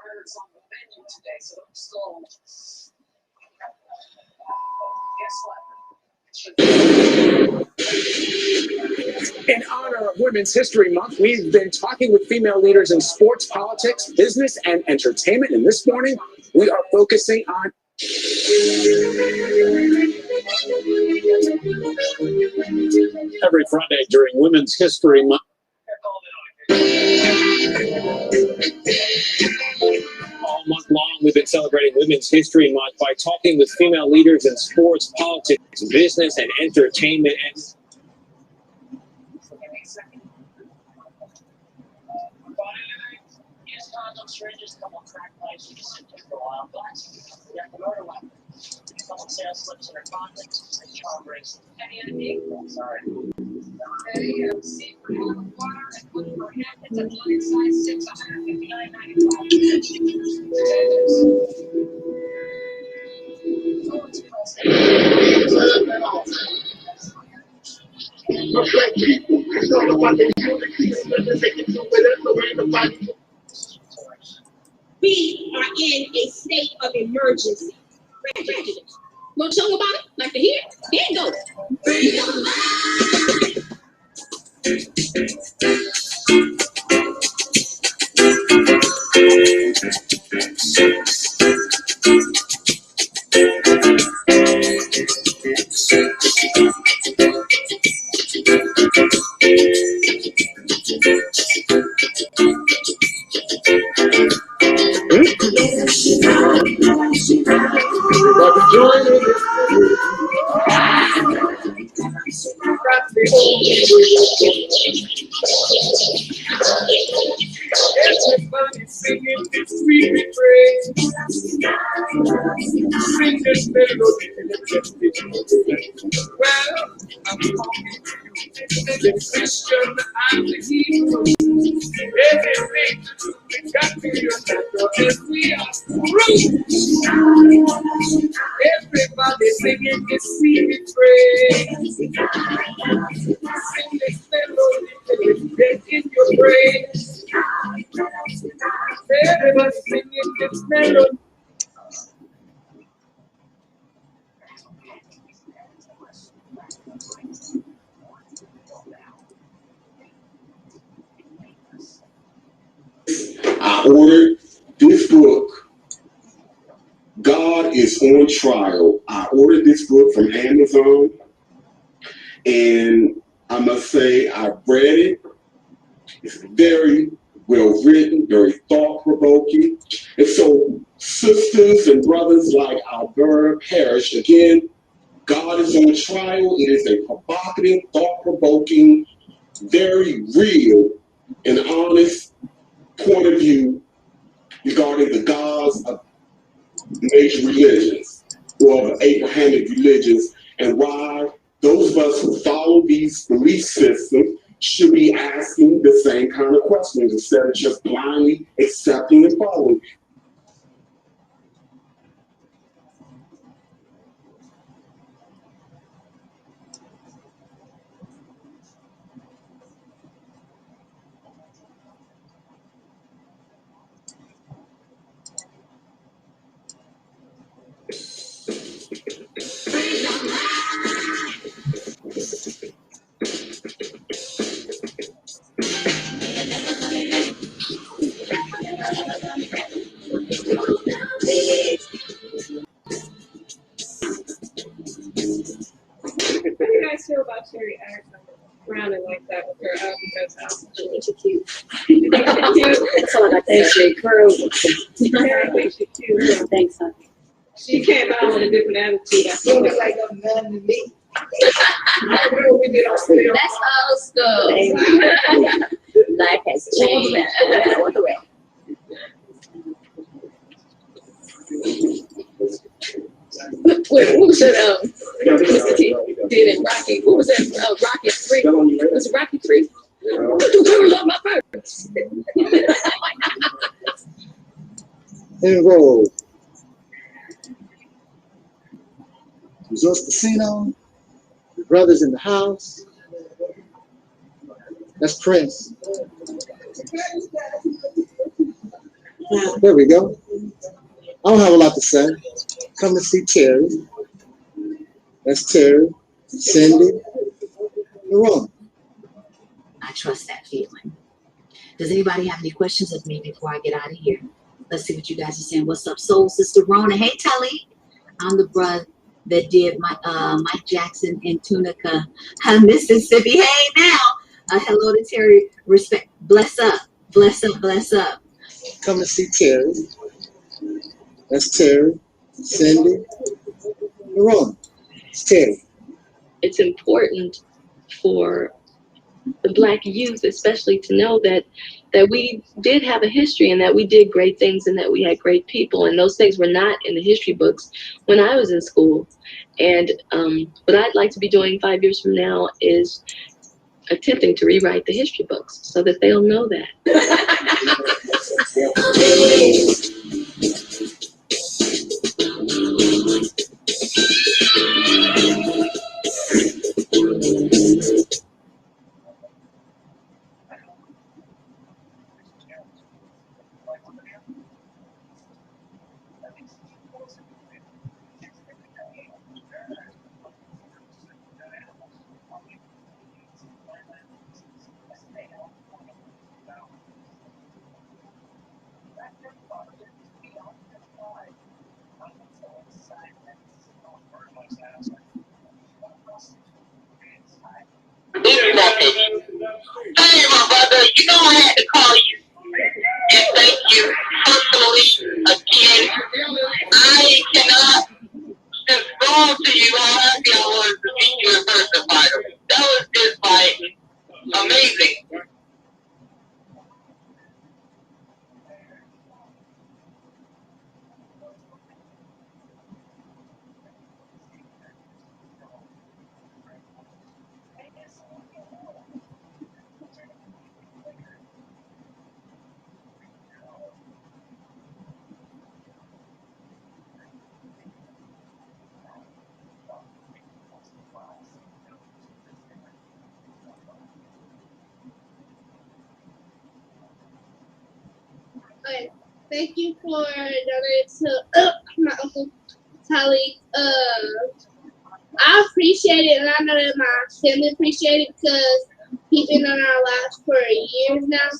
Myron's on the menu today, so I'm still. Guess what? In honor of Women's History Month, we've been talking with female leaders in sports, politics, business, and entertainment. And this morning, we are focusing on every Friday during Women's History Month. All month long, we've been celebrating Women's History Month by talking with female leaders in sports, politics, business, and entertainment. And strangers, couple crack pipes, you just sit there for a while, but you have the murder weapon. Couple sales slips in her pocket, and charm bracelet. Any enemy? Sorry. Okay, see for water and look for a hat that's a blind size 6, $159.95. We are in a state of emergency. Want to tell them about it? Like to hear? Here it goes. Everybody singing this sweet refrain. Sing this melody. Well, I'm talking to you. The Christian and the Hebrew. Everything we got to your center and we are through. Everybody singing this sweet refrain. Sing this melody till it's dead in your brain. Everybody singing this melody. I ordered this book, God is on Trial. I ordered this book from Amazon, and I must say I've read it. It's very well written, very thought-provoking. And so, sisters and brothers like Alberta Parish, again, God is on Trial. It is a provocative, thought-provoking, very real and honest point of view regarding the gods of major religions or of Abrahamic religions, and why those of us who follow these belief systems should be asking the same kind of questions instead of just blindly accepting and following. How do you guys feel about Sherry running like that with her because she thinks she's cute? That's all I got to say. Sherry thinks she's cute. Thanks, honey. She came out with a different attitude. I feel like a man to me. That's old school. Life has changed. What the way? Wait, who said Mr. T? did in Rocky. What was that? Rocky 3. Was it Rocky 3? Put the girl on my purse. Enroll. Resorts Casino. The brothers in the house. That's Prince. There we go. I don't have a lot to say. Come to see Terry. That's Terry, Cindy, and Ron. I trust that feeling. Does anybody have any questions of me before I get out of here? Let's see what you guys are saying. What's up, Soul Sister Rona? Hey, Taalik. I'm the bruh that did my Mike Jackson in Tunica, Mississippi. Hey, now. Hello to Terry. Respect. Bless up. Bless up. Bless up. Come to see Terry. That's Terry, Cindy, and Ron. It's Terry. It's important for the Black youth, especially, to know that we did have a history and that we did great things and that we had great people, and those things were not in the history books when I was in school. And what I'd like to be doing 5 years from now is attempting to rewrite the history books so that they'll know that. Hey, my brother, you know I had to call you and thank you personally again. I cannot just go on to you how happy I was to meet you in person, Myron. That was just like amazing. Thank you for donating to my Uncle Taalik. I appreciate it, and I know that my family appreciate it because he's been on our lives for years now.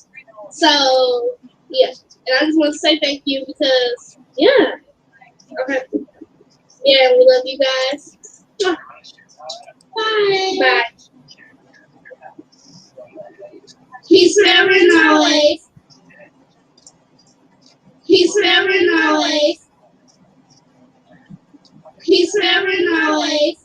So, yeah. And I just want to say thank you because, yeah. Okay. Yeah, we love you guys. Bye. Bye. Peace forever and always. Peace forever and always. Peace forever and always.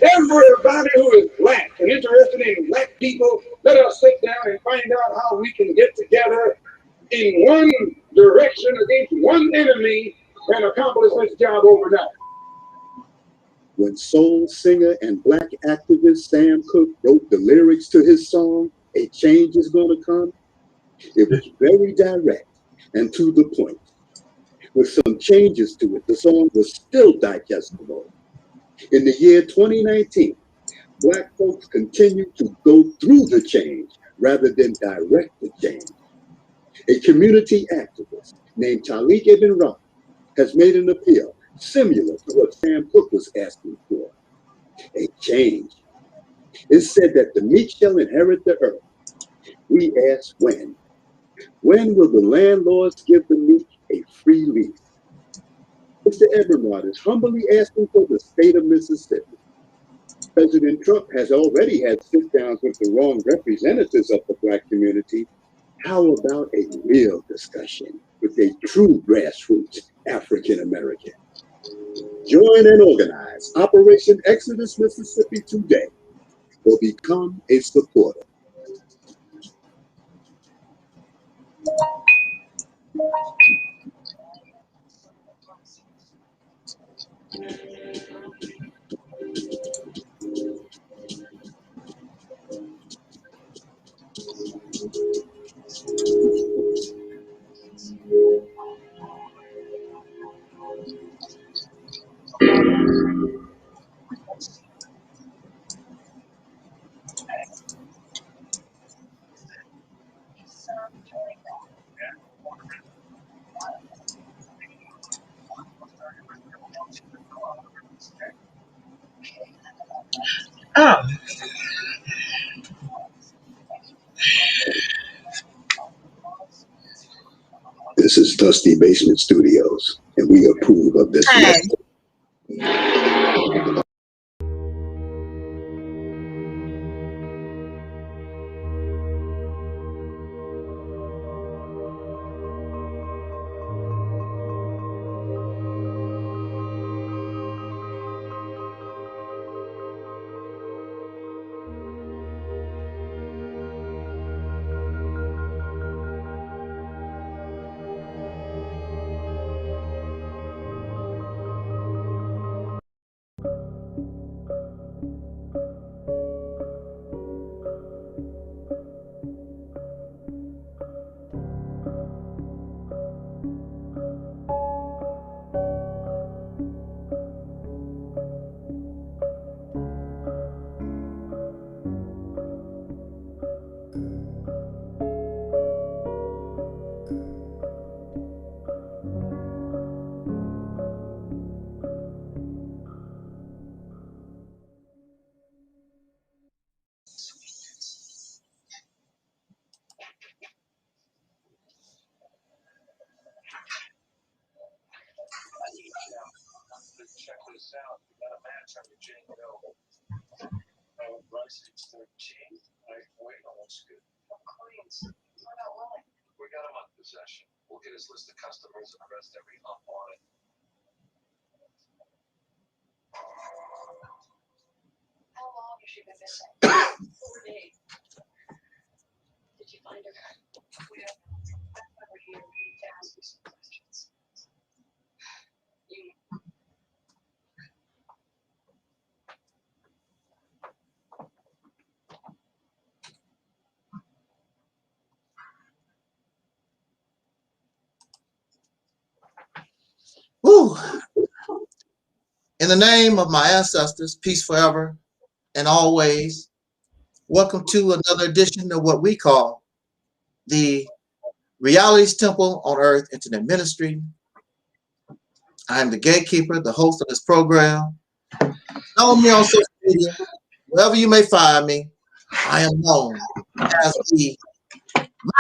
Everybody who is Black and interested in Black people, let us sit down and find out how we can get together in one direction against one enemy and accomplish this job overnight. When soul singer and Black activist Sam Cooke wrote the lyrics to his song, "A Change Is Gonna Come," it was very direct and to the point. With some changes to it, the song was still digestible. In the year 2019, Black folks continue to go through the change rather than direct the change. A community activist named Taalik Ibn'rad has made an appeal similar to what Sam Cooke was asking for, a change. It said that the meek shall inherit the earth. We ask when. When will the landlords give the meek a free lease? Mr. Ibn'rad is humbly asking for the state of Mississippi. President Trump has already had sit-downs with the wrong representatives of the Black community. How about a real discussion with a true grassroots African American? Join and organize Operation Exodus Mississippi today, or become a supporter. Oh. This is Dusty Basement Studios, and we approve of this message. Check this out. We got a match on the Jane Doe. Rice 13. Wait, looks good. Queens. We're not willing. We got him on possession. We'll get his list of customers and arrest every hump on it. How long has she been missing? 4 days. Did you find her? We don't know. We're here. We need to ask you some questions. Woo. In the name of my ancestors, peace forever and always, welcome to another edition of what we call the Reality's Temple on Earth Internet Ministry. I am the gatekeeper, the host of this program. Follow me on social media, wherever you may find me. I am known as the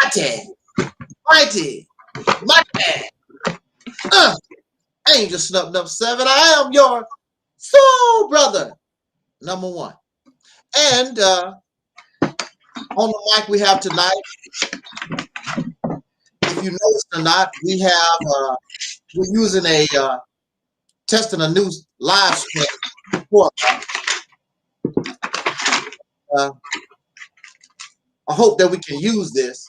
mighty Angel Snup Number 7. I am your soul brother, number 1. And on the mic we have tonight, if you noticed or not, we have we're using a testing a new live stream report. I hope that we can use this.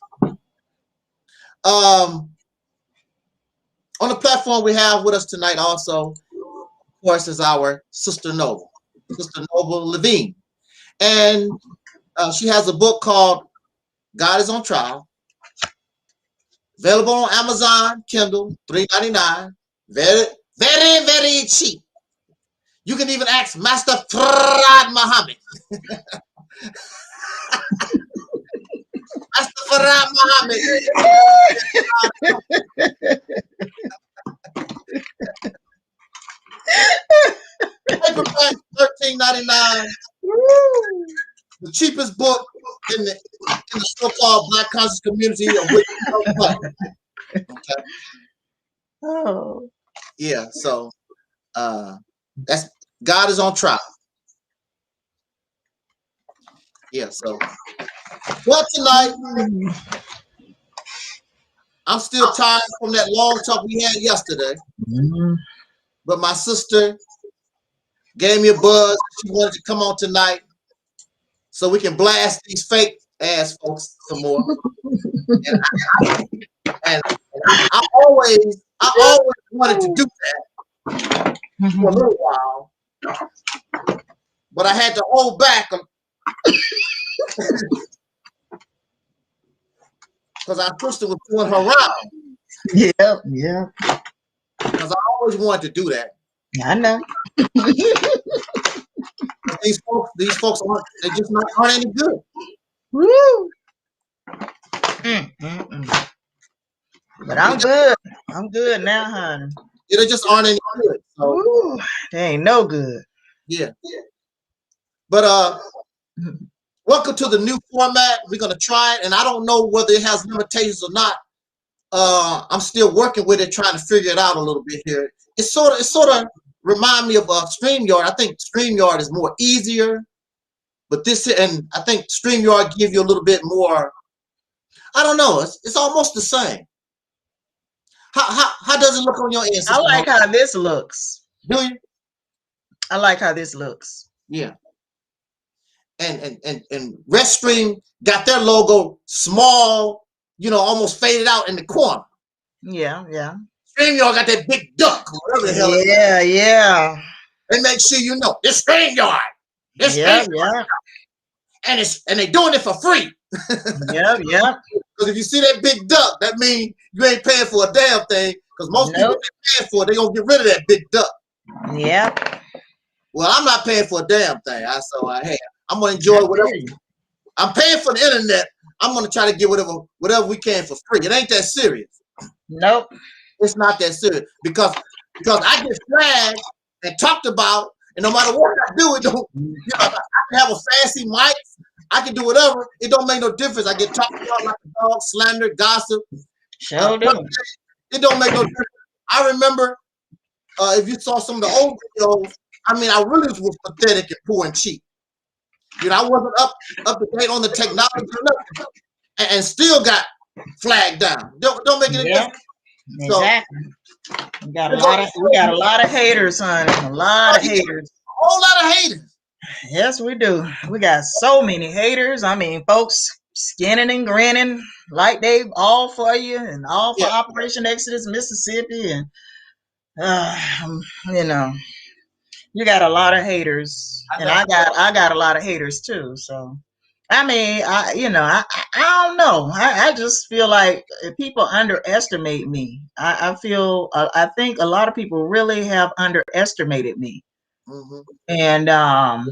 On the platform we have with us tonight also, of course, is our Sister Noble Levine. And she has a book called God is on Trial. Available on Amazon, Kindle, $3.99. Very, very, very cheap. You can even ask Master Fard Muhammad. Rastafari Muhammad. Paperback, $13.99. The cheapest book in the so-called Black conscious community of which you know what. Okay. Oh. Yeah, so that's God is on trial. Yeah, so well tonight I'm still tired from that long talk we had yesterday. But my sister gave me a buzz. She wanted to come on tonight so we can blast these fake ass folks some more. and I always wanted to do that for a little while, but I had to hold back because our sister was doing her round. Yeah. Because I always wanted to do that. I know. These folks they just aren't any good. Woo. But I'm good. I'm good now, honey. Yeah, they just aren't any good. So Woo. They ain't no good. Yeah. But welcome to the new format. We're gonna try it, and I don't know whether it has limitations or not. I'm still working with it, trying to figure it out a little bit here. It sort of remind me of StreamYard. I think StreamYard is more easier, but and I think StreamYard give you a little bit more. I don't know. It's almost the same. How does it look on your end? I like how this looks. Do you? I like how this looks. Yeah. And Restream got their logo small, almost faded out in the corner. Yeah. StreamYard got that big duck, whatever the hell it is. Yeah. They make sure you know it's StreamYard. It's StreamYard. And they doing it for free. Yeah. Because if you see that big duck, that means you ain't paying for a damn thing. Because most people ain't paying for it, they gonna get rid of that big duck. Yep. Well, I'm not paying for a damn thing. I'm gonna enjoy whatever. I'm paying for the internet. I'm gonna try to get whatever we can for free. It ain't that serious. Nope. It's not that serious because I get flagged and talked about, and no matter what I do, it don't. I can have a fancy mic. I can do whatever. It don't make no difference. I get talked about like a dog, slander, gossip. Sure do. It don't make no difference. I remember if you saw some of the old videos. I really was pathetic and poor and cheap. I wasn't up to date on the technology and still got flagged down. Don't make any difference. Exactly. We got a lot of haters, honey. A lot of haters. A whole lot of haters. Yes, we do. We got so many haters. Folks skinning and grinning like they all for you and all for Operation Exodus Mississippi, and you got a lot of haters, and I got a lot of haters too. So I don't know. I just feel like people underestimate me. I think a lot of people really have underestimated me. Mm-hmm. And I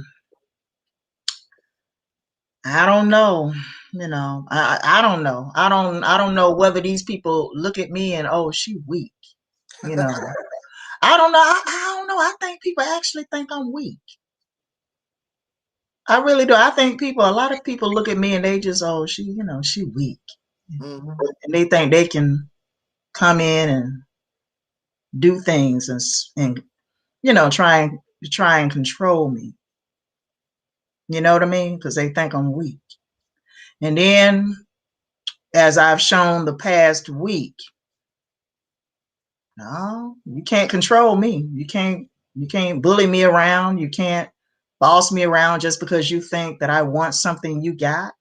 don't know. I don't know. I don't know whether these people look at me and, oh, she weak. I don't know. I don't know. I think people actually think I'm weak. I really do. I think a lot of people look at me and they just, oh, she weak. Mm-hmm. And they think they can come in and do things and try and control me. You know what I mean? Because they think I'm weak. And then, as I've shown the past week, no, you can't control me. You can't bully me around. You can't boss me around just because you think that I want something you got,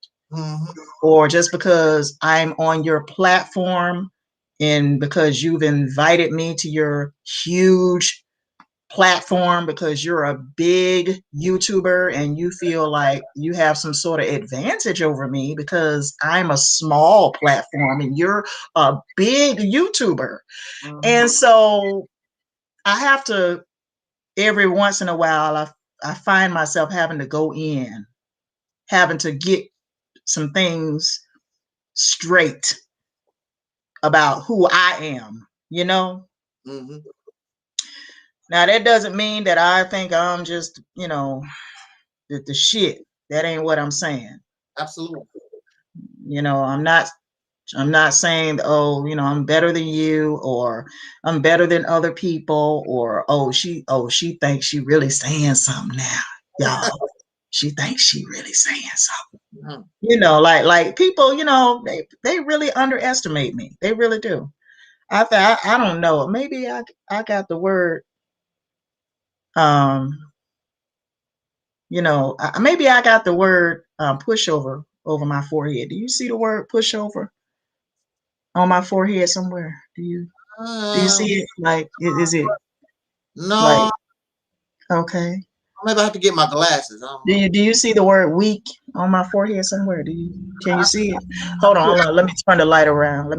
or just because I'm on your platform and because you've invited me to your huge platform because you're a big YouTuber and you feel like you have some sort of advantage over me because I'm a small platform and you're a big YouTuber. And so I have to, every once in a while, I find myself having to go in, having to get some things straight about who I am, you know? Mm-hmm. Now, that doesn't mean that I think I'm just, you know, the shit. That ain't what I'm saying. Absolutely. You know, I'm not saying, oh, you know, I'm better than you, or I'm better than other people, or oh, she thinks she really saying something now, y'all. She thinks she really saying something. Mm-hmm. You know, like people, you know, they really underestimate me. They really do. I don't know. Maybe I got the word. You know, maybe I got the word pushover over my forehead. Do you see the word pushover on my forehead somewhere? Do you see it? Like, is it? No. Like, okay. Maybe I have to get my glasses. Do you see the word weak on my forehead somewhere? Can you see it? Hold on. Let me turn the light around.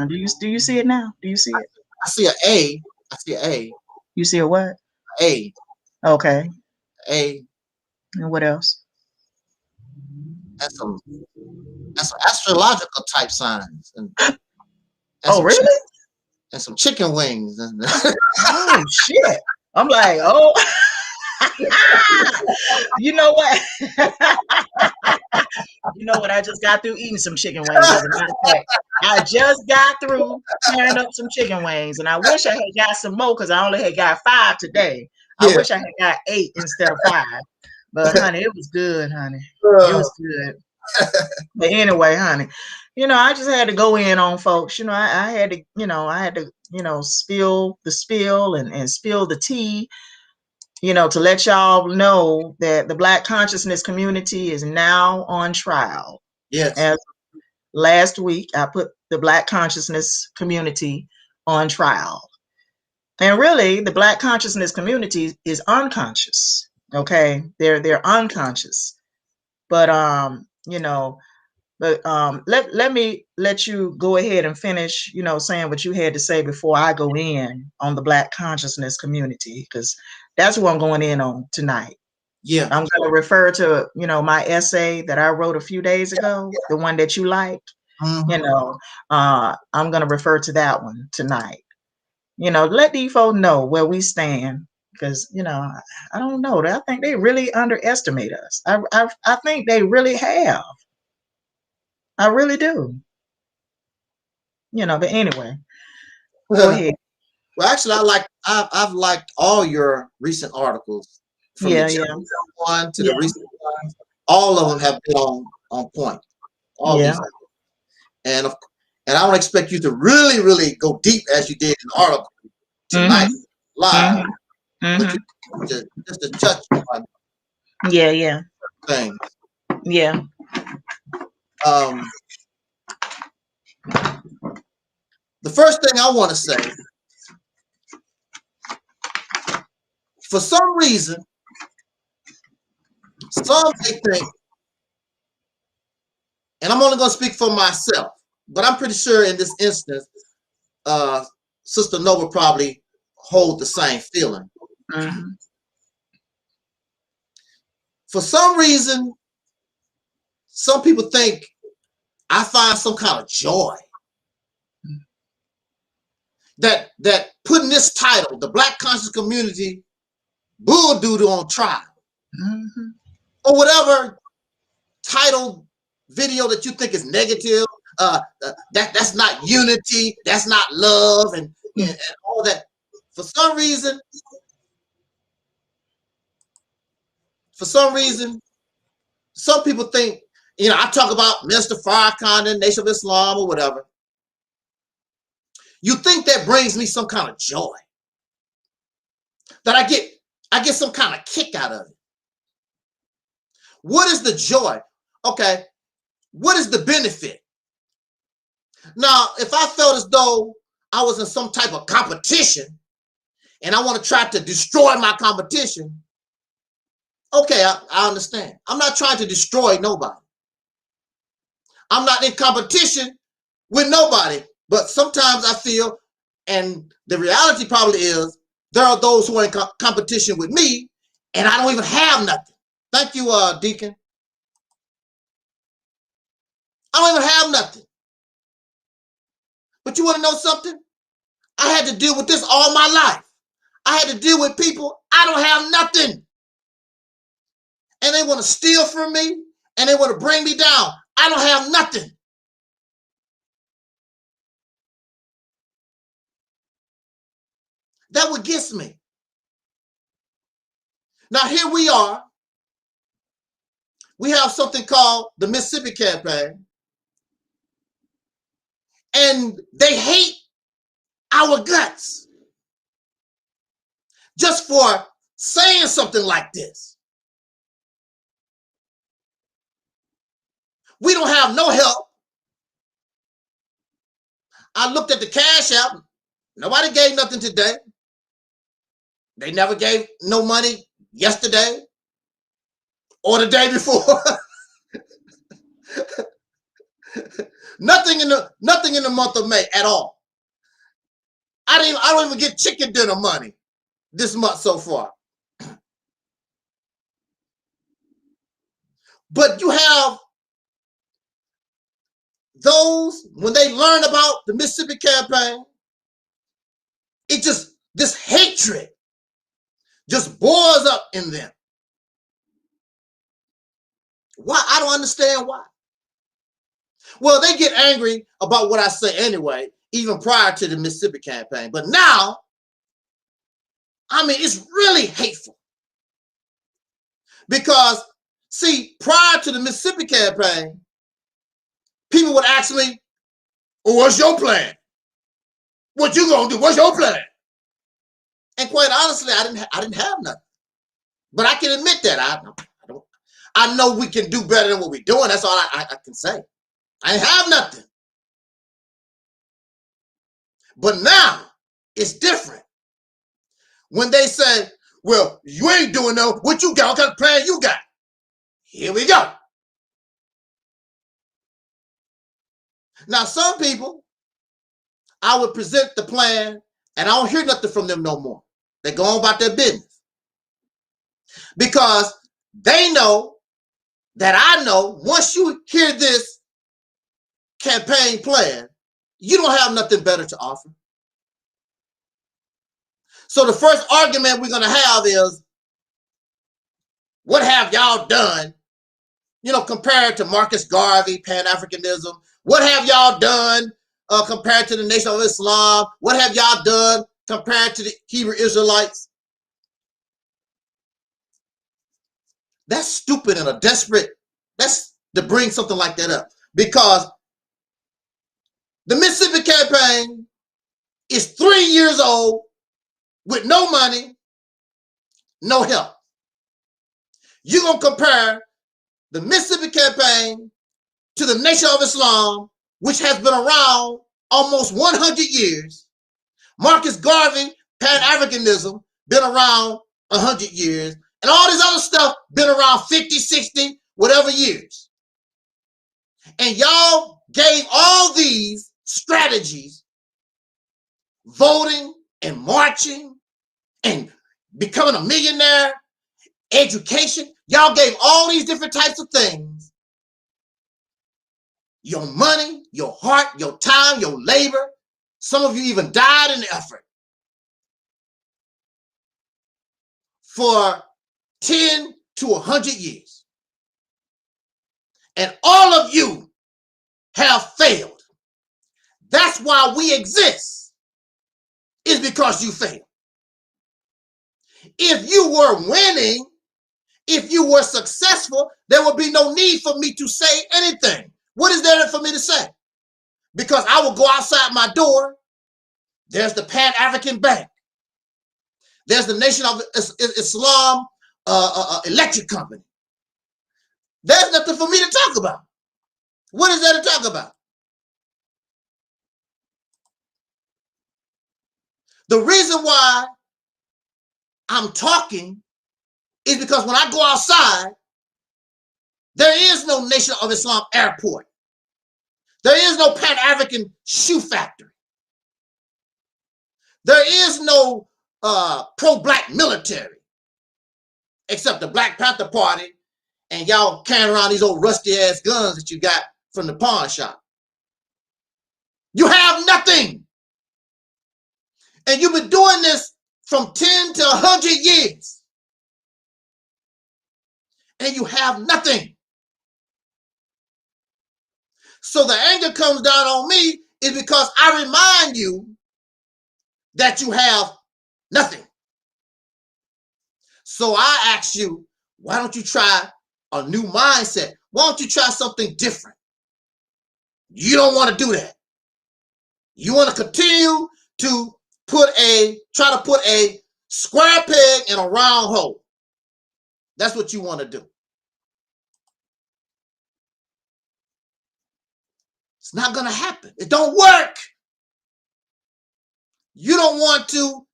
Do you see it now? Do you see it? I see an A. I see an A. You see a what? A. Okay. A. And what else? And some astrological type signs. And oh, really? And some chicken wings. Oh shit! I'm like, oh. You know what? You know what? I just got through eating some chicken wings. As a matter of fact, I just got through tearing up some chicken wings, and I wish I had got some more because I only had got 5 today. I wish I had got 8 instead of 5. But honey, it was good, honey. It was good. But anyway, honey, you know, I just had to go in on folks. You know, I had to, you know, spill the spill and spill the tea. You know, to let y'all know that the Black consciousness community is now on trial. Yes. As last week, I put the Black consciousness community on trial. And really, the Black consciousness community is unconscious. Okay, they're unconscious. But you know, let me let you go ahead and finish, you know, saying what you had to say before I go in on the Black consciousness community, because that's what I'm going in on tonight. Yeah. I'm going to refer to, you know, my essay that I wrote a few days ago, the one that you liked. Mm-hmm. You know, I'm going to refer to that one tonight. You know, let these folks know where we stand, because, you know, I don't know. I think they really underestimate us. I think they really have. I really do. You know, but anyway, go ahead. Well, actually, I've liked all your recent articles, from the one to the recent ones. All of them have been on point. All these, and I don't expect you to really go deep as you did in the article tonight live. But just to touch on things. Yeah. The first thing I want to say, for some reason, some may think, and I'm only going to speak for myself, but I'm pretty sure in this instance, Sister Nova probably hold the same feeling. For some reason, some people think I find some kind of joy that putting this title, the Black conscious community bull doodle on trial, or whatever title video that you think is negative, that's not unity, that's not love, and all that. For some reason, some people think, you know, I talk about Minister Farrakhan and Nation of Islam or whatever. You think that brings me some kind of joy, that I get some kind of kick out of it. What is the joy? Okay, what is the benefit? Now, if I felt as though I was in some type of competition and I want to try to destroy my competition, okay, I understand. I'm not trying to destroy nobody. I'm not in competition with nobody. But sometimes I feel, and the reality probably is, there are those who are in competition with me, and I don't even have nothing. Thank you, Deacon. I don't even have nothing. But you want to know something? I had to deal with this all my life. I had to deal with people. I don't have nothing. And they want to steal from me and they want to bring me down. I don't have nothing. That what gets me. Now here we are. We have something called the Mississippi Campaign. And they hate our guts just for saying something like this. We don't have no help. I looked at the Cash App. Nobody gave nothing today. They never gave no money yesterday or the day before. Nothing in the month of May at all. I don't even get chicken dinner money this month so far. But you have those, when they learn about the Mississippi Campaign, it just, this hatred just boils up in them. Why? I don't understand why. Well, they get angry about what I say anyway, even prior to the Mississippi Campaign. But now, I mean, it's really hateful. Because, see, prior to the Mississippi Campaign, people would ask me, well, what's your plan? What you gonna do? What's your plan? And quite honestly, I didn't have nothing. But I can admit that. I know we can do better than what we're doing. That's all I can say. I ain't have nothing. But now, it's different. When they say, well, you ain't doing no, what you got? What kind of plan you got? Here we go. Now, some people, I would present the plan and I don't hear nothing from them no more. They go on about their business. Because they know that I know once you hear this campaign plan, you don't have nothing better to offer. So the first argument we're going to have is, what have y'all done, compared to Marcus Garvey, Pan-Africanism? What have y'all done compared to the Nation of Islam? What have y'all done compared to the Hebrew Israelites? That's stupid and a desperate, that's to bring something like that up. Because the Mississippi Campaign is 3 years old with no money, no help. You're going to compare the Mississippi Campaign to the Nation of Islam, which has been around almost 100 years. Marcus Garvey, Pan-Africanism, been around 100 years. And all this other stuff been around 50, 60, whatever years. And y'all gave all these strategies, voting and marching and becoming a millionaire, education. Y'all gave all these different types of things. Your money, your heart, your time, your labor. Some of you even died in the effort. For 10 to 100 years. And all of you have failed. That's why we exist, is because you failed. If you were winning, if you were successful, there would be no need for me to say anything. What is there for me to say? Because I will go outside my door. There's the Pan-African Bank. There's the Nation of Islam electric company. There's nothing for me to talk about. What is there to talk about? The reason why I'm talking is because when I go outside, there is no Nation of Islam airport. There is no Pan-African shoe factory. There is no pro-black military, except the Black Panther Party, and y'all carrying around these old rusty ass guns that you got from the pawn shop. You have nothing. And you've been doing this from 10 to 100 years. And you have nothing. So the anger comes down on me is because I remind you that you have nothing. So I ask you, why don't you try a new mindset? Why don't you try something different? You don't want to do that. You want to continue to try to put a square peg in a round hole. That's what you want to do. It's not going to happen. It don't work. You don't want to.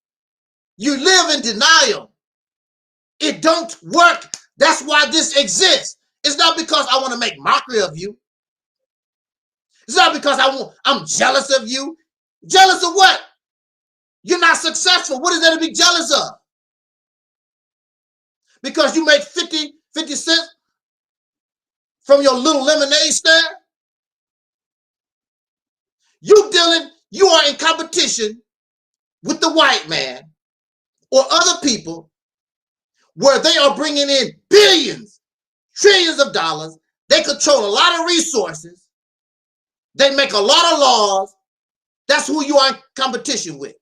You live in denial. It don't work. That's why this exists. It's not because I want to make mockery of you. It's not because I'm jealous of you. Jealous of what? You're not successful. What is there to be jealous of? Because you make 50 cents from your little lemonade stand? You are in competition with the white man or other people where they are bringing in billions, trillions of dollars. They control a lot of resources. They make a lot of laws. That's who you are in competition with.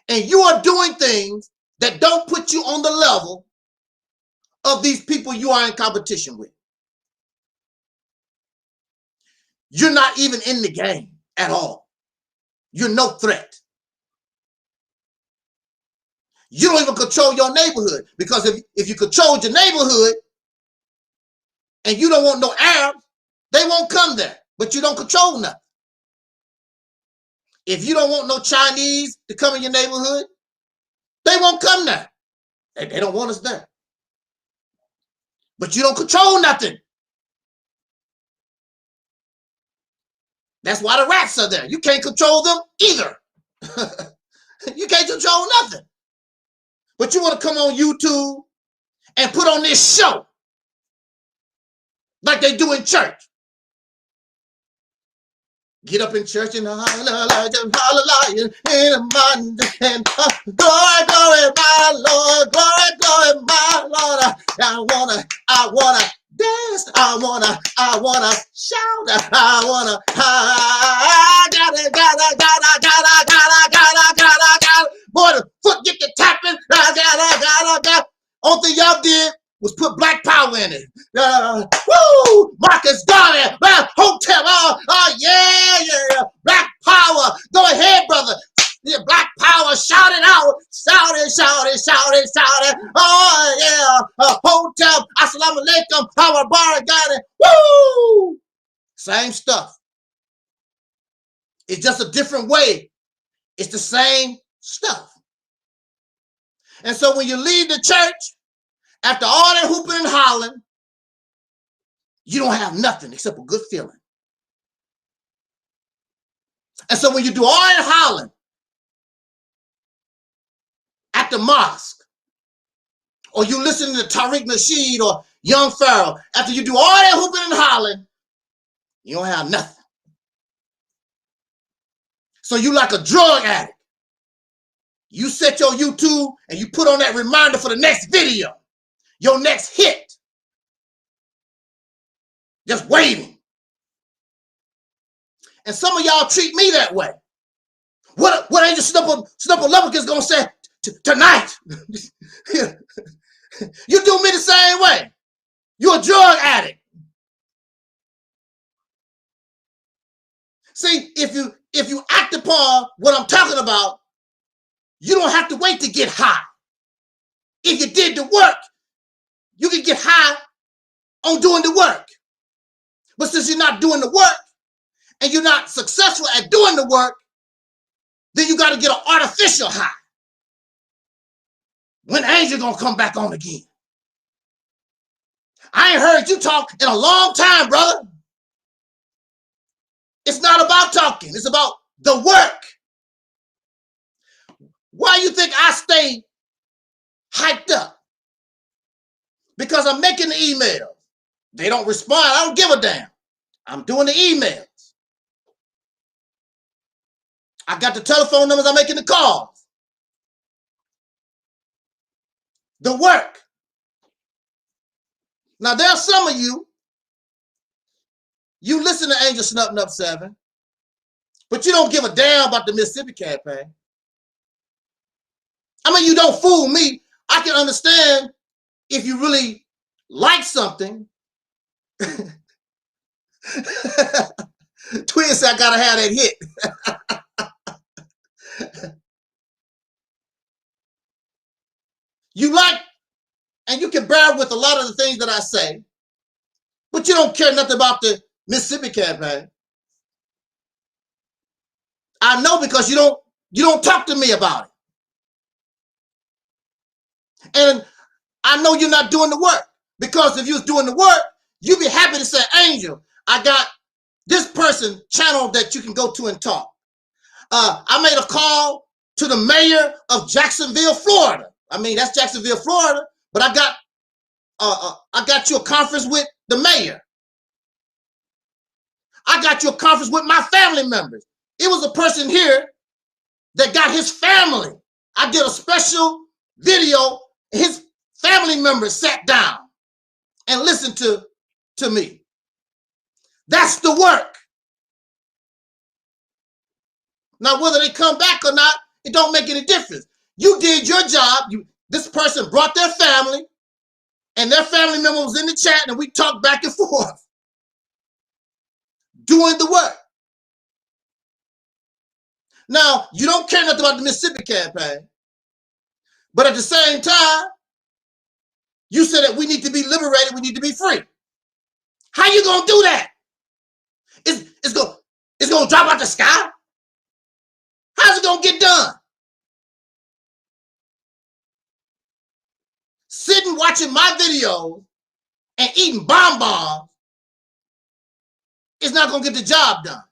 And you are doing things that don't put you on the level of these people you are in competition with. You're not even in the game at all. You're no threat. You don't even control your neighborhood, because if you control your neighborhood and you don't want no Arabs, they won't come there, but you don't control nothing. If you don't want no Chinese to come in your neighborhood, they won't come there. They don't want us there. But you don't control nothing. That's why the rats are there. You can't control them either. You can't control nothing. But you want to come on YouTube and put on this show like they do in church. Get up in church and holler in the Monday and glory, glory, my Lord, glory, glory, my Lord. I wanna dance, I wanna shout, I gotta. Boy, the foot get to tapping, I gotta. Only thing y'all did was put black power in it. Woo! Marcus Garvey, hotel, yeah. Black power. Go ahead, brother. Yeah, black power, shout it out. Shout it. Oh, yeah. Hotel, assalamu alaikum, power bar, got it. Woo! Same stuff. It's just a different way. It's the same stuff. And so when you leave the church, after all that hooping and hollering, you don't have nothing except a good feeling. And so when you do all that hollering at the mosque, or you listen to Tariq Nasheed or Young Pharaoh, after you do all that hooping and hollering, you don't have nothing. So you like a drug addict. You set your YouTube and you put on that reminder for the next video. Your next hit. Just waiting. And some of y'all treat me that way. What Angel Snipper Levick is going to say tonight? You do me the same way. You're a drug addict. See, if you act upon what I'm talking about, you don't have to wait to get high. If you did the work, you can get high on doing the work. But since you're not doing the work and you're not successful at doing the work, then you got to get an artificial high. When Angel gonna come back on again? I ain't heard you talk in a long time, brother. It's not about talking. It's about the work. Why you think I stay hyped up? Because I'm making the emails. They don't respond. I don't give a damn. I'm doing the emails. I got the telephone numbers. I'm making the calls. The work. Now, there are some of you, you listen to Angel Snuffing Up 7, but you don't give a damn about the Mississippi campaign. I mean, you don't fool me. I can understand if you really like something. Twin said, I gotta have that hit. You like, and you can bear with a lot of the things that I say, but you don't care nothing about the Mississippi campaign. I know because you don't talk to me about it. And I know you're not doing the work, because if you was doing the work, you'd be happy to say, Angel, I got this person channel that you can go to and talk. I made a call to the mayor of Jacksonville, Florida. I mean, that's Jacksonville, Florida, but I got you a conference with the mayor. I got you a conference with my family members. It was a person here that got his family. I did a special video. His family members sat down and listened to me. That's the work. Now, whether they come back or not, it don't make any difference. You did your job. This person brought their family, and their family member was in the chat, and we talked back and forth, doing the work. Now, you don't care nothing about the Mississippi campaign, but at the same time, you said that we need to be liberated, we need to be free. How you gonna do that? It's gonna drop out the sky? How's it gonna get done? Sitting watching my videos and eating bonbons is not gonna get the job done.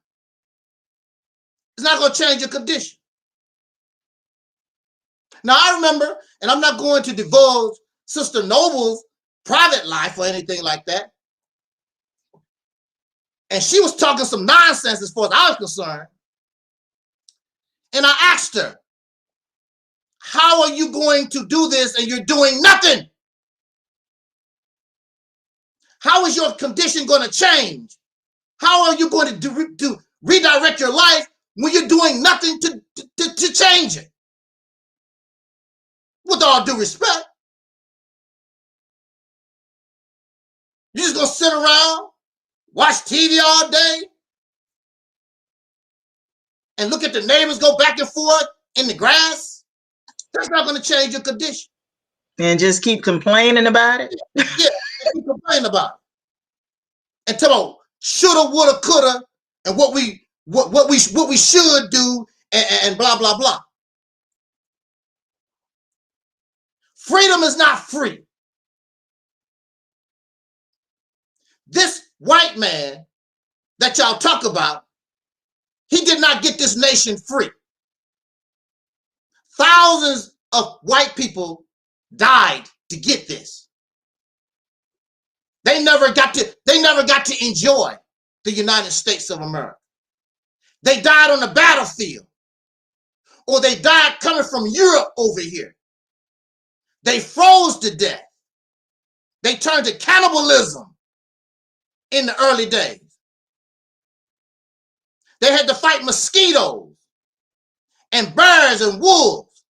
It's not gonna change your condition. Now I remember, and I'm not going to divulge Sister Noble's private life or anything like that. And she was talking some nonsense as far as I was concerned. And I asked her, how are you going to do this and you're doing nothing? How is your condition going to change? How are you going to redirect your life when you're doing nothing to change it? With all due respect. You're just going to sit around, watch TV all day, and look at the neighbors go back and forth in the grass? That's not going to change your condition. And just keep complaining about it? Yeah, keep complaining about it. And talk about shoulda, woulda, coulda, and what we should do, and blah, blah, blah. Freedom is not free. This white man that y'all talk about, he did not get this nation free. Thousands of white people died to get this. They never got to enjoy the United States of America. They died on the battlefield, or they died coming from Europe over here. They froze to death. They turned to cannibalism in the early days. They had to fight mosquitoes and bears and wolves.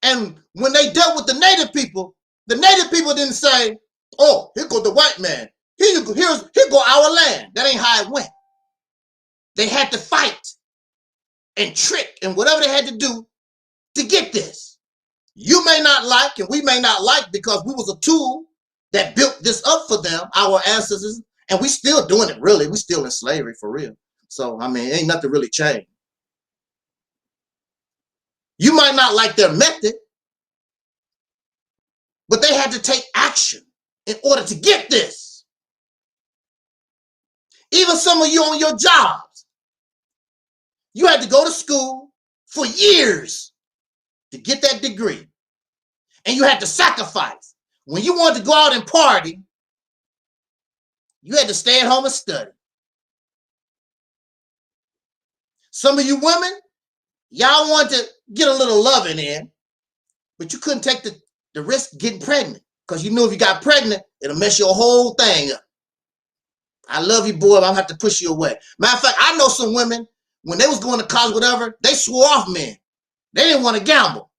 And when they dealt with the native people didn't say, oh, here goes the white man. Here go our land. That ain't how it went. They had to fight and trick and whatever they had to do to get this. You may not like, and we may not like, because we was a tool that built this up for them, our ancestors, and we still doing it, really. We still in slavery for real. So, I mean, ain't nothing really changed. You might not like their method, but they had to take action in order to get this. Even some of you on your jobs, you had to go to school for years to get that degree. And you had to sacrifice. When you wanted to go out and party, You had to stay at home and study. Some of you women, y'all want to get a little loving in, but you couldn't take the risk of getting pregnant because you knew if you got pregnant, it'll mess your whole thing up. I love you, boy, but I'm going to have to push you away. Matter of fact, I know some women, when they was going to college, whatever, they swore off men. They didn't want to gamble.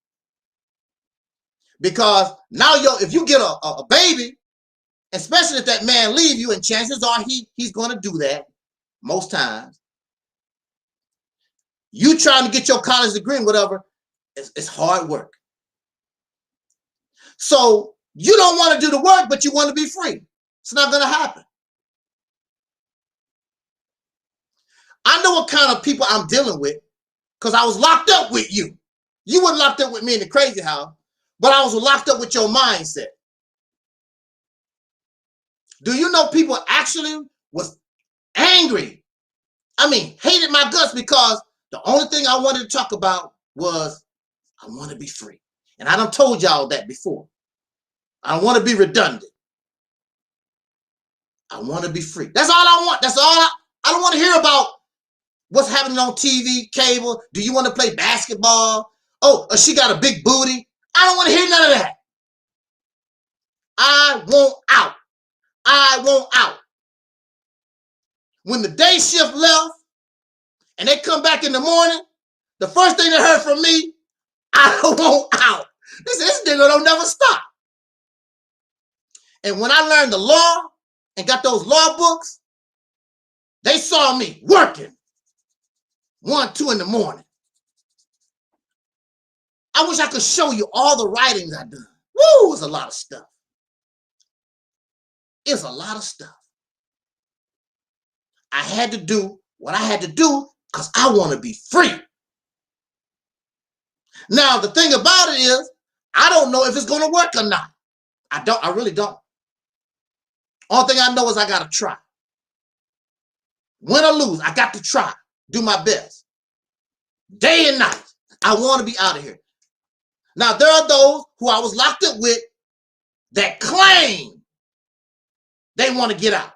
Because now, if you get a baby, especially if that man leave you, and chances are he's going to do that most times, you trying to get your college degree and whatever, it's hard work. So you don't want to do the work, but you want to be free. It's not going to happen. I know what kind of people I'm dealing with because I was locked up with you. You weren't locked up with me in the crazy house, but I was locked up with your mindset. Do you know people actually was angry? I mean, hated my guts because the only thing I wanted to talk about was I want to be free. And I done told y'all that before. I don't want to be redundant. I want to be free. That's all I want. That's all I don't want to hear about what's happening on TV, cable. Do you want to play basketball? Oh, she got a big booty. I don't want to hear none of that. I want out. I want out. When the day shift left and they come back in the morning, the first thing they heard from me, I want out. This nigga don't never stop. And when I learned the law and got those law books, they saw me working 1, 2 in the morning. I wish I could show you all the writings I done. Woo, it's a lot of stuff. It's a lot of stuff. I had to do what I had to do because I want to be free. Now, the thing about it is, I don't know if it's going to work or not. I really don't. Only thing I know is I got to try. Win or lose, I got to try. Do my best. Day and night, I want to be out of here. Now, there are those who I was locked up with that claim they want to get out.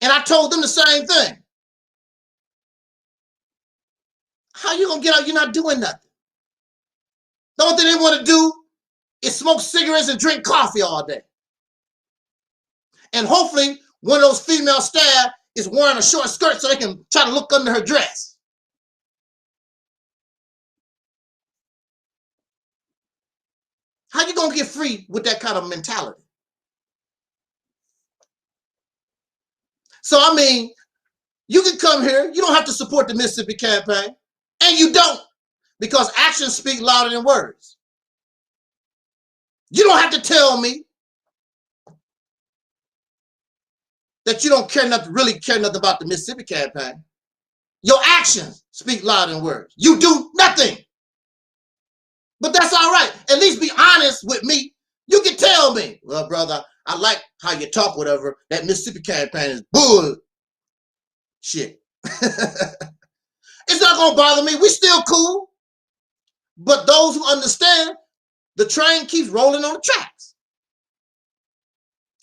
And I told them the same thing. How you going to get out? You're not doing nothing. The only thing they want to do is smoke cigarettes and drink coffee all day. And hopefully one of those female staff is wearing a short skirt so they can try to look under her dress. How you going to get free with that kind of mentality? So, I mean, you can come here. You don't have to support the Mississippi campaign. And you don't. Because actions speak louder than words. You don't have to tell me that you don't care nothing, really care nothing about the Mississippi campaign. Your actions speak louder than words. You do nothing. But that's all right. At least be honest with me. You can tell me, well, brother, I like how you talk, whatever. That Mississippi campaign is bull shit. It's not going to bother me. We still cool. But those who understand, the train keeps rolling on the tracks.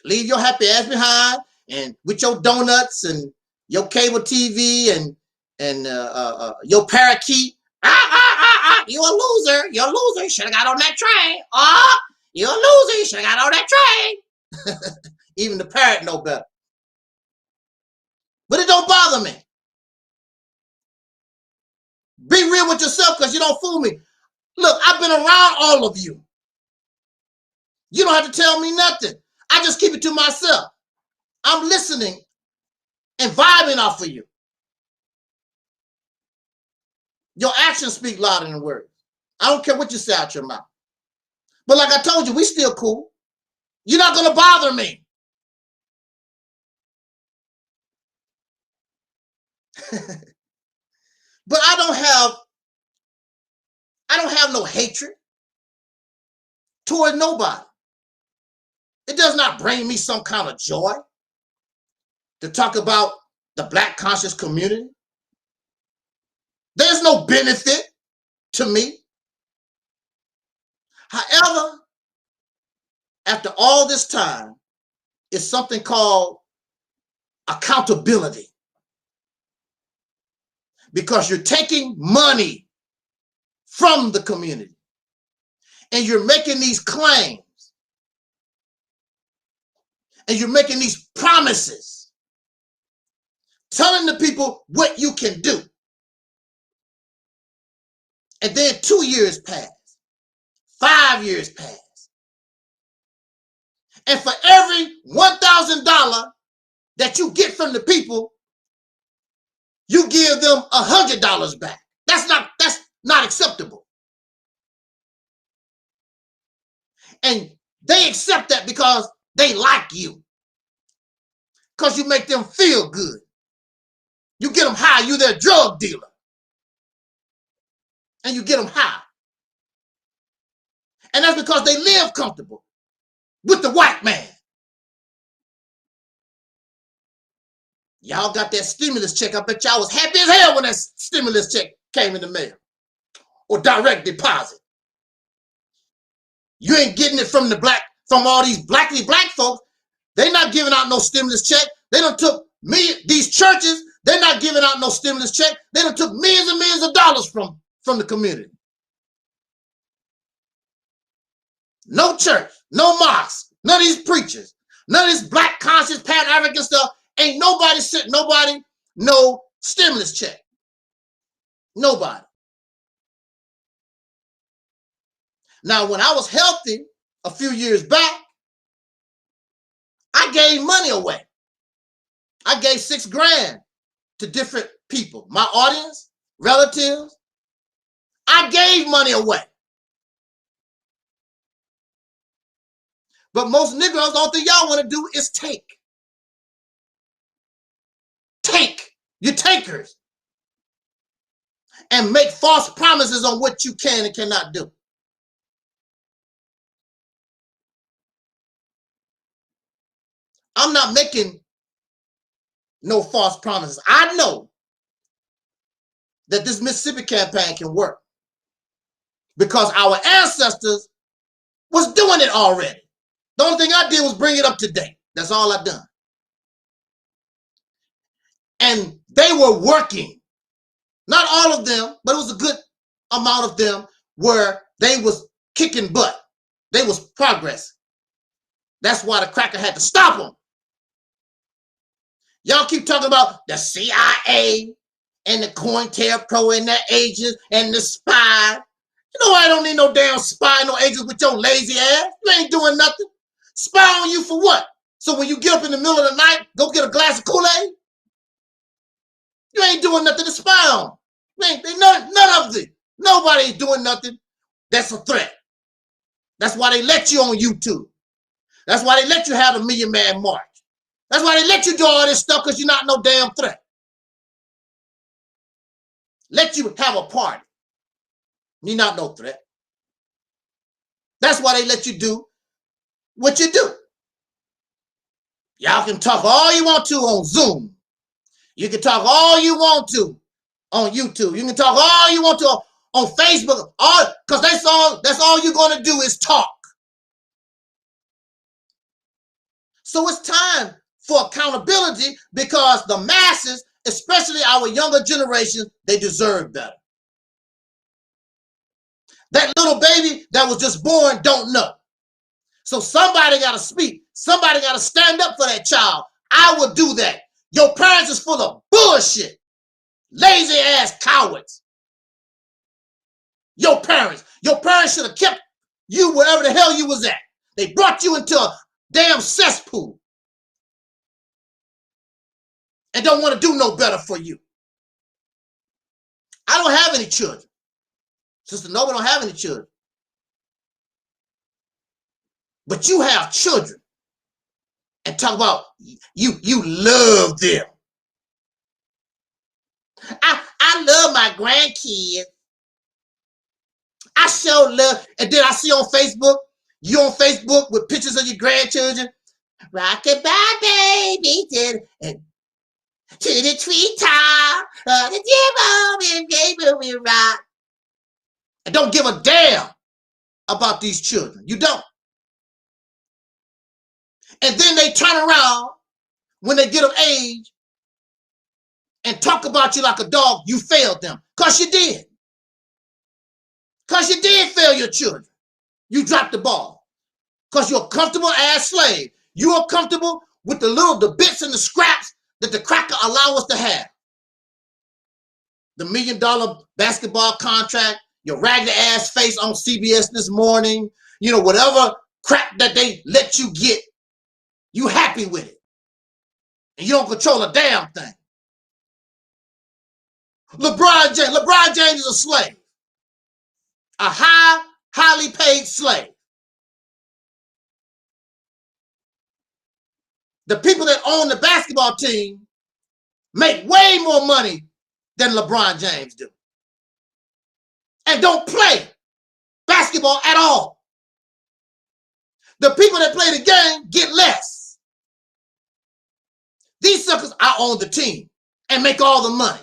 Leave your happy ass behind and with your donuts and your cable TV and your parakeet. You a loser. You're a loser. You should have got on that train. You're a loser. You should have got on that train. Even the parrot know better. But it don't bother me. Be real with yourself because you don't fool me. Look, I've been around all of you. You don't have to tell me nothing. I just keep it to myself. I'm listening and vibing off of you. Your actions speak louder than words. I don't care what you say out your mouth. But like I told you, we still cool. You're not going to bother me. But I don't have no hatred toward nobody. It does not bring me some kind of joy to talk about the Black conscious community. There's no benefit to me. However, after all this time, is something called accountability. Because you're taking money from the community and you're making these claims and you're making these promises, telling the people what you can do. And then 2 years pass, 5 years pass. And for every $1,000 that you get from the people, you give them $100 back. That's not acceptable. And they accept that because they like you. Because you make them feel good. You get them high. You're their drug dealer. And you get them high. And that's because they live comfortable with the white man. Y'all got that stimulus check. I bet y'all was happy as hell when that stimulus check came in the mail. Or direct deposit. You ain't getting it from all these black folks. They not giving out no stimulus check. They done took these churches, they're not giving out no stimulus check. They done took millions and millions of dollars from the community. No church, no mosque, none of these preachers, none of this black conscious Pan-African stuff. Ain't nobody sent nobody no stimulus check. Nobody. Now, when I was healthy a few years back, I gave money away. I gave $6 grand to different people. My audience, relatives. I gave money away. But most Negroes, all thing y'all want to do is take. Take. You're takers. And make false promises on what you can and cannot do. I'm not making no false promises. I know that this Mississippi campaign can work because our ancestors was doing it already. The only thing I did was bring it up to date. That's all I done. And they were working. Not all of them, but it was a good amount of them where they was kicking butt. They was progress. That's why the cracker had to stop them. Y'all keep talking about the CIA and the COINTELPRO and their agents and the spy. You know I don't need no damn spy, no agents with your lazy ass. You ain't doing nothing. Spy on you for what? So when you get up in the middle of the night, go get a glass of Kool-Aid? You ain't doing nothing to spy on. None of it. Nobody ain't doing nothing. That's a threat. That's why they let you on YouTube. That's why they let you have the Million Man March. That's why they let you do all this stuff, because you're not no damn threat. Let you have a party. You're not no threat. That's why they let you do what you do. Y'all can talk all you want to on Zoom. You can talk all you want to on YouTube. You can talk all you want to on Facebook. Because that's all you're going to do is talk. So it's time for accountability, because the masses, especially our younger generation, they deserve better. That little baby that was just born don't know. So somebody got to speak. Somebody got to stand up for that child. I would do that. Your parents is full of bullshit. Lazy ass cowards. Your parents should have kept you wherever the hell you was at. They brought you into a damn cesspool. And don't want to do no better for you. I don't have any children. Sister Nova don't have any children. But you have children. And talk about you love them. I love my grandkids. I sure love. And then I see on Facebook, you on Facebook with pictures of your grandchildren. Rock-a-bye, baby. And to the treetop, the we rock. And don't give a damn about these children. You don't. And then they turn around when they get of age and talk about you like a dog. You failed them. Because you did. Because you did fail your children. You dropped the ball. Because you're a comfortable ass slave. You are comfortable with the bits and the scraps that the cracker allow us to have. The $1 million basketball contract, your raggedy ass face on CBS this morning, you know, whatever crap that they let you get, you happy with it. And you don't control a damn thing. LeBron James is a slave. A highly paid slave. The people that own the basketball team make way more money than LeBron James do. And don't play basketball at all. The people that play the game get less. These suckers, I own the team and make all the money.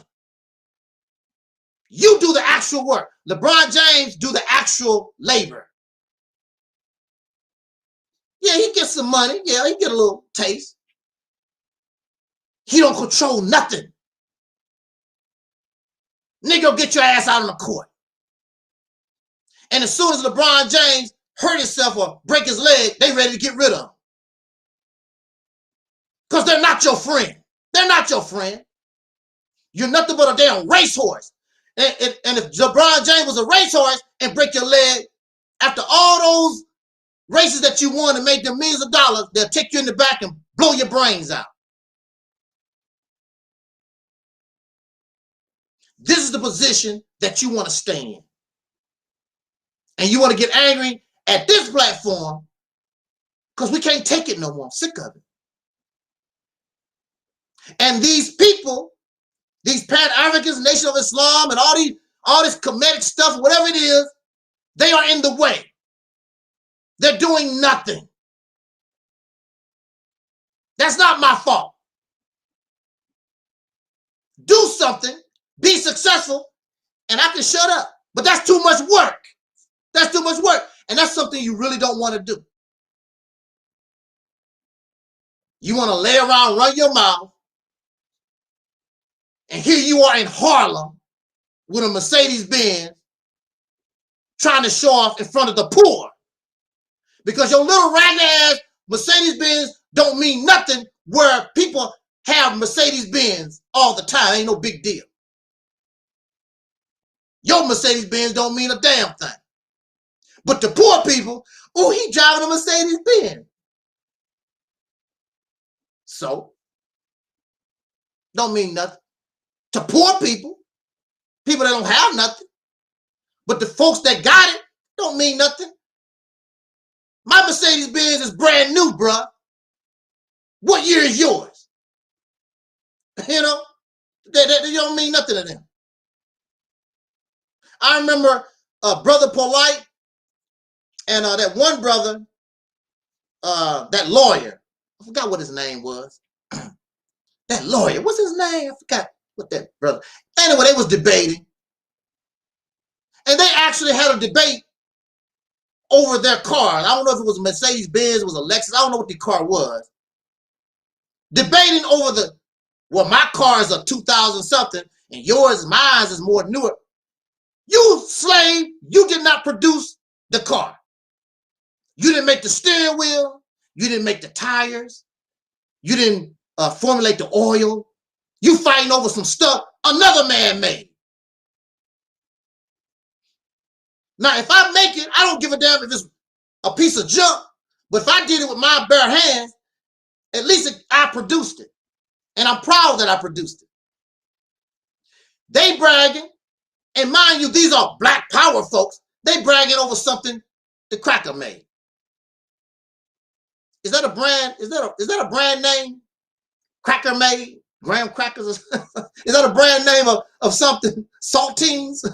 You do the actual work. LeBron James do the actual labor. Yeah, he gets some money. Yeah, he get a little taste. He don't control nothing. Nigga, get your ass out on the court. And as soon as LeBron James hurt himself or break his leg, they ready to get rid of him. Because they're not your friend. They're not your friend. You're nothing but a damn racehorse. And if LeBron James was a racehorse and break your leg, after all those races that you won and made them millions of dollars, they'll take you in the back and blow your brains out. This is the position that you want to stay in. And you want to get angry at this platform because we can't take it no more. I'm sick of it. And these people, these Pan-Africans, Nation of Islam, and all this Kemetic stuff, whatever it is, they are in the way. They're doing nothing. That's not my fault. Do something, be successful, and I can shut up. But that's too much work. That's too much work. And that's something you really don't want to do. You want to lay around, run your mouth, and here you are in Harlem with a Mercedes-Benz trying to show off in front of the poor. Because your little ragged ass Mercedes-Benz don't mean nothing where people have Mercedes-Benz all the time. Ain't no big deal. Your Mercedes-Benz don't mean a damn thing. But the poor people, oh, he driving a Mercedes-Benz. So, don't mean nothing. To poor people, people that don't have nothing. But the folks that got it don't mean nothing. My Mercedes-Benz is brand new, bruh. What year is yours? You know, they don't mean nothing to them. I remember Brother Polite and that one brother, that lawyer. I forgot what his name was. That lawyer, what's his name? I forgot what that brother. Anyway, they was debating. And they actually had a debate over their car. I don't know if it was a Mercedes-Benz, it was a Lexus. I don't know what the car was. Debating over well, my car is a 2000 something and yours, mine is more newer. You slave, you did not produce the car. You didn't make the steering wheel. You didn't make the tires. You didn't formulate the oil. You fighting over some stuff another man made. Now, if I make it, I don't give a damn if it's a piece of junk. But if I did it with my bare hands, at least I produced it. And I'm proud that I produced it. They bragging. And mind you, these are black power folks. They bragging over something the cracker made. Is that a brand? Is that a brand name? Cracker made? Graham Crackers? Is that a brand name of something? Saltines?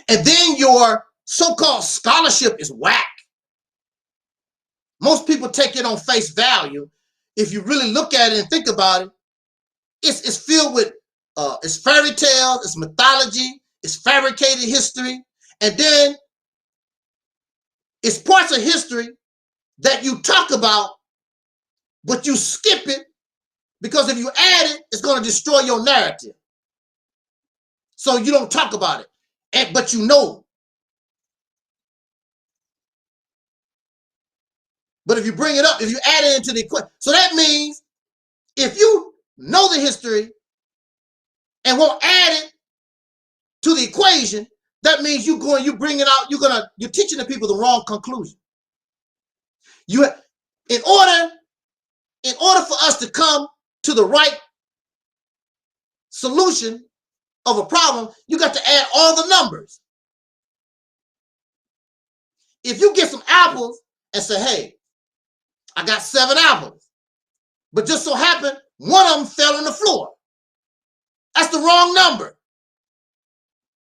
And then your so-called scholarship is whack. Most people take it on face value. If you really look at it and think about it, it's filled with it's fairy tales, it's mythology, it's fabricated history, and then It's parts of history that you talk about, but you skip it because if you add it, it's going to destroy your narrative. So you don't talk about it, but you know. But if you bring it up, if you add it into the equation, so that means if you know the history and won't add it to the equation, that means you bring it out, you're teaching the people the wrong conclusion. In order for us to come to the right solution of a problem, you got to add all the numbers. If you get some apples and say, hey, I got 7 apples, but just so happened one of them fell on the floor, that's the wrong number.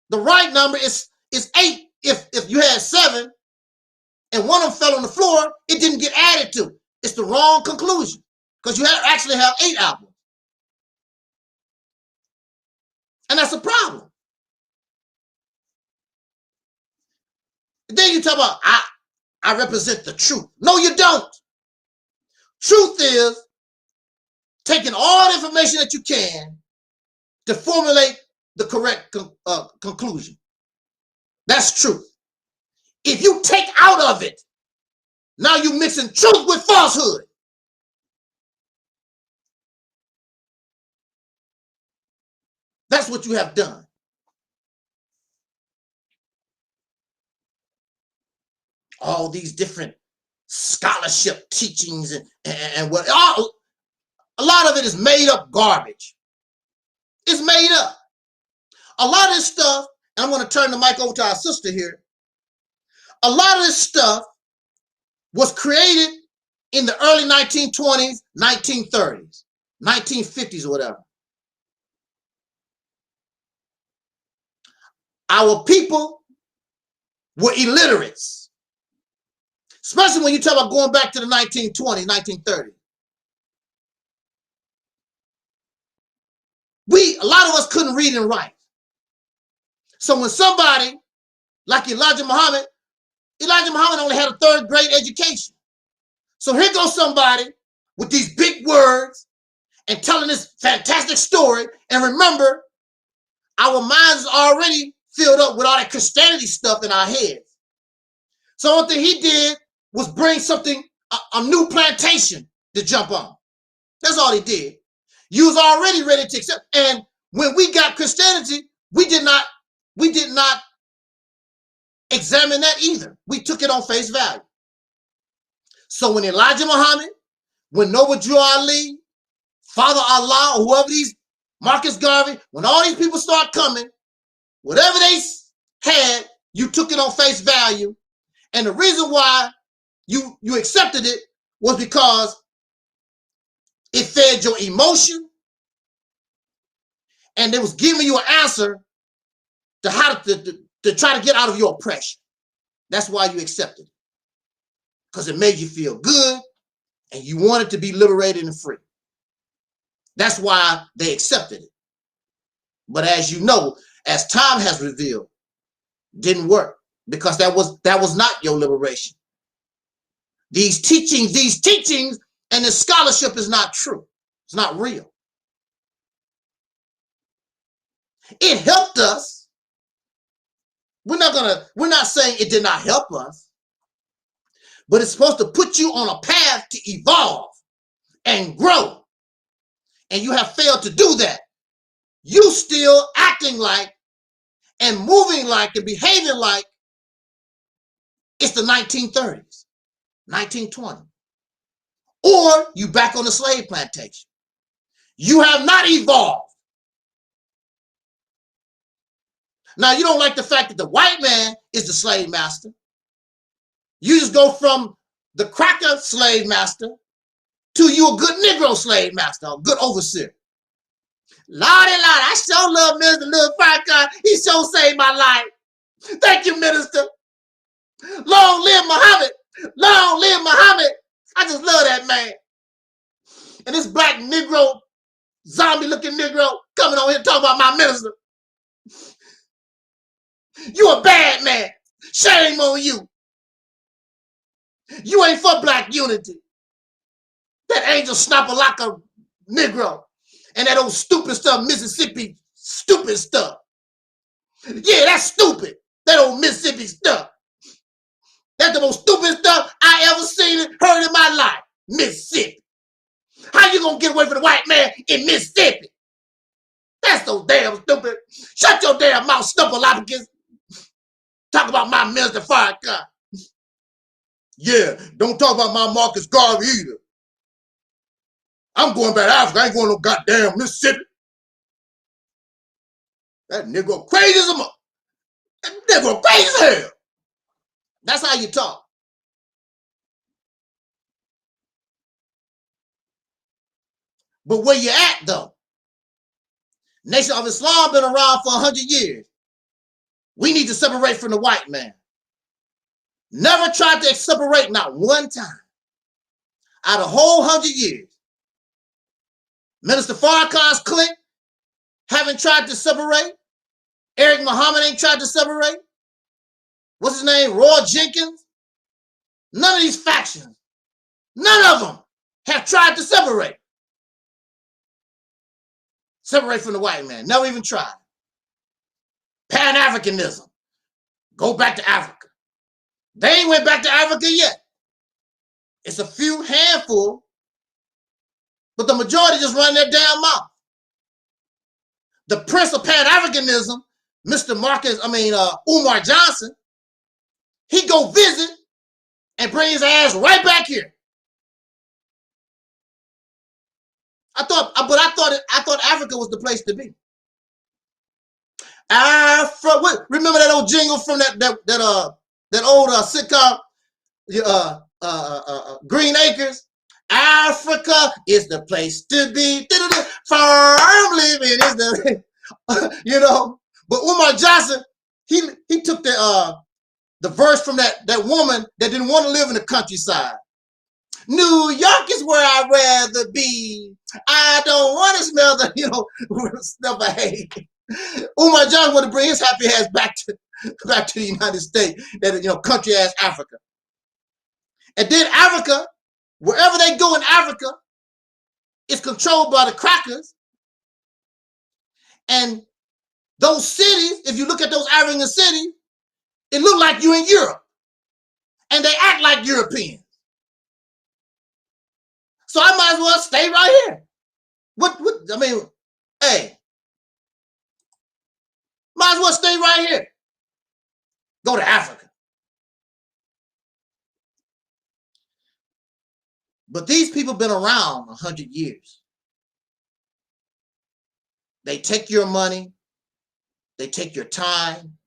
The right number is 8. If you had 7 and one of them fell on the floor, it didn't get added to. It's the wrong conclusion because you actually have 8 apples. And that's a problem. Then you talk about, I represent the truth. No, you don't. Truth is taking all the information that you can to formulate the correct conclusion. That's truth. If you take out of it, now you're mixing truth with falsehood. That's what you have done. All these different scholarship teachings and what, a lot of it is made up garbage. It's made up. A lot of this stuff, and I'm going to turn the mic over to our sister here. A lot of this stuff was created in the early 1920s, 1930s, 1950s or whatever. Our people were illiterates, especially when you talk about going back to the 1920s, 1930s. A lot of us couldn't read and write. So when somebody like Elijah Muhammad only had a 3rd grade education. So here goes somebody with these big words and telling this fantastic story. And remember, our minds are already filled up with all that Christianity stuff in our heads. So one thing he did was bring something, a new plantation to jump on. That's all he did. You was already ready to accept. And when we got Christianity, we did not examine that either. We took it on face value. So when Elijah Muhammad, when Noble Drew Ali, Father Allah, or whoever these, Marcus Garvey, when all these people start coming, whatever they had, you took it on face value. And the reason why you accepted it was because it fed your emotion and it was giving you an answer to how to try to get out of your oppression. That's why you accepted it. Because it made you feel good and you wanted to be liberated and free. That's why they accepted it. But as you know, as time has revealed, didn't work because that was not your liberation. These teachings and the scholarship is not true. It's not real. It helped us. We're not saying it did not help us, but it's supposed to put you on a path to evolve and grow. And you have failed to do that. You still acting like and moving like and behaving like it's the 1930s, 1920s. Or you back on the slave plantation. You have not evolved. Now, you don't like the fact that the white man is the slave master. You just go from the cracker slave master to you a good Negro slave master, a good overseer. Lordy, I sure love Minister Little Farrakhan. He sure saved my life. Thank you, Minister. Long live Muhammad. Long live Muhammad. I just love that man. And this black Negro, zombie-looking Negro coming on here talking about my minister. You a bad man. Shame on you. You ain't for black unity. That angel snapper like a Negro. And that old stupid stuff, Mississippi stupid stuff. Yeah, that's stupid. That old Mississippi stuff. That's the most stupid stuff I ever seen and heard in my life. Mississippi. How you gonna get away from the white man in Mississippi? That's so damn stupid. Shut your damn mouth, Snuffleupagus. Talk about my Minister Farrakhan. Yeah, don't talk about my Marcus Garvey either. I'm going back to Africa. I ain't going to no goddamn Mississippi. That nigga crazy as a mother. That nigga crazy as hell. That's how you talk. But where you at though? Nation of Islam been around for 100 years. We need to separate from the white man. Never tried to separate, not one time. Out of whole 100 years. Minister Farrakhan's clique haven't tried to separate. Eric Muhammad ain't tried to separate. What's his name? Roy Jenkins. None of these factions, none of them have tried to separate. Separate from the white man. Never even tried. Pan-Africanism. Go back to Africa. They ain't went back to Africa yet. It's a few handful, but the majority just run their damn mouth. The prince of Pan-Africanism, Mr. Umar Johnson, he go visit and bring his ass right back here. I thought Africa was the place to be. Remember that old jingle from that old sitcom, Green Acres? Africa is the place to be. Farm living is the, you know. But Umar Johnson, he took the verse from that woman that didn't want to live in the countryside. New York is where I'd rather be. I don't want to smell the, stuff I hate. Umar Johnson wanted to bring his happy ass back to the United States, that country ass Africa. And then Africa, wherever they go in Africa, is controlled by the crackers. And those cities, if you look at those African cities, it look like you're in Europe. And they act like Europeans. So I might as well stay right here. Hey. Might as well stay right here. Go to Africa. But these people been around 100 years. They take your money, they take your time,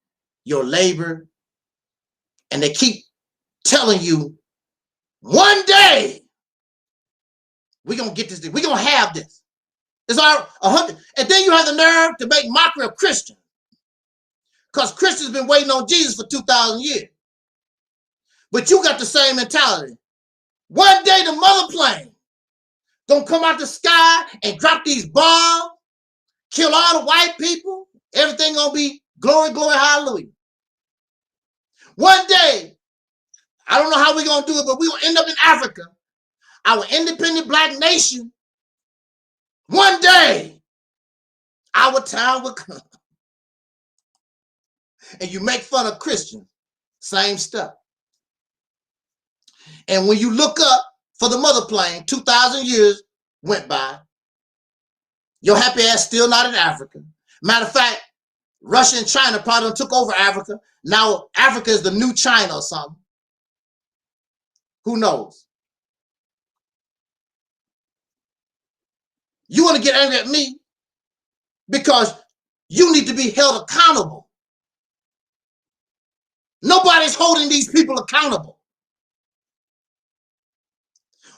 your labor, and they keep telling you, one day, we're going to get this thing. We're going to have this. It's our 100. And then you have the nerve to make mockery of Christians. Because Christians been waiting on Jesus for 2,000 years. But you got the same mentality. One day the mother plane gonna come out the sky and drop these bombs, kill all the white people. Everything gonna be glory, glory, hallelujah. One day, I don't know how we're gonna do it, but we're gonna end up in Africa, our independent black nation. One day, our time will come. And you make fun of Christians, same stuff. And when you look up for the mother plane, 2,000 years went by. Your happy ass still not in Africa. Matter of fact, Russia and China probably took over Africa. Now Africa is the new China or something. Who knows? You want to get angry at me because you need to be held accountable. Nobody's holding these people accountable.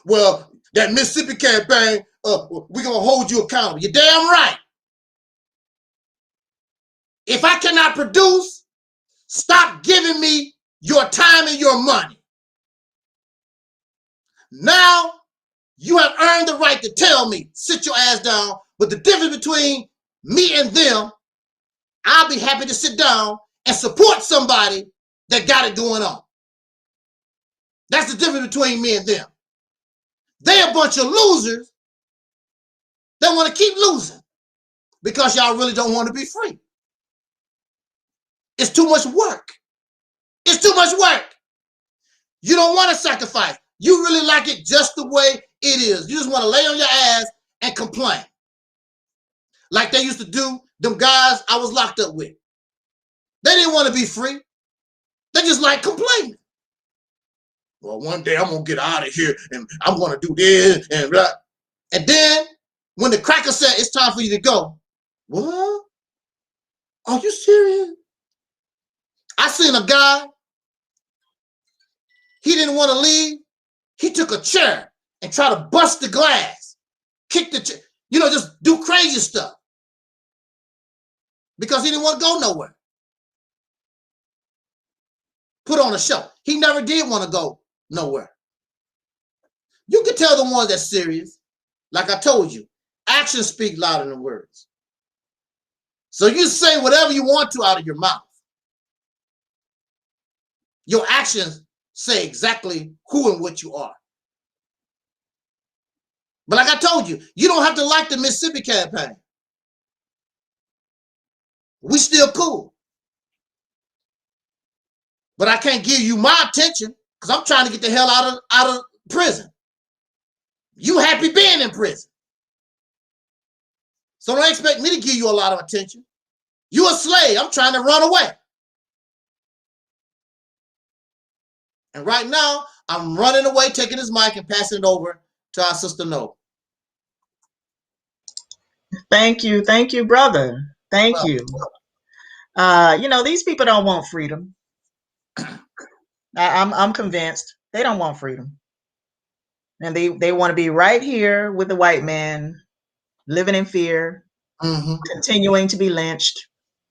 Well, that Mississippi campaign, we're going to hold you accountable. You're damn right. If I cannot produce, stop giving me your time and your money. Now, you have earned the right to tell me, sit your ass down. But the difference between me and them, I'll be happy to sit down and support somebody that got it going on. That's the difference between me and them. They a bunch of losers that want to keep losing because y'all really don't want to be free. It's too much work. It's too much work. You don't want to sacrifice. You really like it just the way it is. You just want to lay on your ass and complain. Like they used to do, them guys I was locked up with. They didn't want to be free. They just like complaining. Well, one day I'm going to get out of here and I'm going to do this and blah. And then when the cracker said it's time for you to go, what? Are you serious? I seen a guy, he didn't want to leave. He took a chair and tried to bust the glass, kick the chair, just do crazy stuff because he didn't want to go nowhere. Put on a show. He never did want to go nowhere. You can tell the ones that's serious. Like I told you, actions speak louder than words. So you say whatever you want to out of your mouth. Your actions say exactly who and what you are. But like I told you, you don't have to like the Mississippi campaign. We still cool. But I can't give you my attention because I'm trying to get the hell out of prison. You happy being in prison. So don't expect me to give you a lot of attention. You a slave. I'm trying to run away. And right now, I'm running away, taking his mic and passing it over to our sister Noble. Thank you, brother. Thank you. These people don't want freedom. I'm convinced they don't want freedom, and they want to be right here with the white man, living in fear, continuing to be lynched.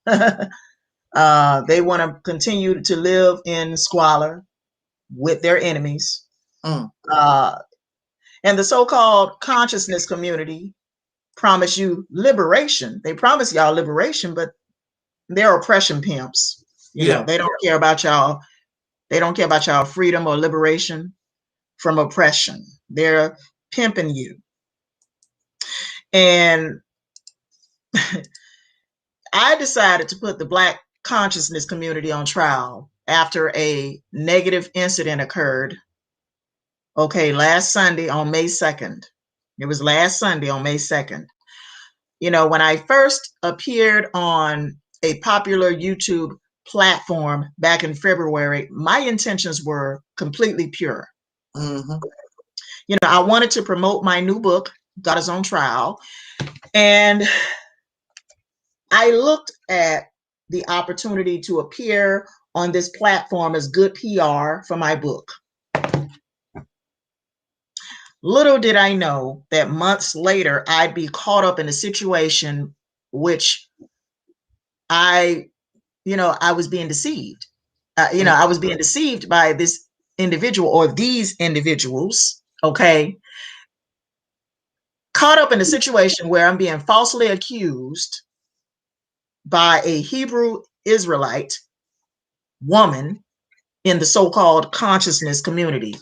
They want to continue to live in squalor with their enemies. And the so-called consciousness community promise you liberation. They promise y'all liberation, but they're oppression pimps. You know, they don't care about y'all. They don't care about y'all freedom or liberation from oppression. They're pimping you. And I decided to put the Black consciousness community on trial after a negative incident occurred. Okay, last Sunday on May 2nd. It was last Sunday on May 2nd. When I first appeared on a popular YouTube platform back in February, my intentions were completely pure. I wanted to promote my new book, God is on Trial. And I looked at the opportunity to appear on this platform as good PR for my book. Little did I know that months later, I'd be caught up in a situation which I was being deceived. I was being deceived by this individual or these individuals, okay? Caught up in a situation where I'm being falsely accused by a Hebrew Israelite woman in the so-called consciousness community,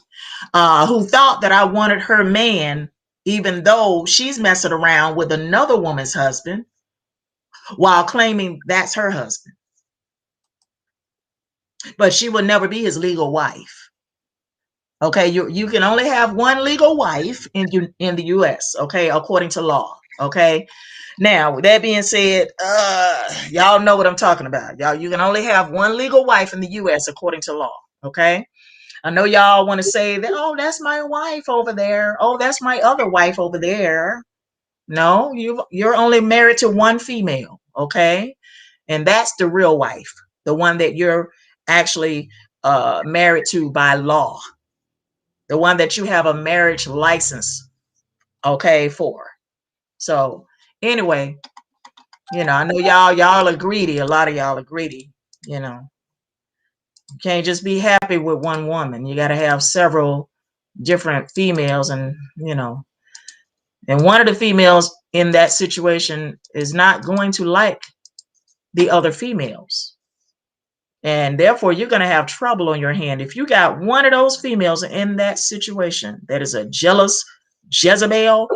who thought that I wanted her man, even though she's messing around with another woman's husband while claiming that's her husband. But she will never be his legal wife. Okay, you can only have one legal wife in the US, okay, according to law. Okay. Now, with that being said, y'all know what I'm talking about. You can only have one legal wife in the US according to law. Okay. I know y'all want to say that, oh, that's my wife over there. Oh, that's my other wife over there. No, you're only married to one female. Okay. And that's the real wife, the one that you're actually married to by law, the one that you have a marriage license, okay, for. So anyway, I know y'all are greedy. A lot of y'all are greedy. You can't just be happy with one woman. You got to have several different females, and and one of the females in that situation is not going to like the other females. And therefore, you're going to have trouble on your hand. If you got one of those females in that situation that is a jealous Jezebel,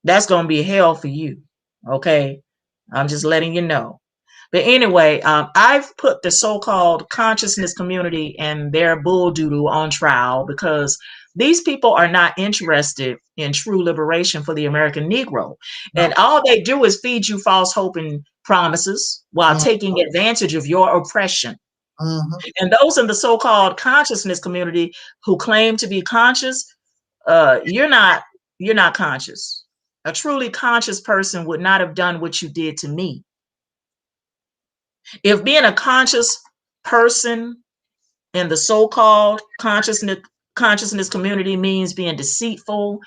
that's going to be hell for you. Okay. I'm just letting you know. But anyway, I've put the so-called consciousness community and their bull doodle on trial because these people are not interested in true liberation for the American Negro. And all they do is feed you false hope and promises while taking advantage of your oppression. And those in the so-called consciousness community who claim to be conscious, you're not conscious. A truly conscious person would not have done what you did to me. If being a conscious person in the so-called consciousness community means being deceitful,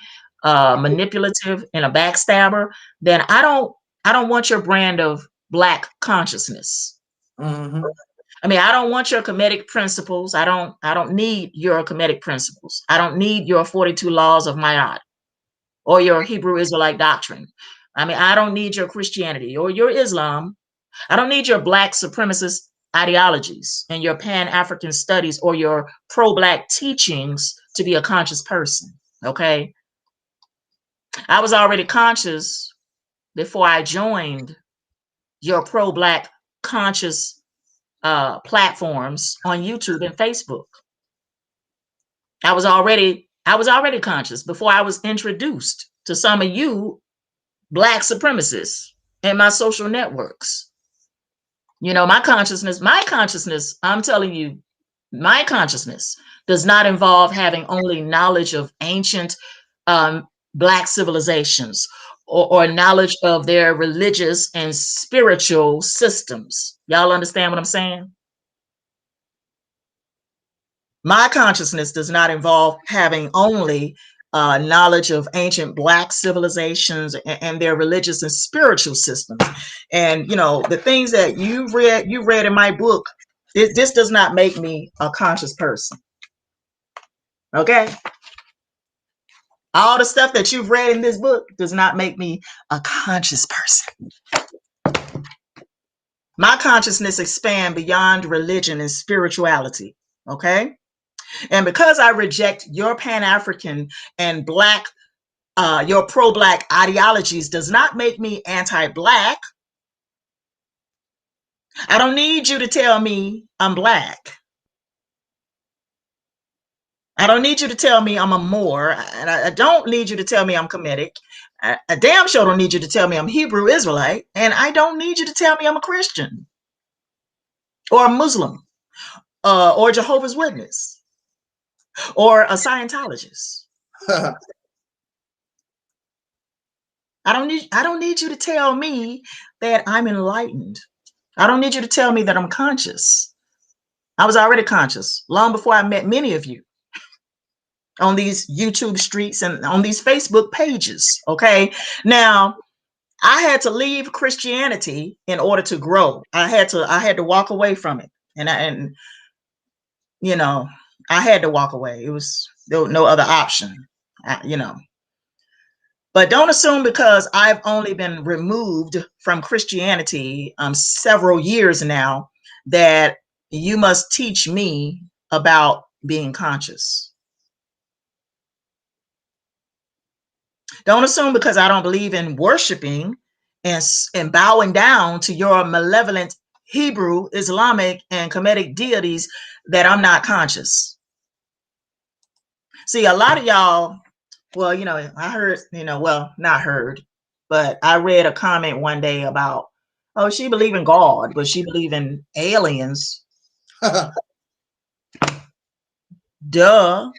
manipulative, and a backstabber, then I don't want your brand of Black consciousness. I mean, I don't want your Kemetic principles. I don't need your Kemetic principles. I don't need your 42 laws of Ma'at or your Hebrew Israelite doctrine. I mean, I don't need your Christianity or your Islam. I don't need your Black supremacist ideologies and your Pan-African studies or your pro-Black teachings to be a conscious person, okay? I was already conscious before I joined your pro-Black conscious platforms on YouTube and Facebook. I was already conscious before I was introduced to some of you Black supremacists in my social networks. You know, my consciousness, I'm telling you, my consciousness does not involve having only knowledge of ancient Black civilizations or knowledge of their religious and spiritual systems. Y'all understand what I'm saying? My consciousness does not involve having only knowledge of ancient Black civilizations and their religious and spiritual systems. And, you know, the things that you read in my book, this does not make me a conscious person. Okay? All the stuff that you've read in this book does not make me a conscious person. My consciousness expands beyond religion and spirituality. Okay? And because I reject your Pan-African and Black, your pro-Black ideologies does not make me anti-Black. I don't need you to tell me I'm Black. I don't need you to tell me I'm a Moor. And I don't need you to tell me I'm Kemetic. I damn sure don't need you to tell me I'm Hebrew Israelite. And I don't need you to tell me I'm a Christian or a Muslim or Jehovah's Witness or a Scientologist. I don't need you to tell me that I'm enlightened. I don't need you to tell me that I'm conscious. I was already conscious long before I met many of you on these YouTube streets and on these Facebook pages. Okay. Now, I had to leave Christianity in order to grow. I had to walk away from it. And you know, I had to walk away. There was no other option, you know. But don't assume because I've only been removed from Christianity several years now that you must teach me about being conscious. Don't assume because I don't believe in worshiping and bowing down to your malevolent Hebrew, Islamic, and Kemetic deities that I'm not conscious. See, a lot of y'all, well, you know, I heard, you know, well, not heard, but I read a comment one day about, oh, she believe in God, but she believe in aliens. Duh.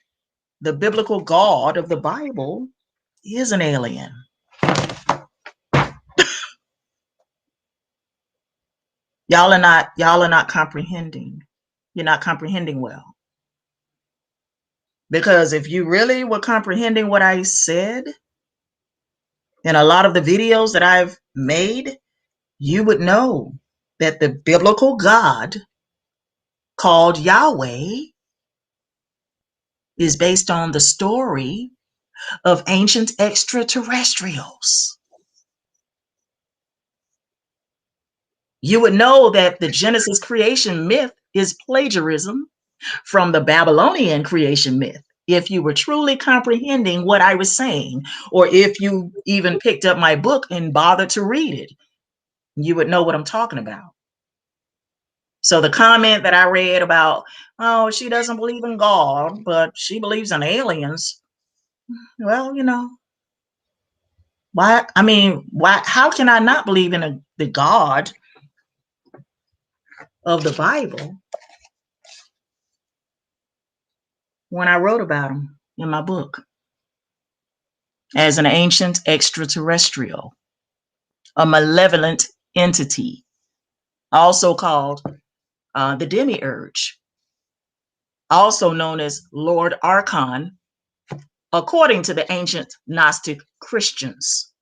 The biblical God of the Bible is an alien. Y'all are not comprehending. You're not comprehending well. Because if you really were comprehending what I said in a lot of the videos that I've made, you would know that the biblical God called Yahweh is based on the story of ancient extraterrestrials. you would know that the Genesis creation myth is plagiarism from the Babylonian creation myth. If you were truly comprehending what I was saying, or if you even picked up my book and bothered to read it, you would know what I'm talking about. So the comment that I read about, oh, she doesn't believe in God, but she believes in aliens. Well, you know, why? I mean, why? How can I not believe in the God of the Bible when I wrote about him in my book as an ancient extraterrestrial, a malevolent entity, also called the Demiurge, also known as Lord Archon, according to the ancient Gnostic Christians.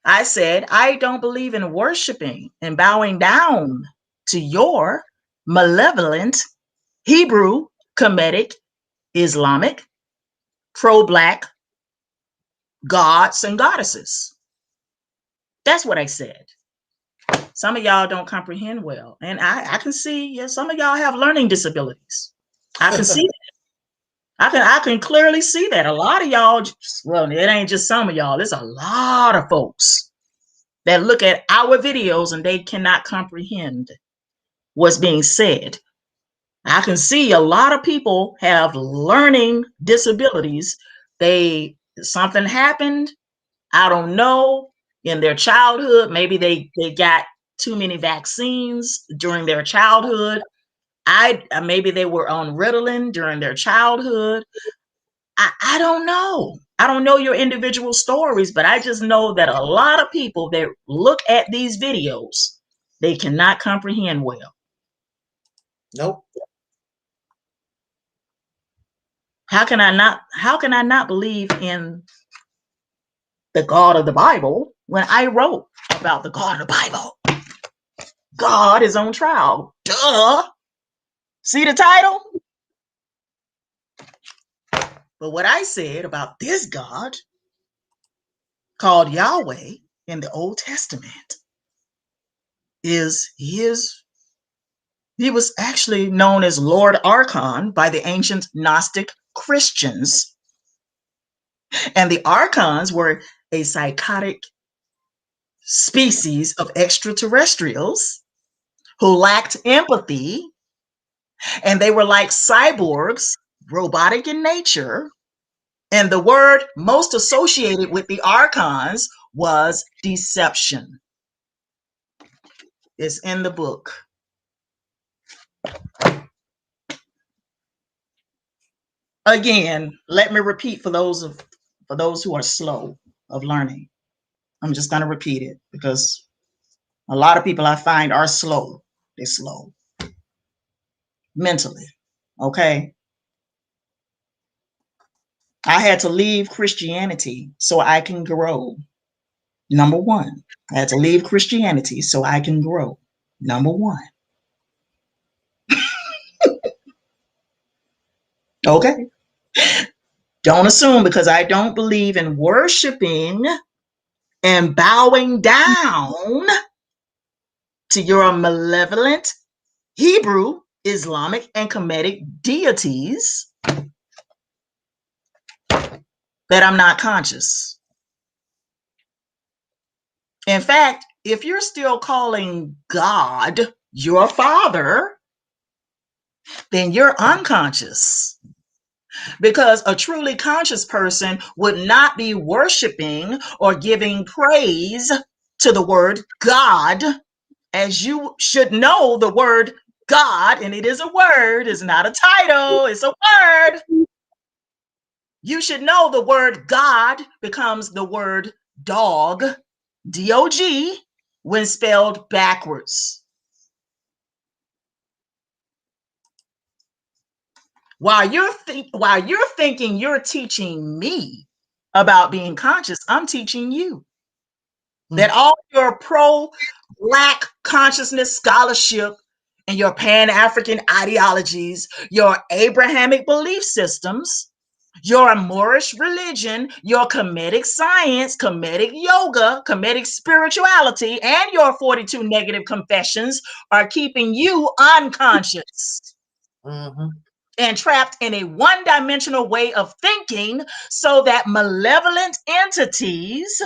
I said, I don't believe in worshiping and bowing down to your malevolent Hebrew, Kemetic, Islamic, pro-Black gods and goddesses. That's what I said. Some of y'all don't comprehend well. And I can see, yeah, some of y'all have learning disabilities. I can see that. I can clearly see that. A lot of y'all, well, it ain't just some of y'all. There's a lot of folks that look at our videos and they cannot comprehend what's being said. I can see a lot of people have learning disabilities. Something happened, I don't know, in their childhood. Maybe they got too many vaccines during their childhood. Maybe they were on Ritalin during their childhood. I don't know. I don't know your individual stories, but I just know that a lot of people that look at these videos, they cannot comprehend well. Nope. How can I not believe in the God of the Bible when I wrote about the God of the Bible? God is on trial. Duh. See the title? But what I said about this God called Yahweh in the Old Testament is he was actually known as Lord Archon by the ancient Gnostic Christians. And the Archons were a psychotic species of extraterrestrials who lacked empathy, and they were like cyborgs, robotic in nature. And the word most associated with the Archons was deception. It's in the book. Again, let me repeat for those who are slow of learning. I'm just going to repeat it because a lot of people I find are slow. They're slow mentally. Okay. I had to leave Christianity so I can grow. Number one, I had to leave Christianity so I can grow. Number one. Okay. Don't assume because I don't believe in worshiping and bowing down to your malevolent Hebrew, Islamic, and Kemetic deities that I'm not conscious. In fact, if you're still calling God your father, then you're unconscious. Because a truly conscious person would not be worshiping or giving praise to the word God, as you should know the word God, and it is a word, it's not a title, it's a word. You should know the word God becomes the word dog, D-O-G, when spelled backwards. While you're thinking you're teaching me about being conscious, I'm teaching you that all your pro-Black consciousness scholarship and your Pan-African ideologies, your Abrahamic belief systems, Your Moorish religion, your Kemetic science, Kemetic yoga, Kemetic spirituality, and your 42 negative confessions are keeping you unconscious and trapped in a one-dimensional way of thinking so that malevolent entities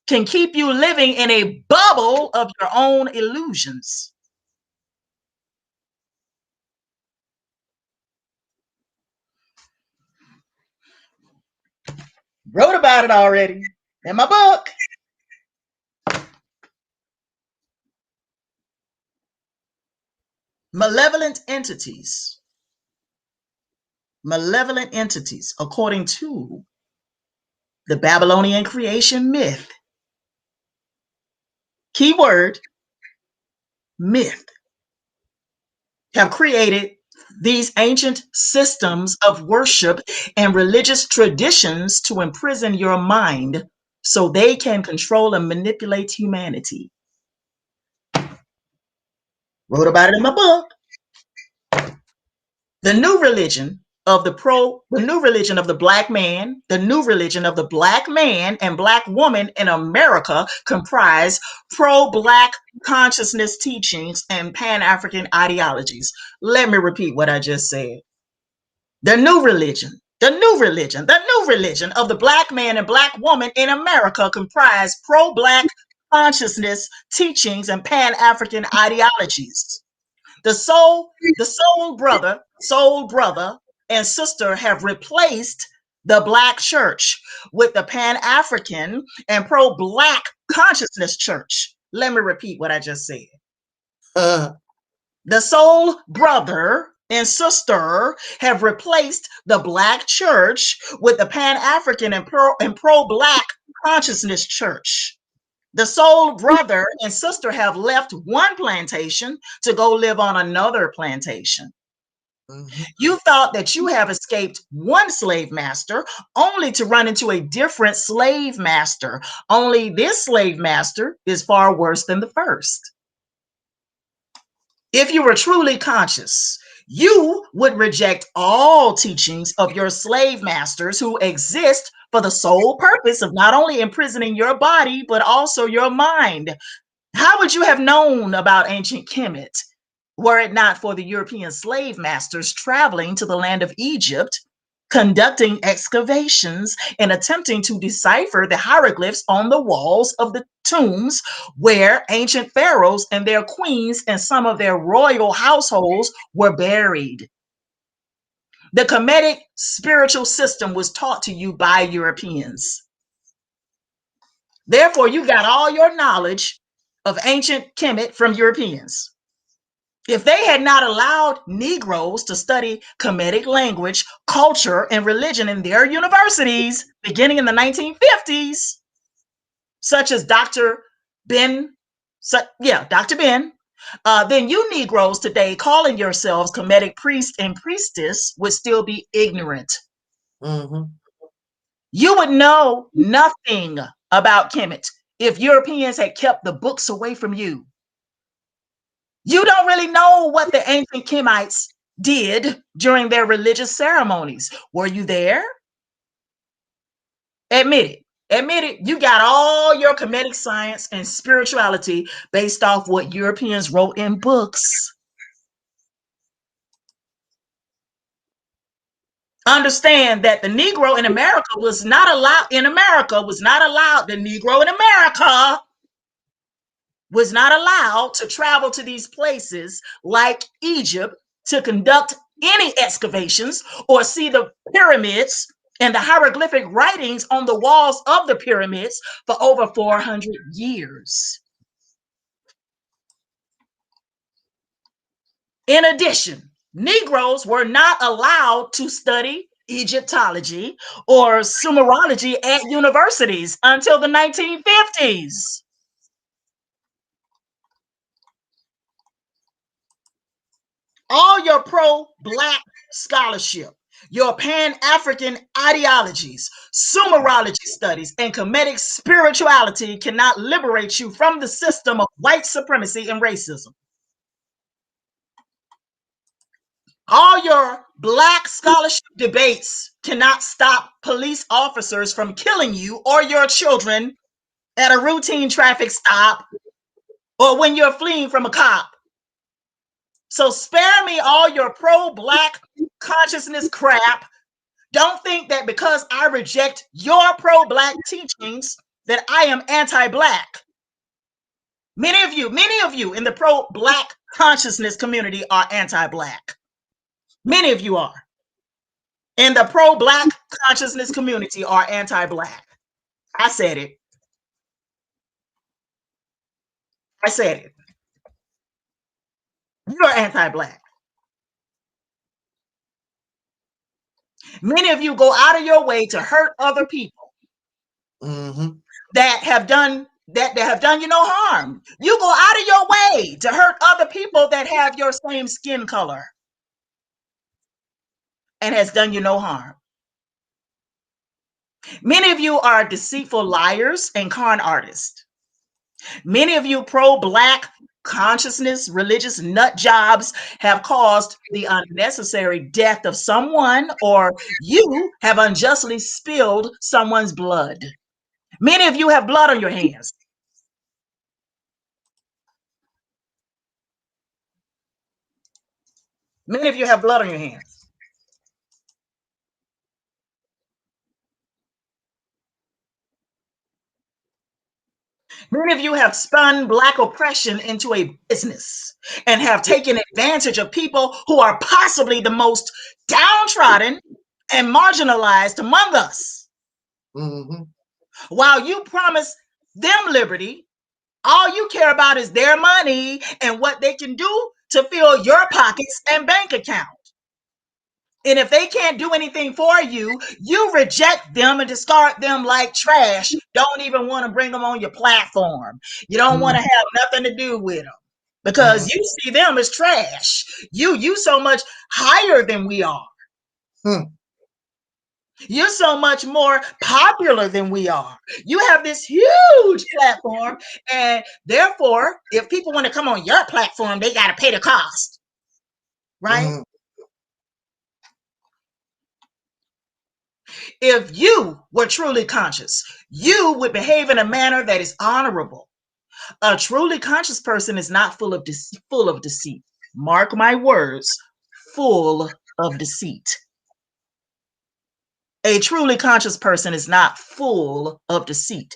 can keep you living in a bubble of your own illusions. Wrote about it already in my book. Malevolent entities, according to the Babylonian creation myth, keyword myth, have created these ancient systems of worship and religious traditions to imprison your mind so they can control and manipulate humanity. Wrote about it in my book. The new religion of the black man, the new religion of the black man and black woman in America comprise pro-black consciousness teachings and Pan-African ideologies. Let me repeat what I just said. The new religion of the black man and black woman in America comprise pro-black consciousness teachings and Pan-African ideologies. The soul brother and sister have replaced the black church with the Pan-African and pro-black consciousness church. Let me repeat what I just said. The soul brother and sister have replaced the black church with the Pan-African and pro-black consciousness church. The soul brother and sister have left one plantation to go live on another plantation. You thought that you have escaped one slave master only to run into a different slave master. Only this slave master is far worse than the first. If you were truly conscious, you would reject all teachings of your slave masters who exist for the sole purpose of not only imprisoning your body, but also your mind. How would you have known about ancient Kemet were it not for the European slave masters traveling to the land of Egypt, conducting excavations and attempting to decipher the hieroglyphs on the walls of the tombs where ancient pharaohs and their queens and some of their royal households were buried? The Kemetic spiritual system was taught to you by Europeans. Therefore, you got all your knowledge of ancient Kemet from Europeans. If they had not allowed Negroes to study Kemetic language, culture, and religion in their universities beginning in the 1950s, such as Dr. Ben, then you Negroes today calling yourselves Kemetic priest and priestess would still be ignorant. You would know nothing about Kemet if Europeans had kept the books away from you. You don't really know what the ancient Kemites did during their religious ceremonies. Were you there? Admit it. You got all your Kemetic science and spirituality based off what Europeans wrote in books. Understand that the Negro in America was not allowed, the Negro in America was not allowed to travel to these places like Egypt to conduct any excavations or see the pyramids and the hieroglyphic writings on the walls of the pyramids for over 400 years. In addition, Negroes were not allowed to study Egyptology or Sumerology at universities until the 1950s. All your pro-black scholarship, your Pan-African ideologies, Sumerology studies, and Kemetic spirituality cannot liberate you from the system of white supremacy and racism. All your black scholarship debates cannot stop police officers from killing you or your children at a routine traffic stop or when you're fleeing from a cop. So spare me all your pro-Black consciousness crap. Don't think that because I reject your pro-Black teachings that I am anti-Black. Many of you in the pro-Black consciousness community are anti-Black. Many of you are. In the pro-Black consciousness community are anti-Black. I said it. I said it. You're anti-Black. Many of you go out of your way to hurt other people that have done you no harm. You go out of your way to hurt other people that have your same skin color and has done you no harm. Many of you are deceitful liars and con artists. Many of you pro-Black consciousness, religious nut jobs have caused the unnecessary death of someone, or you have unjustly spilled someone's blood. Many of you have blood on your hands. Many of you have blood on your hands. Many of you have spun Black oppression into a business and have taken advantage of people who are possibly the most downtrodden and marginalized among us. While you promise them liberty, all you care about is their money and what they can do to fill your pockets and bank account. And if they can't do anything for you, you reject them and discard them like trash. Don't even want to bring them on your platform. You don't want to have nothing to do with them because you see them as trash. You so much higher than we are. You're so much more popular than we are. You have this huge platform, and therefore, if people want to come on your platform, they got to pay the cost, right? If you were truly conscious, you would behave in a manner that is honorable. A truly conscious person is not full of deceit. Mark my words, full of deceit. A truly conscious person is not full of deceit.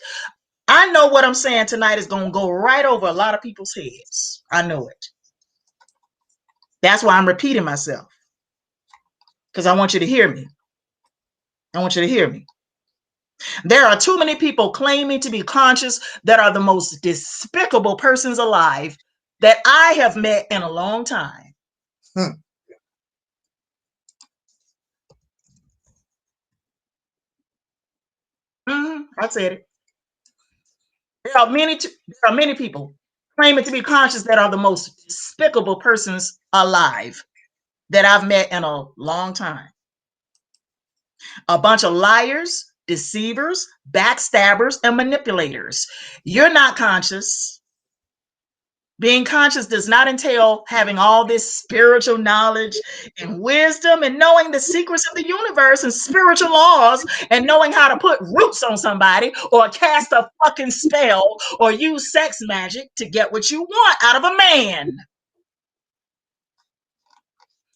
I know what I'm saying tonight is going to go right over a lot of people's heads. I know it. That's why I'm repeating myself, because I want you to hear me. I want you to hear me. There are too many people claiming to be conscious that are the most despicable persons alive that I have met in a long time. I said it. There are many people claiming to be conscious that are the most despicable persons alive that I've met in a long time. A bunch of liars, deceivers, backstabbers, and manipulators. You're not conscious. Being conscious does not entail having all this spiritual knowledge and wisdom and knowing the secrets of the universe and spiritual laws and knowing how to put roots on somebody or cast a fucking spell or use sex magic to get what you want out of a man.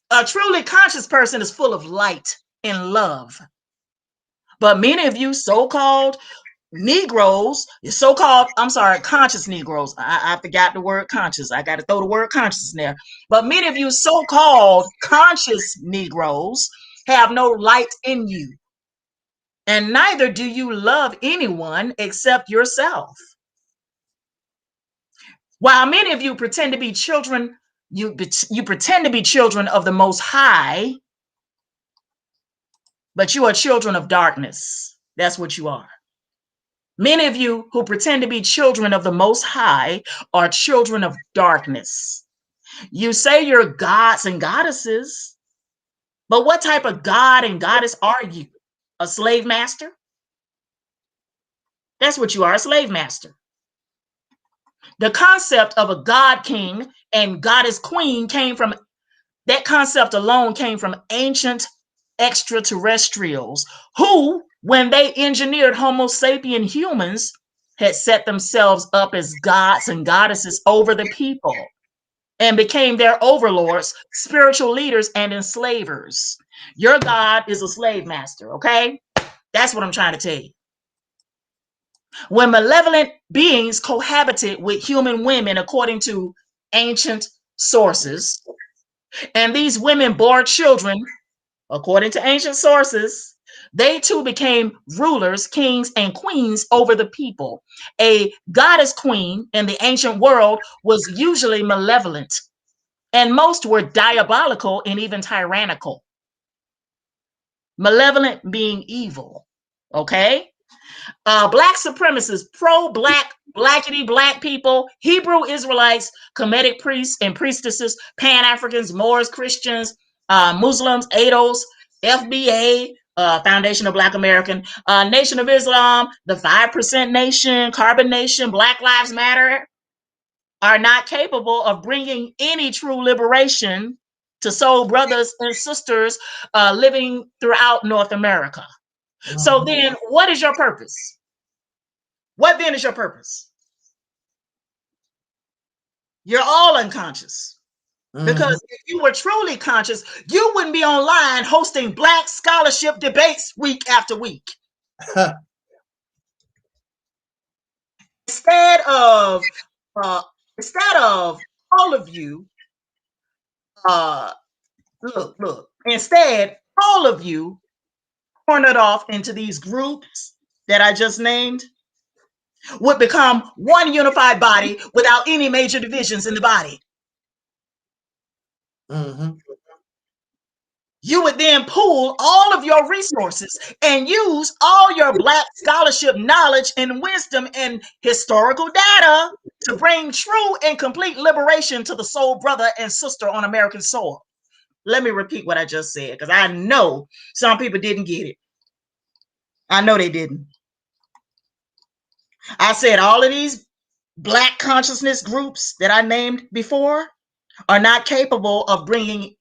A truly conscious person is full of light and love. But many of you so-called Negroes, conscious Negroes. I forgot the word conscious. I got to throw the word conscious in there. But many of you so-called conscious Negroes have no light in you. And neither do you love anyone except yourself. While many of you pretend to be children, you pretend to be children of the Most High, but you are children of darkness. That's what you are. Many of you who pretend to be children of the Most High are children of darkness. You say you're gods and goddesses, but what type of god and goddess are you? A slave master? That's what you are, a slave master. The concept of a god king and goddess queen that concept alone came from ancient extraterrestrials who, when they engineered Homo sapien humans, had set themselves up as gods and goddesses over the people and became their overlords, spiritual leaders, and enslavers. Your God is a slave master, okay? That's what I'm trying to tell you. When malevolent beings cohabited with human women, according to ancient sources, and these women bore children, according to ancient sources, they too became rulers, kings, and queens over the people. A goddess queen in the ancient world was usually malevolent, and most were diabolical and even tyrannical. Malevolent being evil, okay? Black supremacists, pro-black, blackity black people, Hebrew Israelites, Kemetic priests and priestesses, Pan-Africans, Moors, Christians, Muslims, ADOS, FBA, Foundation of Black American, Nation of Islam, the 5% Nation, Carbon Nation, Black Lives Matter, are not capable of bringing any true liberation to soul brothers and sisters living throughout North America. So then what is your purpose? What then is your purpose? You're all unconscious. Because if you were truly conscious, you wouldn't be online hosting Black scholarship debates week after week. Instead of all of you, instead, all of you cornered off into these groups that I just named would become one unified body without any major divisions in the body. You would then pool all of your resources and use all your Black scholarship knowledge and wisdom and historical data to bring true and complete liberation to the soul brother and sister on American soil. Let me repeat what I just said, because I know some people didn't get it. I know they didn't. I said all of these Black consciousness groups that I named before are not capable of bringing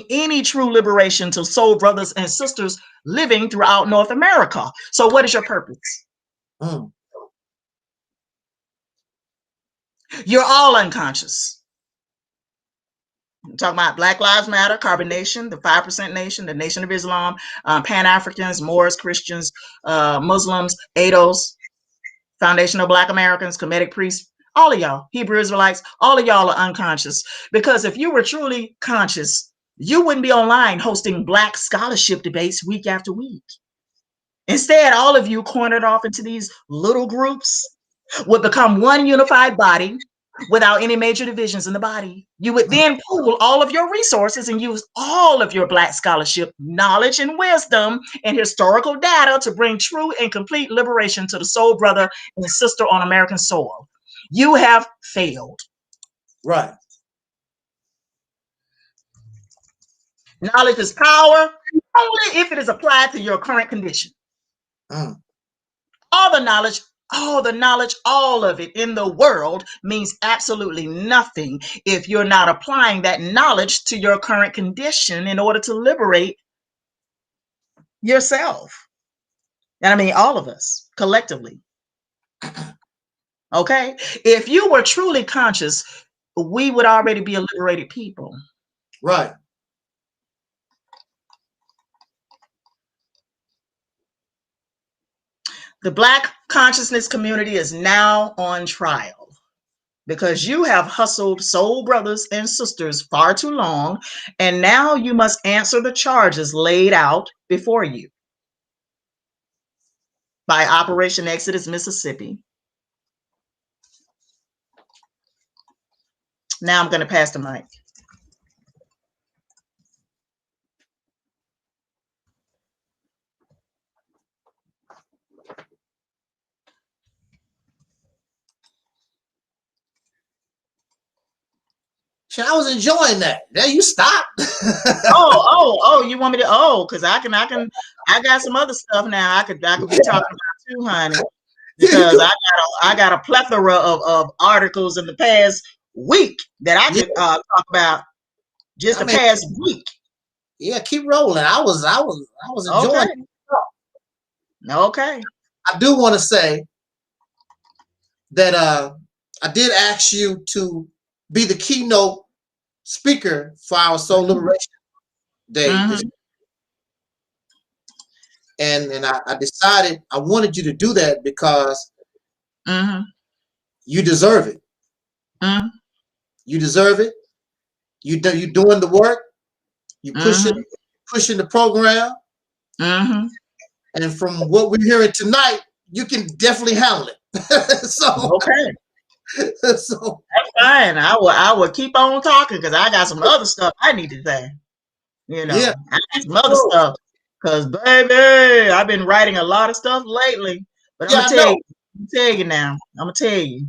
any true liberation to soul brothers and sisters living throughout North America. So what is your purpose? You're all unconscious. I'm talking about Black Lives Matter, Carbon Nation, the 5% Nation, the Nation of Islam, Pan-Africans, Moors, Christians, Muslims, ADOS, Foundation of Black Americans, Kemetic priests, all of y'all, Hebrew Israelites, all of y'all are unconscious. Because if you were truly conscious, you wouldn't be online hosting Black scholarship debates week after week. Instead, all of you cornered off into these little groups would become one unified body without any major divisions in the body. You would then pool all of your resources and use all of your Black scholarship knowledge and wisdom and historical data to bring true and complete liberation to the soul brother and sister on American soil. You have failed. Right. Knowledge is power only if it is applied to your current condition. All the knowledge, all of it in the world means absolutely nothing if you're not applying that knowledge to your current condition in order to liberate yourself. And I mean, all of us collectively. Okay? If you were truly conscious, we would already be a liberated people. Right. The Black consciousness community is now on trial because you have hustled soul brothers and sisters far too long, and now you must answer the charges laid out before you by Operation Exodus, Mississippi. Now I'm going to pass the mic. Shit, I was enjoying that. Now you stop. oh, you want me to? Because I got some other stuff now. I could be talking about too, honey. Because I got a plethora of articles in the past week that I could talk about. Just the past week. Yeah, keep rolling. I was enjoying it. Okay. I do want to say that I did ask you to be the keynote speaker for our Soul Liberation Day. And I decided I wanted you to do that because you deserve it. You deserve it. You doing the work. You pushing the program. And from what we're hearing tonight, you can definitely handle it. So okay. So that's fine. I will keep on talking because I got some other stuff I need to say. You know, yeah. I got some other stuff. Because baby, I've been writing a lot of stuff lately. But I'm gonna tell you now. I'm gonna tell you.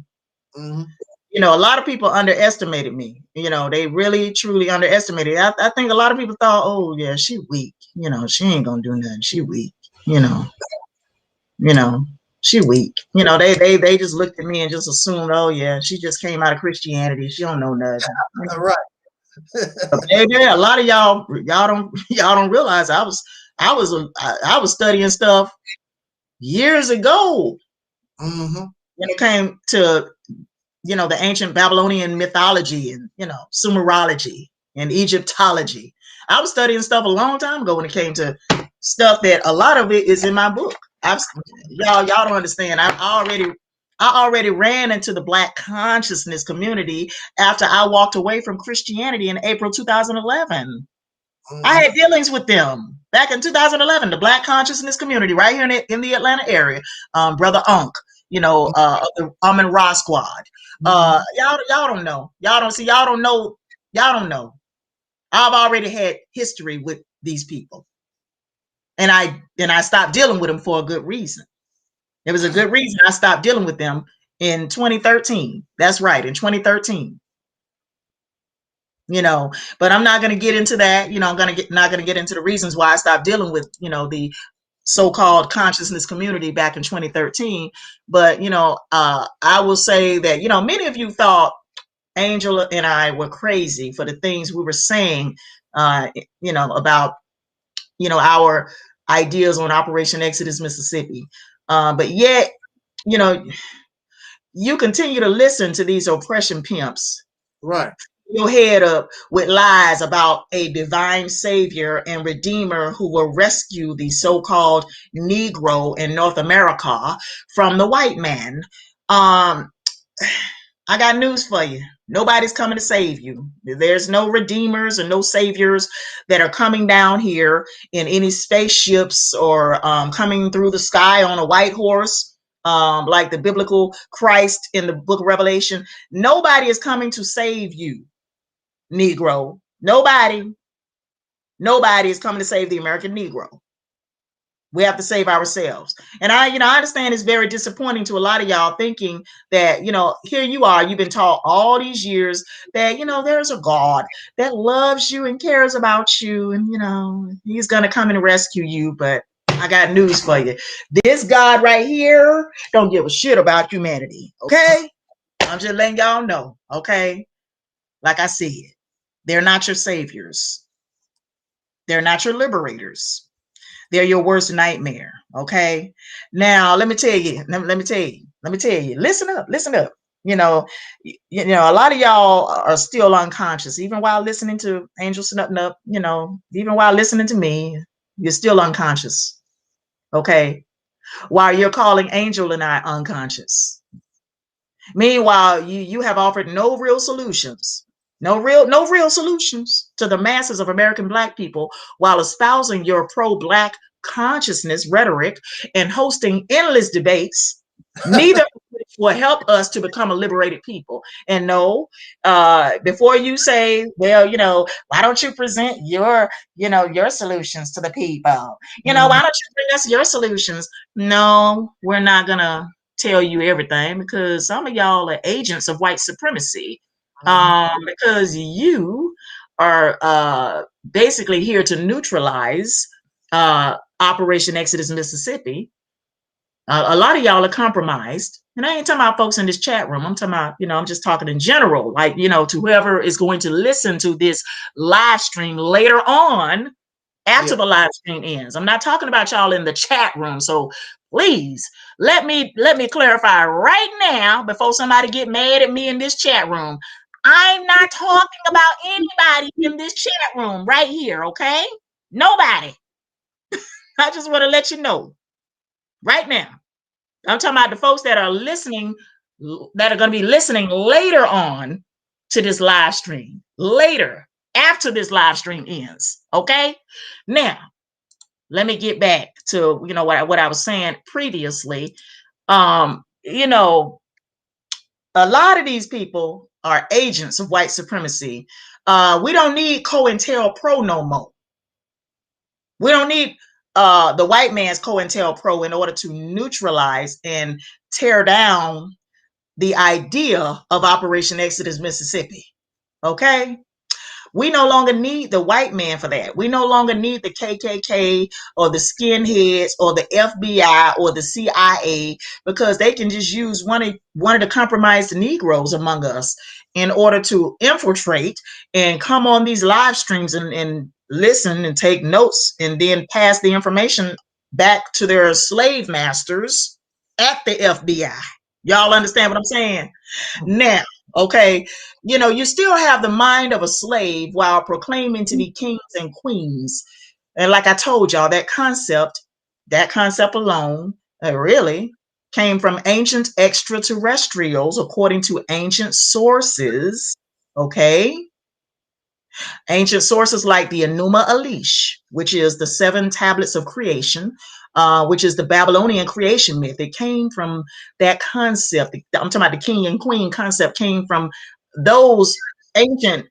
You know, a lot of people underestimated me. You know, they really truly underestimated. I think a lot of people thought, oh yeah, she weak. You know, she ain't gonna do nothing. She weak. You know, she weak. You know, they just looked at me and just assumed, oh yeah, she just came out of Christianity. She don't know nothing. All right. But baby, a lot of y'all don't realize I was studying stuff years ago when it came to, you know, the ancient Babylonian mythology and, you know, Sumerology and Egyptology. I was studying stuff a long time ago when it came to stuff that a lot of it is in my book. Y'all don't understand. I already ran into the Black consciousness community after I walked away from Christianity in April 2011. I had dealings with them back in 2011, the Black consciousness community right here in the Atlanta area. Brother Unk, you know, the Ibn'rad squad. Y'all don't know. Y'all don't know. I've already had history with these people. And I stopped dealing with them for a good reason. There was a good reason I stopped dealing with them in 2013. That's right, in 2013. You know, but I'm not going to get into that. You know, not going to get into the reasons why I stopped dealing with, you know, the so-called consciousness community back in 2013. But, you know, I will say that, you know, many of you thought Angela and I were crazy for the things we were saying, you know, about, you know, our ideas on Operation Exodus, Mississippi. But yet, you know, you continue to listen to these oppression pimps. Right. Your head up with lies about a divine savior and redeemer who will rescue the so-called Negro in North America from the white man. I got news for you. Nobody's coming to save you. There's no redeemers or no saviors that are coming down here in any spaceships or coming through the sky on a white horse, like the biblical Christ in the book of Revelation. Nobody is coming to save you, Negro. Nobody is coming to save the American Negro. We have to save ourselves. And I understand it's very disappointing to a lot of y'all thinking that, you know, here you are, you've been taught all these years that, you know, there's a God that loves you and cares about you. And, you know, he's going to come and rescue you. But I got news for you. This God right here don't give a shit about humanity. Okay. I'm just letting y'all know. Okay. Like I said, they're not your saviors. They're not your liberators. They're your worst nightmare. Okay. Now, let me tell you. Listen up. You know, a lot of y'all are still unconscious, even while listening to Angel Snutting Up. You know, even while listening to me, you're still unconscious. Okay. While you're calling Angel and I unconscious. Meanwhile, you have offered no real solutions. No real solutions to the masses of American Black people while espousing your pro-Black consciousness rhetoric and hosting endless debates, neither of which will help us to become a liberated people. And no, before you say, well, you know, why don't you present your solutions to the people? You know, why don't you bring us your solutions? No, we're not gonna tell you everything because some of y'all are agents of white supremacy. Because you are basically here to neutralize Operation Exodus, Mississippi. A lot of y'all are compromised. And I ain't talking about folks in this chat room. I'm talking about, you know, I'm just talking in general, like, you know, to whoever is going to listen to this live stream later on. after the live stream ends. I'm not talking about y'all in the chat room. So please let me clarify right now before somebody get mad at me in this chat room. I'm not talking about anybody in this chat room right here, okay? Nobody. I just want to let you know right now. I'm talking about the folks that are listening, that are going to be listening later on to this live stream, later, after this live stream ends, okay? Now, let me get back to, you know, what I was saying previously. You know, a lot of these people are agents of white supremacy. We don't need COINTELPRO no more. We don't need the white man's COINTELPRO in order to neutralize and tear down the idea of Operation Exodus Mississippi. Okay? We no longer need the white man for that. We no longer need the KKK or the skinheads or the FBI or the CIA, because they can just use one of the compromised Negroes among us in order to infiltrate and come on these live streams and listen and take notes and then pass the information back to their slave masters at the FBI. Y'all understand what I'm saying? Now, okay, you know, you still have the mind of a slave while proclaiming to be kings and queens. And like I told y'all, that concept alone really came from ancient extraterrestrials, according to ancient sources, okay? Ancient sources like the Enuma Elish, which is the 7 tablets of creation, which is the Babylonian creation myth. It came from that concept. I'm talking about the king and queen concept came from those ancient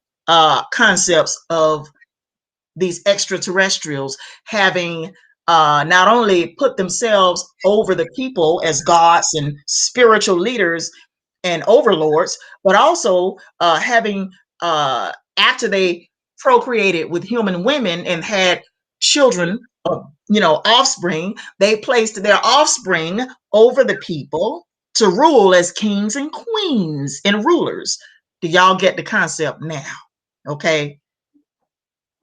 concepts of these extraterrestrials having not only put themselves over the people as gods and spiritual leaders and overlords, but also having after they procreated with human women and had children, you know, offspring, they placed their offspring over the people to rule as kings and queens and rulers. Do y'all get the concept now? Okay.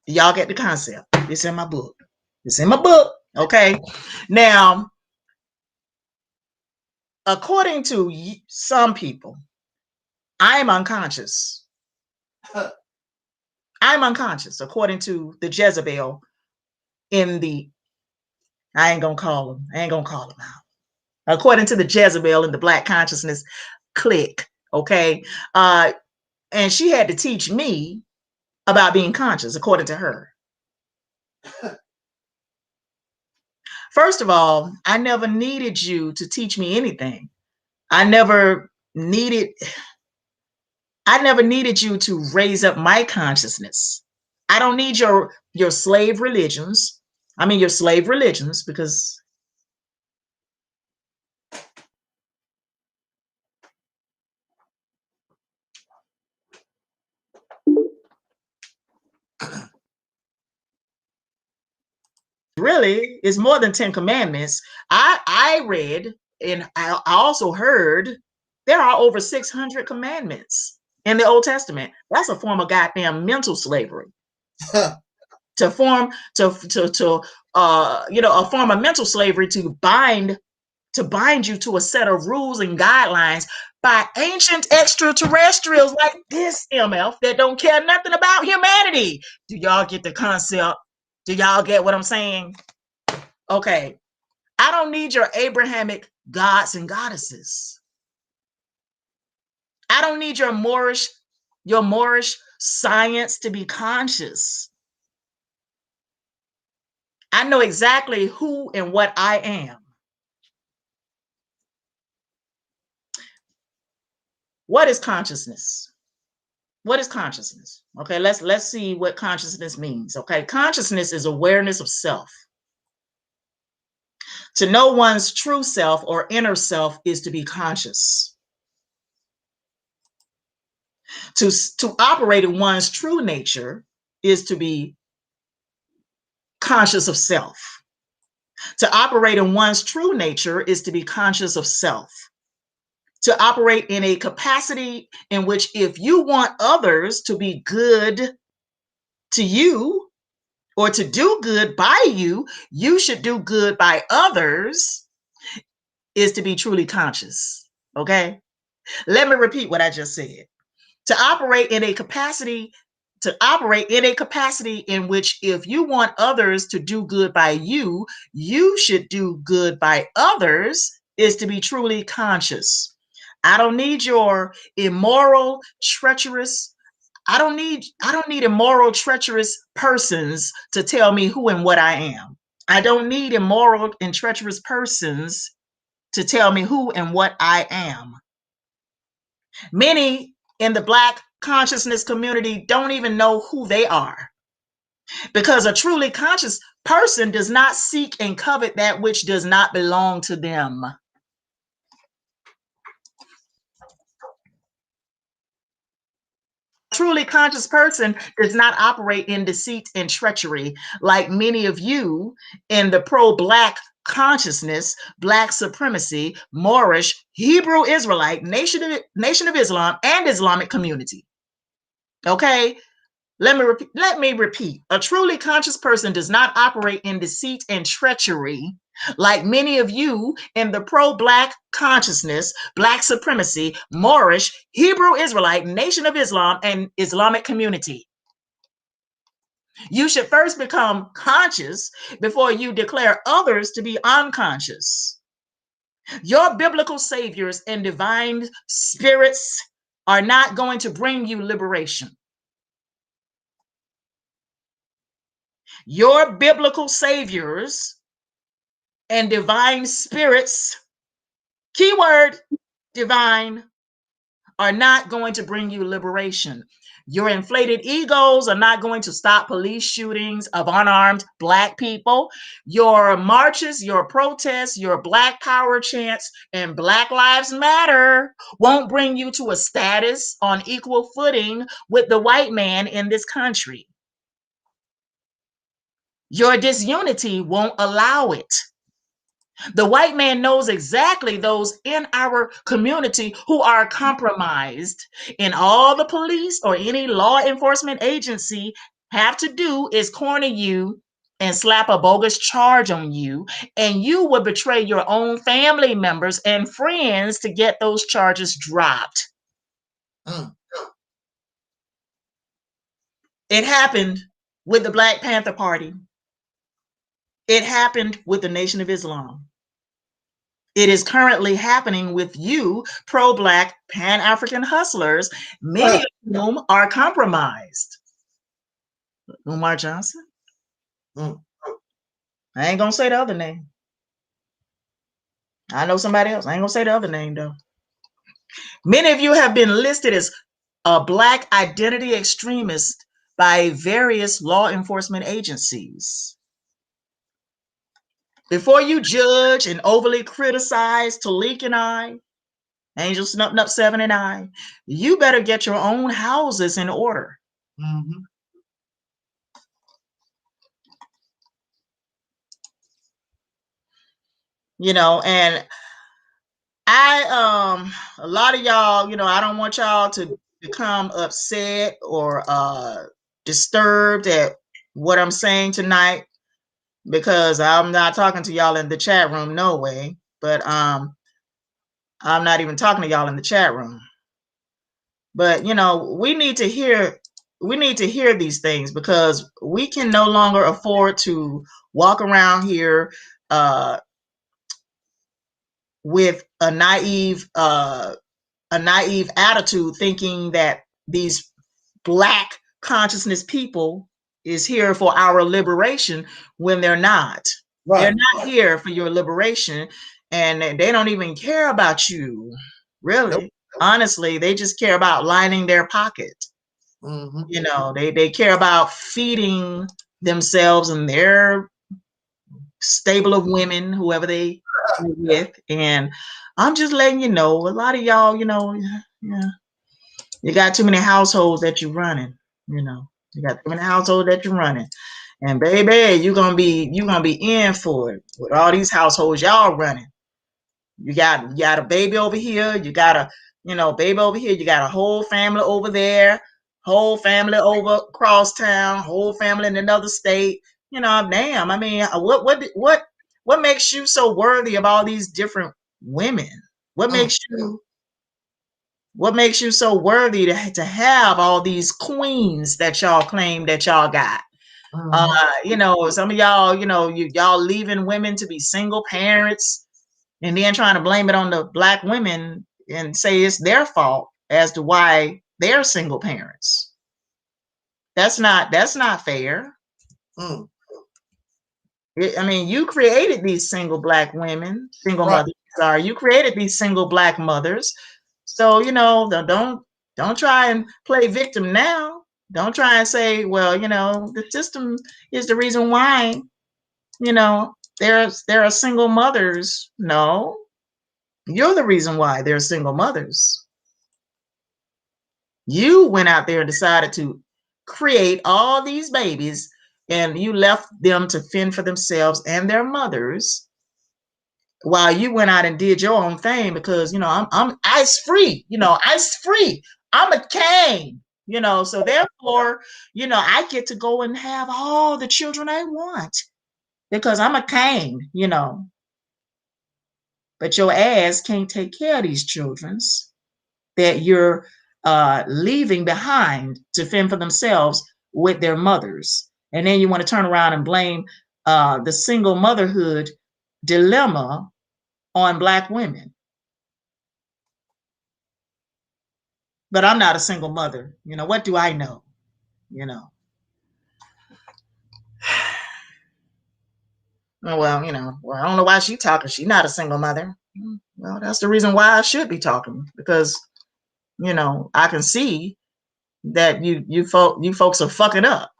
Do y'all get the concept? It's in my book. It's in my book. Okay. Now, according to some people, I'm unconscious. I'm unconscious, according to the Jezebel in the, I ain't gonna call them out. According to the Jezebel in the Black Consciousness clique, okay? And she had to teach me about being conscious, according to her. First of all, I never needed you to teach me anything. I never needed you to raise up my consciousness. I don't need your slave religions. I mean, your slave religions, because really, it's more than 10 commandments. I read and I also heard there are over 600 commandments in the Old Testament. That's a form of goddamn mental slavery. To form you know, a form of mental slavery to bind you to a set of rules and guidelines by ancient extraterrestrials like this MF that don't care nothing about humanity. Do y'all get the concept? Do y'all get what I'm saying? Okay. I don't need your Abrahamic gods and goddesses. I don't need your Moorish science to be conscious. I know exactly who and what I am. What is consciousness? What is consciousness? Okay, let's see what consciousness means. Okay, consciousness is awareness of self. To know one's true self or inner self is to be conscious. To operate in one's true nature is to be conscious of self. To operate in one's true nature is to be conscious of self. To operate in a capacity in which if you want others to be good to you or to do good by you, you should do good by others is to be truly conscious. Okay? Let me repeat what I just said. To operate in a capacity in which if you want others to do good by you, you should do good by others is to be truly conscious. I don't need your immoral, treacherous, I don't need immoral, treacherous persons to tell me who and what I am. I don't need immoral and treacherous persons to tell me who and what I am. Many in the Black consciousness community don't even know who they are, because a truly conscious person does not seek and covet that which does not belong to them. A truly conscious person does not operate in deceit and treachery like many of you in the pro-Black consciousness, Black supremacy, Moorish, Hebrew Israelite, Nation of Islam, and Islamic community. Okay? Let me repeat. A truly conscious person does not operate in deceit and treachery like many of you in the pro-Black consciousness, Black supremacy, Moorish, Hebrew Israelite, Nation of Islam, and Islamic community. You should first become conscious before you declare others to be unconscious. Your biblical saviors and divine spirits are not going to bring you liberation. Your biblical saviors and divine spirits, keyword divine, are not going to bring you liberation. Your inflated egos are not going to stop police shootings of unarmed Black people. Your marches, your protests, your Black power chants, and Black Lives Matter won't bring you to a status on equal footing with the white man in this country. Your disunity won't allow it. The white man knows exactly those in our community who are compromised, and all the police or any law enforcement agency have to do is corner you and slap a bogus charge on you, and you will betray your own family members and friends to get those charges dropped. It happened with the Black Panther Party. It happened with the Nation of Islam. It is currently happening with you, pro-Black, Pan-African hustlers, many of whom are compromised. Umar Johnson? I ain't gonna say the other name. I know somebody else. I ain't gonna say the other name, though. Many of you have been listed as a Black identity extremist by various law enforcement agencies. Before you judge and overly criticize Taalik and I, Angel Snuffing Up 7 and I, you better get your own houses in order. You know, and a lot of y'all, you know, I don't want y'all to become upset or disturbed at what I'm saying tonight, because I'm not talking to y'all in the chat room, no way. But I'm not even talking to y'all in the chat room. But you know, we need to hear these things, because we can no longer afford to walk around here with a naive attitude, thinking that these Black consciousness people is here for our liberation, when they're not. Right. They're not here for your liberation, and they don't even care about you, really. Nope. Honestly, they just care about lining their pocket. You know, they care about feeding themselves and their stable of women, whoever they are with. And I'm just letting you know, a lot of y'all, you know, yeah, you got too many households that you're running. You know, you got too many households that you're running, and baby, you're gonna be in for it with all these households y'all running. You got a baby over here, you got a baby over here, you got a whole family over there, whole family over across town, whole family in another state. You know, damn. I mean, what makes you so worthy of all these different women? What makes you so worthy to have all these queens that y'all claim that y'all got? You know, some of y'all, you know, y'all leaving women to be single parents and then trying to blame it on the Black women and say it's their fault as to why they're single parents. That's not fair. I mean, you created these single Black women, single mothers. Sorry, you created these single Black mothers. So, you know, don't try and play victim now. Don't try and say, well, you know, the system is the reason why, you know, there are single mothers. No, you're the reason why there are single mothers. You went out there and decided to create all these babies, and you left them to fend for themselves and their mothers while you went out and did your own thing because, you know, I'm ice free, you know, ice free. I'm a king, you know, so therefore, you know, I get to go and have all the children I want because I'm a king, you know. But your ass can't take care of these children's that you're leaving behind to fend for themselves with their mothers. And then you want to turn around and blame the single motherhood dilemma on Black women. But I'm not a single mother. You know, what do I know? You know. Well, you know, well, I don't know why she's talking. She's not a single mother. Well, that's the reason why I should be talking, because, you know, I can see that you folks are fucking up.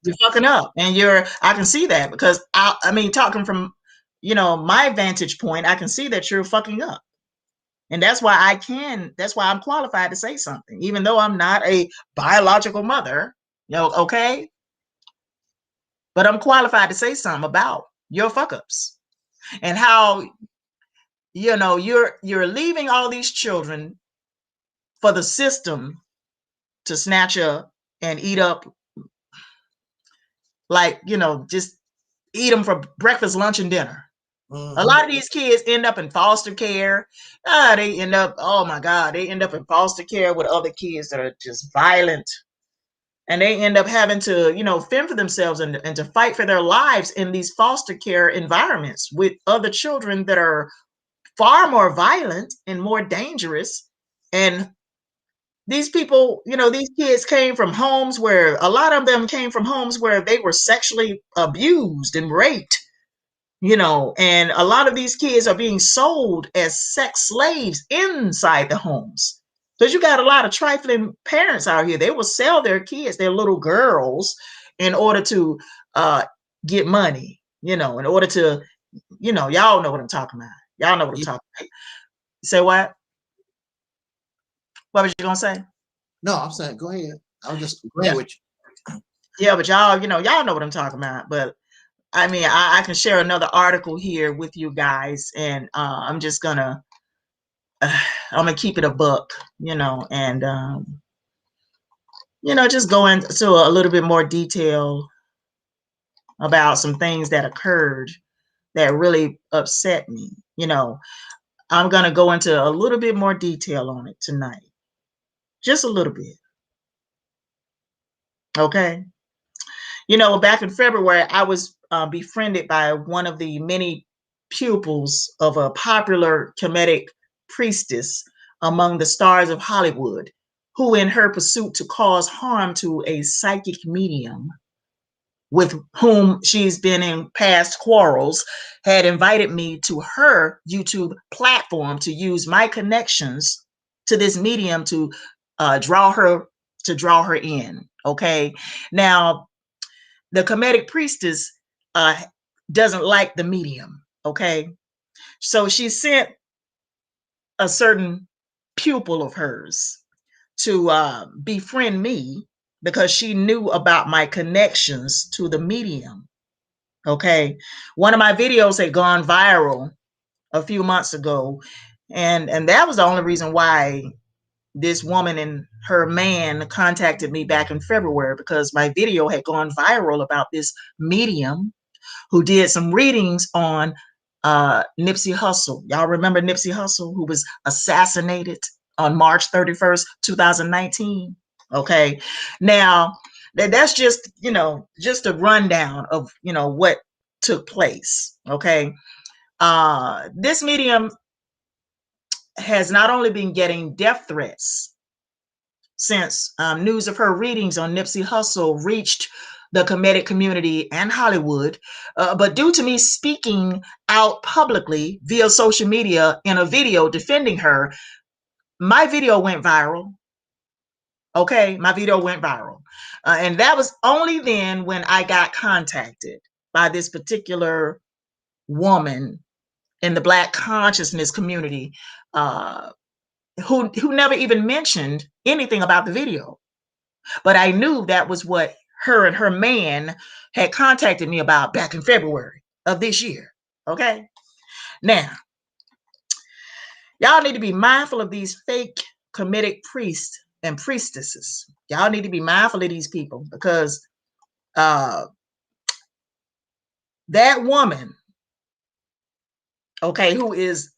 You're fucking up, and I can see that because I mean, talking from, you know, my vantage point, I can see that you're fucking up. And that's why I'm qualified to say something, even though I'm not a biological mother, you know, okay? But I'm qualified to say something about your fuck ups and how, you know, you're leaving all these children for the system to snatch up and eat up, like, you know, just eat them for breakfast, lunch, and dinner. A lot of these kids end up in foster care. They end up, oh my God, they end up in foster care with other kids that are just violent. And they end up having to, you know, fend for themselves and to fight for their lives in these foster care environments with other children that are far more violent and more dangerous. And these people, you know, these kids came from homes where a lot of them came from homes where they were sexually abused and raped. You know, and a lot of these kids are being sold as sex slaves inside the homes. Because you got a lot of trifling parents out here. They will sell their kids, their little girls, in order to get money, you know, in order to, you know, y'all know what I'm talking about. Y'all know what I'm talking about. Say what? What was you going to say? No, I'm saying, go ahead. I was just agreeing with you. Yeah, but y'all, you know, y'all know what I'm talking about. But I mean, I can share another article here with you guys, and I'm just gonna, I'm gonna keep it a buck, you know, and you know, just go into a little bit more detail about some things that occurred that really upset me. You know, I'm gonna go into a little bit more detail on it tonight, just a little bit. Okay. You know, back in February, I was befriended by one of the many pupils of a popular comedic priestess among the stars of Hollywood, who, in her pursuit to cause harm to a psychic medium with whom she's been in past quarrels, had invited me to her YouTube platform to use my connections to this medium to draw her in. Okay. Now, the comedic priestess doesn't like the medium, okay? So she sent a certain pupil of hers to befriend me because she knew about my connections to the medium, okay? One of my videos had gone viral a few months ago, and that was the only reason why this woman and her man contacted me back in February because my video had gone viral about this medium who did some readings on Nipsey Hussle. Y'all remember Nipsey Hussle, who was assassinated on March 31st, 2019? Okay. Now, that's just, just a rundown of, what took place. Okay. This medium has not only been getting death threats since news of her readings on Nipsey Hussle reached the comedic community and Hollywood, but due to me speaking out publicly via social media in a video defending her, my video went viral. Okay, my video went viral. And that was only then when I got contacted by this particular woman in the Black consciousness community who never even mentioned anything about the video. But I knew that was what her and her man had contacted me about back in February of this year. Okay. Now, y'all need to be mindful of these fake comedic priests and priestesses. Y'all need to be mindful of these people because that woman, okay, who is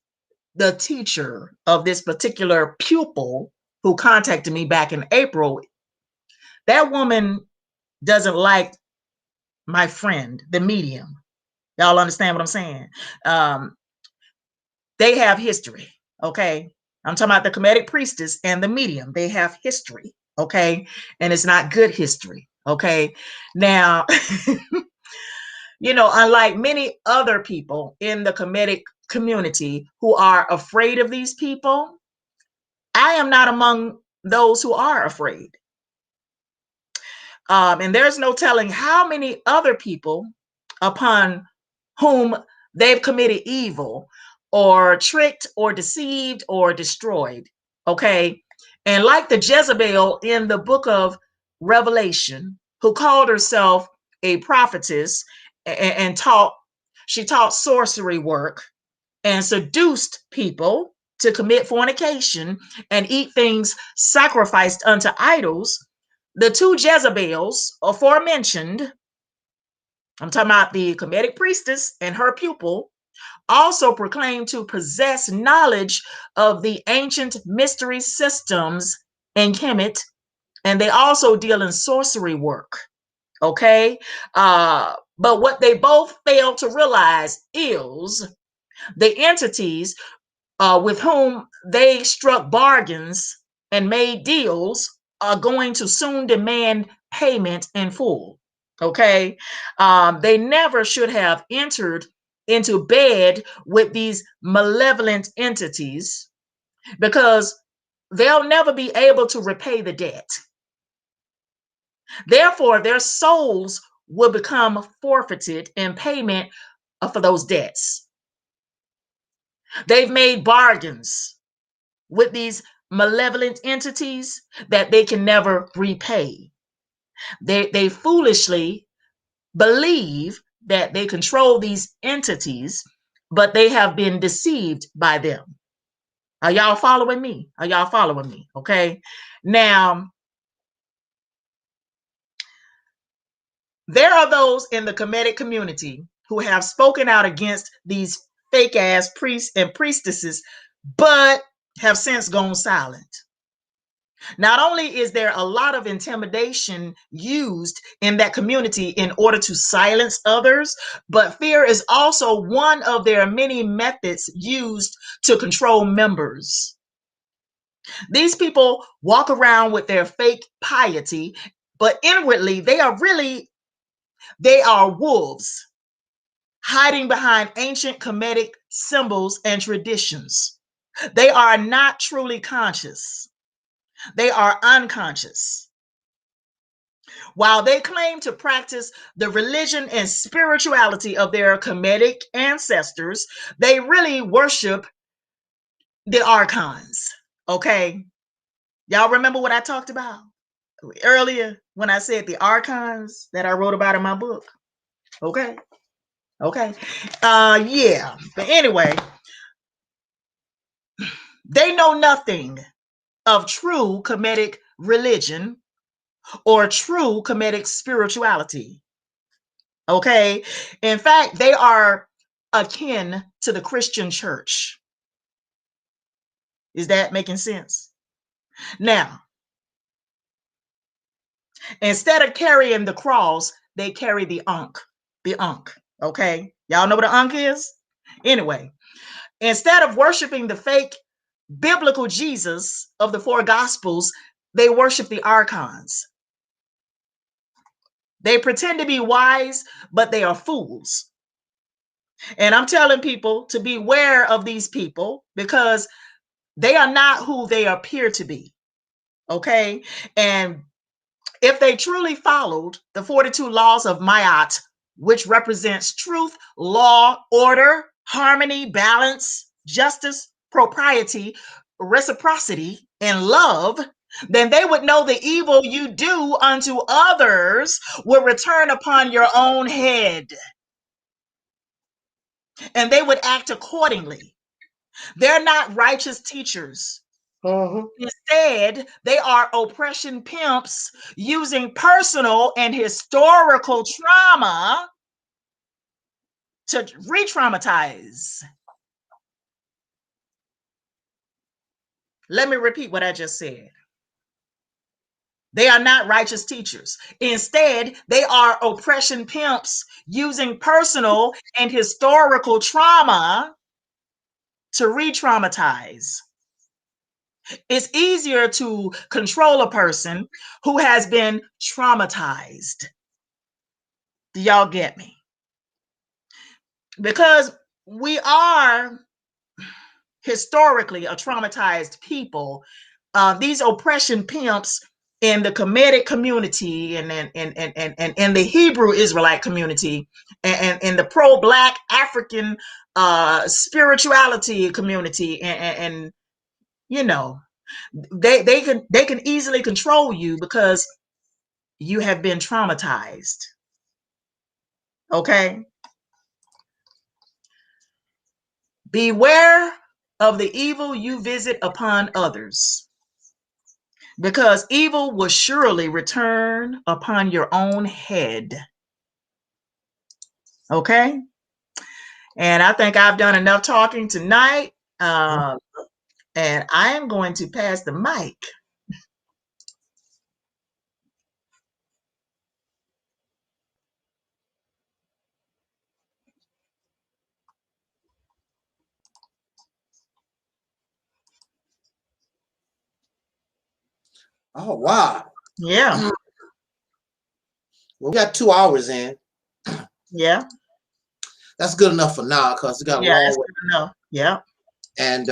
the teacher of this particular pupil who contacted me back in April, that woman doesn't like my friend, the medium. Y'all understand what I'm saying? They have history, okay? I'm talking about the comedic priestess and the medium. They have history, okay? And it's not good history, okay? Now, unlike many other people in the comedic community who are afraid of these people, I am not among those who are afraid. And there's no telling how many other people upon whom they've committed evil or tricked or deceived or destroyed. Okay. And like the Jezebel in the book of Revelation, who called herself a prophetess and she taught sorcery work and seduced people to commit fornication and eat things sacrificed unto idols. The two Jezebels aforementioned, I'm talking about the comedic priestess and her pupil, also proclaim to possess knowledge of the ancient mystery systems in Kemet, and they also deal in sorcery work. Okay, but what they both fail to realize is the entities with whom they struck bargains and made deals are going to soon demand payment in full. Okay, they never should have entered into bed with these malevolent entities because they'll never be able to repay the debt. Therefore, their souls will become forfeited in payment for those debts. They've made bargains with these malevolent entities that they can never repay. They foolishly believe that they control these entities, but they have been deceived by them. Are y'all following me? Are y'all following me? Okay. Now, there are those in the comedic community who have spoken out against these fake ass priests and priestesses, but have since gone silent. Not only is there a lot of intimidation used in that community in order to silence others, but fear is also one of their many methods used to control members. These people walk around with their fake piety, but inwardly they are wolves hiding behind ancient comedic symbols and traditions. They are not truly conscious. They are unconscious. While they claim to practice the religion and spirituality of their comedic ancestors, they really worship the archons. Okay. Y'all remember what I talked about earlier when I said the archons that I wrote about in my book? Okay. Okay. Yeah. But anyway, they know nothing of true Kemetic religion or true Kemetic spirituality. Okay. In fact, they are akin to the Christian church. Is that making sense? Now, instead of carrying the cross, they carry the Ankh. The Ankh. Okay. Y'all know what an Ankh is? Anyway, instead of worshiping the fake biblical Jesus of the 4 Gospels, they worship the archons. They pretend to be wise, but they are fools. And I'm telling people to beware of these people because they are not who they appear to be. Okay. And if they truly followed the 42 laws of Ma'at, which represents truth, law, order, harmony, balance, justice, propriety, reciprocity, and love, then they would know the evil you do unto others will return upon your own head. And they would act accordingly. They're not righteous teachers. Instead, they are oppression pimps using personal and historical trauma to re-traumatize. Let me repeat what I just said. They are not righteous teachers. Instead, they are oppression pimps using personal and historical trauma to re-traumatize. It's easier to control a person who has been traumatized. Do y'all get me? Because we are historically a traumatized people. These oppression pimps in the Kemetic community and in the Hebrew Israelite community and in the pro-Black African spirituality community and you know, they can easily control you because you have been traumatized. Okay. Beware of the evil you visit upon others, because evil will surely return upon your own head. Okay. And I think I've done enough talking tonight. And I am going to pass the mic. Oh, wow. Yeah. Well, we got 2 hours in. Yeah. That's good enough for now because we got a long way. Good enough. Yeah. And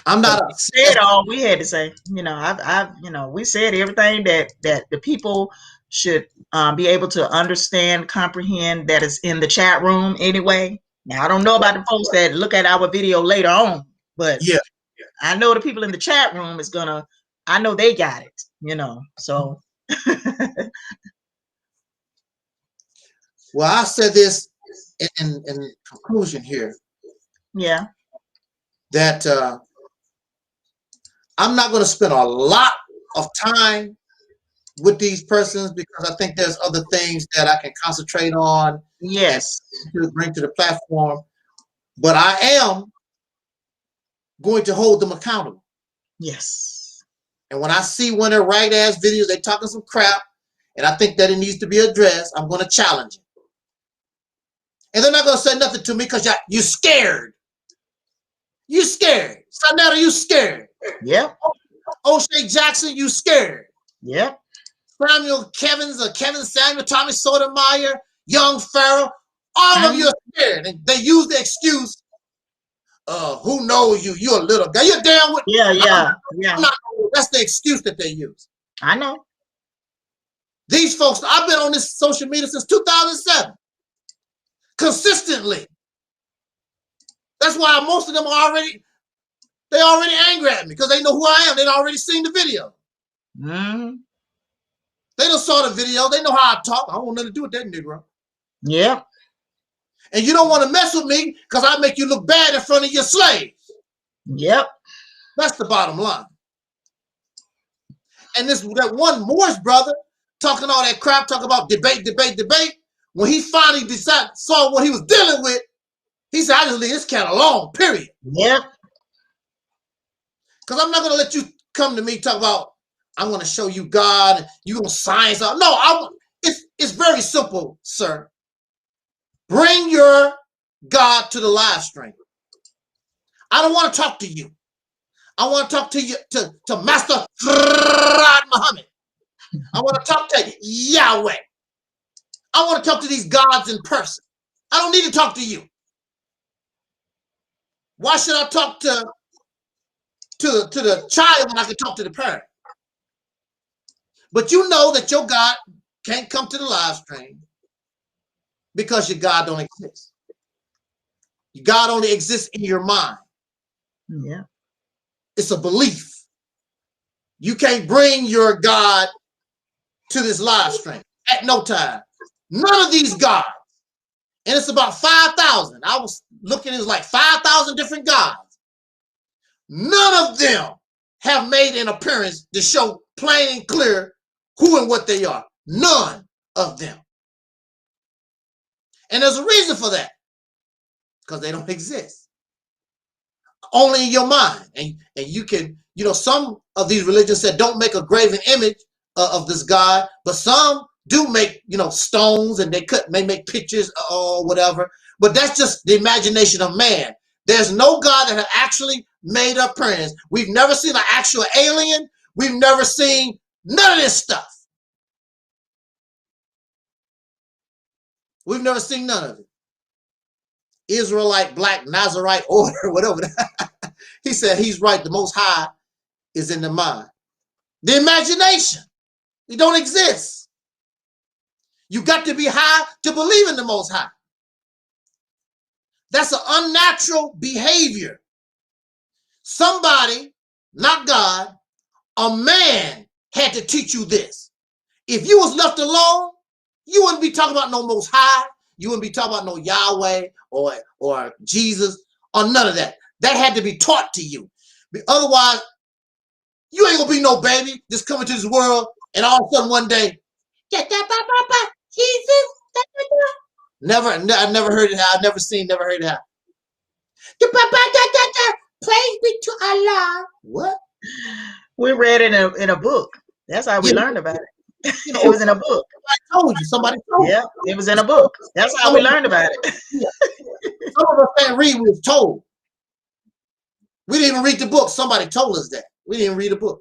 I'm not said all we had to say. You know, I've you know, we said everything that the people should be able to understand, comprehend that is in the chat room anyway. Now I don't know about the folks that look at our video later on, but yeah, I know the people in the chat room is gonna. I know they got it. You know, so. Well, I said this in conclusion here. Yeah. That I'm not going to spend a lot of time with these persons because I think there's other things that I can concentrate on. Yes. To bring to the platform. But I am going to hold them accountable. Yes. And when I see one of their right-ass videos, they talking some crap, and I think that it needs to be addressed, I'm going to challenge it. And they're not going to say nothing to me because you're scared. You scared. Sonetta, you scared. Yep. O'Shea Jackson, you scared. Yep. Samuel Kevins or Kevin Samuel, Tommy Sotomayor, Young Farrell, all of you are scared. And they use the excuse, who knows you? You're a little guy. You're down with. Yeah. That's the excuse that they use. I know. These folks, I've been on this social media since 2007. Consistently. That's why most of them are already angry at me because they know who I am. They'd already seen the video. Mm-hmm. They done saw the video. They know how I talk. I don't want nothing to do with that Negro. Yep. And you don't want to mess with me because I make you look bad in front of your slaves. Yep. That's the bottom line. And that one Morse brother talking all that crap, talking about debate. When he finally saw what he was dealing with, he said, I just leave this cat alone, period. Yep. Because I'm not going to let you come to me talk about, I'm going to show you God, you're going to science out. No, it's very simple, sir. Bring your God to the live stream. I don't want to talk to you. I want to talk to you, to Master Muhammad. I want to talk to Yahweh. I want to talk to these gods in person. I don't need to talk to you. Why should I talk to the child when I can talk to the parent? But you know that your God can't come to the live stream because your God don't exist. Your God only exists in your mind. Yeah. It's a belief. You can't bring your God to this live stream at no time. None of these gods. And it's about 5,000. I was looking, it's like 5,000 different gods. None of them have made an appearance to show plain and clear who and what they are. None of them. And there's a reason for that. Because they don't exist. Only in your mind. And you can, you know, some of these religions said don't make a graven image of this God, but some do make, you know, stones, and may make pictures or whatever. But that's just the imagination of man. There's no God that has actually made an appearance. We've never seen an actual alien. We've never seen none of this stuff. We've never seen none of it. Israelite, Black, Nazarite order, whatever. He said he's right. The Most High is in the mind. The imagination. It don't exist. You got to be high to believe in the Most High. That's an unnatural behavior. Somebody, not God, a man had to teach you this. If you was left alone, you wouldn't be talking about no Most High. You wouldn't be talking about no Yahweh or Jesus or none of that. That had to be taught to you. Otherwise, you ain't gonna be no baby just coming to this world and all of a sudden one day, Jesus. I never heard it. I've never seen, never heard it happen. Praise be to Allah. What? We read it in a book. That's how we learned about it. You know, it was in a book. I told you. Somebody told you. Yeah, it was in a book. That's how we learned about it. Some of us can't read. We was told. We didn't even read the book. Somebody told us that. We didn't read a book.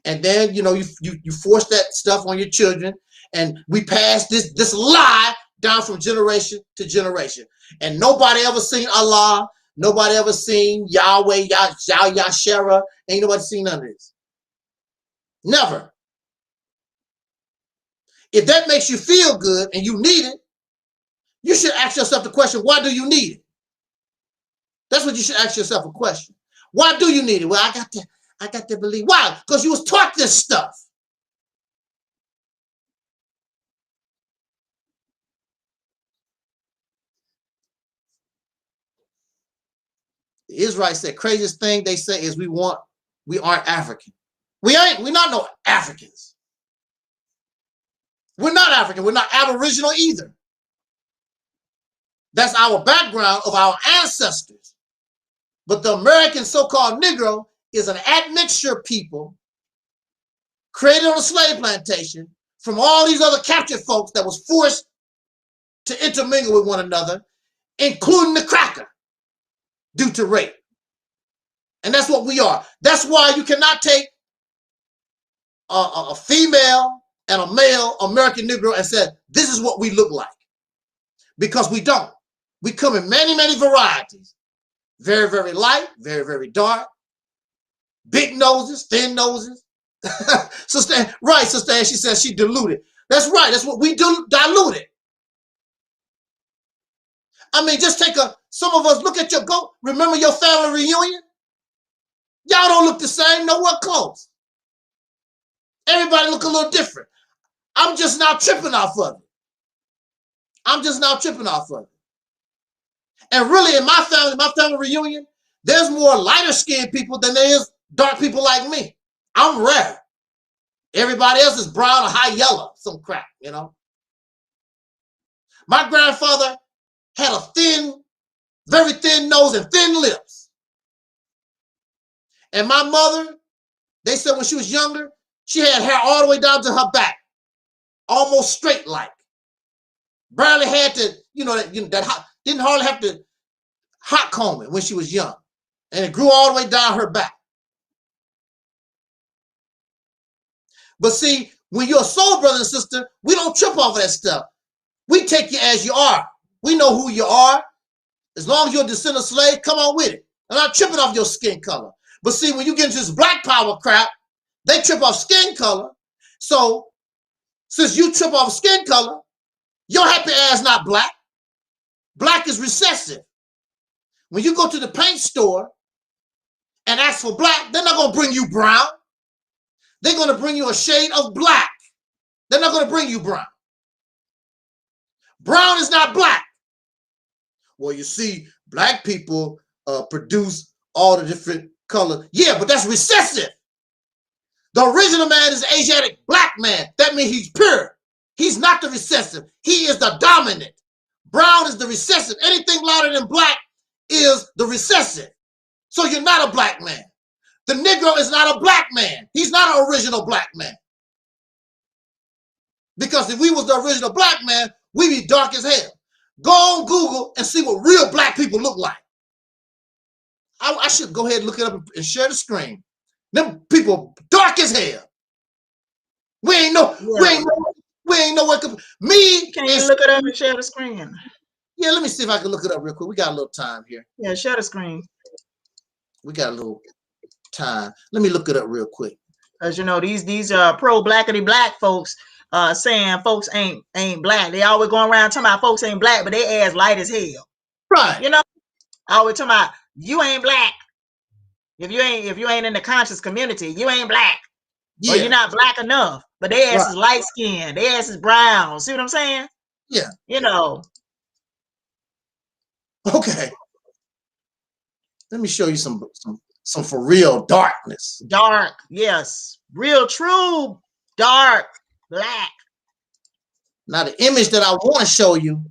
And then, you know, you force that stuff on your children, and we pass this lie down from generation to generation. And nobody ever seen Allah. Nobody ever seen Yahweh, Yahshua. Ain't nobody seen none of this. Never. If that makes you feel good and you need it, you should ask yourself the question, why do you need it? That's what you should ask yourself a question. Why do you need it? Well, I got to believe. Why? Because you was taught this stuff. The Israelites said, craziest thing they say is we aren't African. We're not no Africans. We're not African. We're not Aboriginal either. That's our background of our ancestors. But the American so-called Negro is an admixture people created on a slave plantation from all these other captured folks that was forced to intermingle with one another, including the cracker, due to rape. And that's what we are. That's why you cannot take a female and a male American Negro and say, this is what we look like. Because we don't. We come in many, many varieties. Very, very light, very, very dark. Big noses, thin noses. Sister Ann, she says she diluted. That's right, that's what we do, diluted. I mean, just take some of us, look at remember your family reunion? Y'all don't look the same, nowhere close. Everybody look a little different. I'm just now tripping off of it. I'm just now tripping off of it. And really, in my family reunion, there's more lighter skinned people than there is dark people like me. I'm rare. Everybody else is brown or high yellow, some crap, you know. My grandfather had a thin, very thin nose and thin lips. And my mother, they said when she was younger, she had hair all the way down to her back, almost straight like. Barely had to, didn't hardly have to hot comb it when she was young. And it grew all the way down her back. But see, when you're a soul brother and sister, we don't trip off of that stuff. We take you as you are. We know who you are. As long as you're a descendant of slave, come on with it. I'm not tripping off your skin color. But see, when you get into this black power crap, they trip off skin color. So since you trip off skin color, your happy ass not black. Black is recessive. When you go to the paint store and ask for black, they're not going to bring you brown. They're going to bring you a shade of black. They're not going to bring you brown. Brown is not black. Well, you see, black people produce all the different colors. Yeah, but that's recessive. The original man is an Asiatic black man. That means he's pure. He's not the recessive. He is the dominant. Brown is the recessive. Anything louder than black is the recessive. So you're not a black man. The Negro is not a black man. He's not an original black man. Because if we was the original black man, we'd be dark as hell. Go on Google and see what real black people look like. I should go ahead and look it up and share the screen. Them people dark as hell. We ain't know what me. Can you look it up and share the screen? Yeah, let me see if I can look it up real quick. We got a little time here. Yeah, share the screen. We got a little time. Let me look it up real quick. As you know, these pro-blackity black folks saying folks ain't black. They always going around talking about folks ain't black, but they ass light as hell. Right. You know, always talking about you ain't black. If you ain't in the conscious community, you ain't black. Yeah. Or you're not black enough. But their ass is light skinned. Their ass is brown. See what I'm saying? Yeah. You know. Okay. Let me show you some for real darkness. Dark, yes. Real true dark black. Now the image that I want to show you,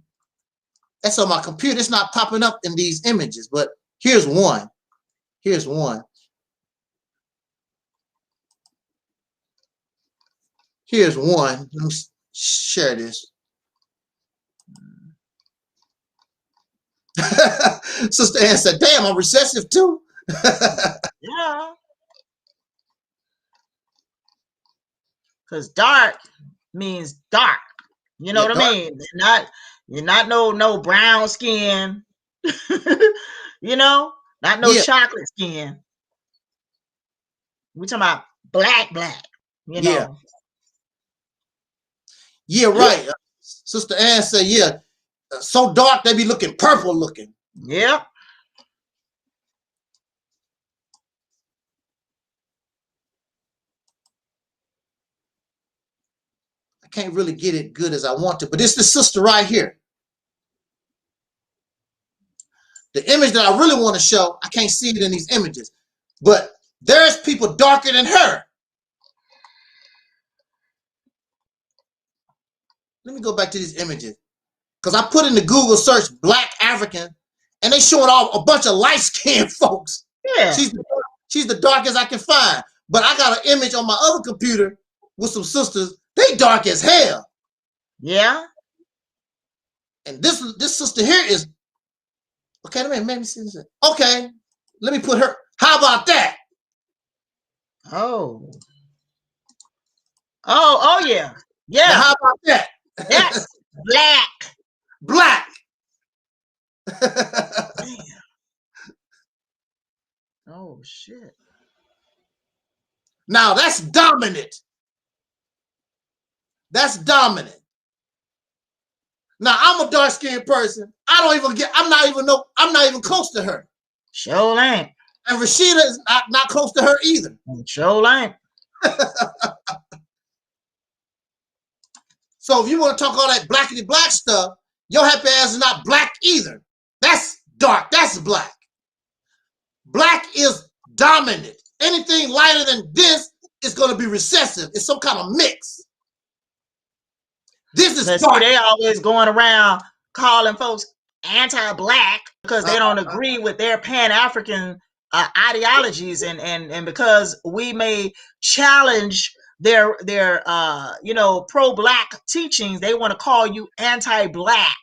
that's on my computer. It's not popping up in these images, but here's one. Here's one. Here's one. Let me share this. Sister Ann said, damn, I'm recessive too. Yeah. Because dark means dark. You know what I mean? You're not no brown skin. You know? Not no chocolate skin. We talking about black, you know. Yeah, right. Sister Ann said, yeah, so dark they be looking purple looking. Yep. I can't really get it good as I want to, but it's the sister right here. The image that I really want to show, I can't see it in these images, but there's people darker than her. Let me go back to these images. Because I put in the Google search black African, and they showing off a bunch of light-skinned folks. Yeah. She's the darkest I can find. But I got an image on my other computer with some sisters. They dark as hell. Yeah. And this sister here is, okay, let me see this. Okay, let me put her. How about that? Oh, yeah. Yeah. Now how about that? Yes. Black. Oh shit. Now that's dominant. That's dominant. Now I'm a dark-skinned person. I'm not even close to her. Sure ain't. And Rashida is not close to her either. Sure ain't. So if you want to talk all that blackity black stuff, Your happy ass is not black either. That's dark. That's black. Black is dominant. Anything lighter than this is going to be recessive. It's some kind of mix. This is dark. They always going around calling folks anti-black because they don't agree with their Pan-African ideologies, and because we may challenge their you know, pro-black teachings, they want to call you anti-black.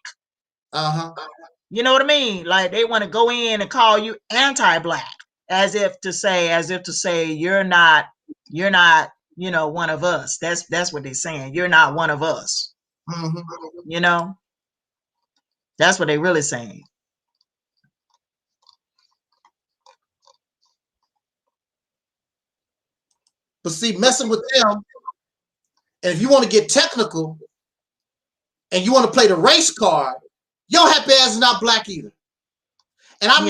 You know what I mean? Like they want to go in and call you anti-black, as if to say you're not, you know, one of us. That's what they're saying. You're not one of us. You know, that's what they really saying. But see, messing with them, and if you want to get technical and you want to play the race card, your happy ass is not black either. And I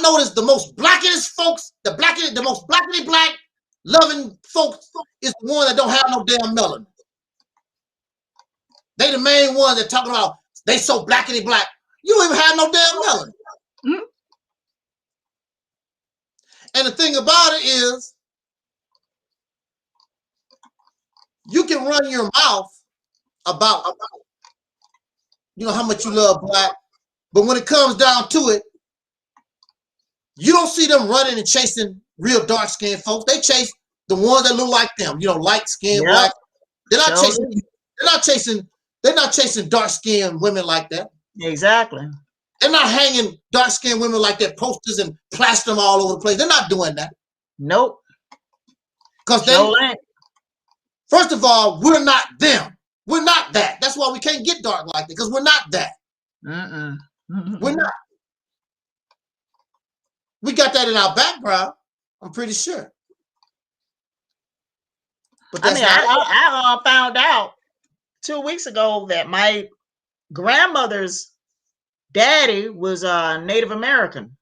noticed the most blackest folks, the most blackity black loving folks is the one that don't have no damn melanin. They the main ones that talking about they so blackity black. You don't even have no damn melanin. And the thing about it is, you can run your mouth about you know how much you love black, but when it comes down to it, you don't see them running and chasing real dark skinned folks. They chase the ones that look like them, you know, light skinned black. They're not chasing dark skinned women like that. Exactly. They're not hanging dark skinned women like that, posters and plaster them all over the place. They're not doing that. Nope. Because first of all, we're not them. We're not that. That's why we can't get dark like that, because we're not that. We're not. We got that in our background, I'm pretty sure. But I mean, I found out 2 weeks ago that my grandmother's daddy was Native American.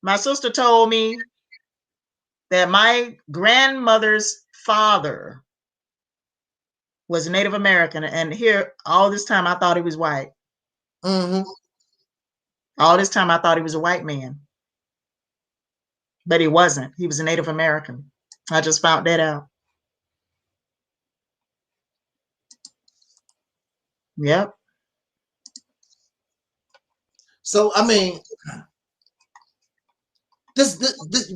My sister told me that my grandmother's father was Native American, and here all this time I thought he was white. All this time I thought he was a white man, but he wasn't. He was a Native American. I just found that out. Yep. So I mean, this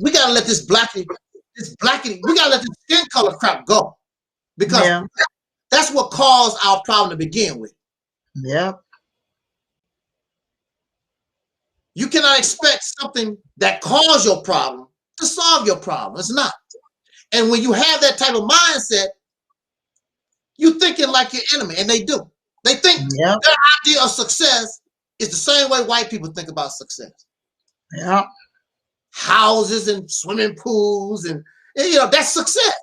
we gotta let this blackity, we gotta let this skin color crap go, because that's what caused our problem to begin with. Yep. You cannot expect something that caused your problem to solve your problem. It's not. And when you have that type of mindset, you're thinking like your enemy, and they do. They think their idea of success is the same way white people think about success. Yeah. Houses and swimming pools, and you know, that's success.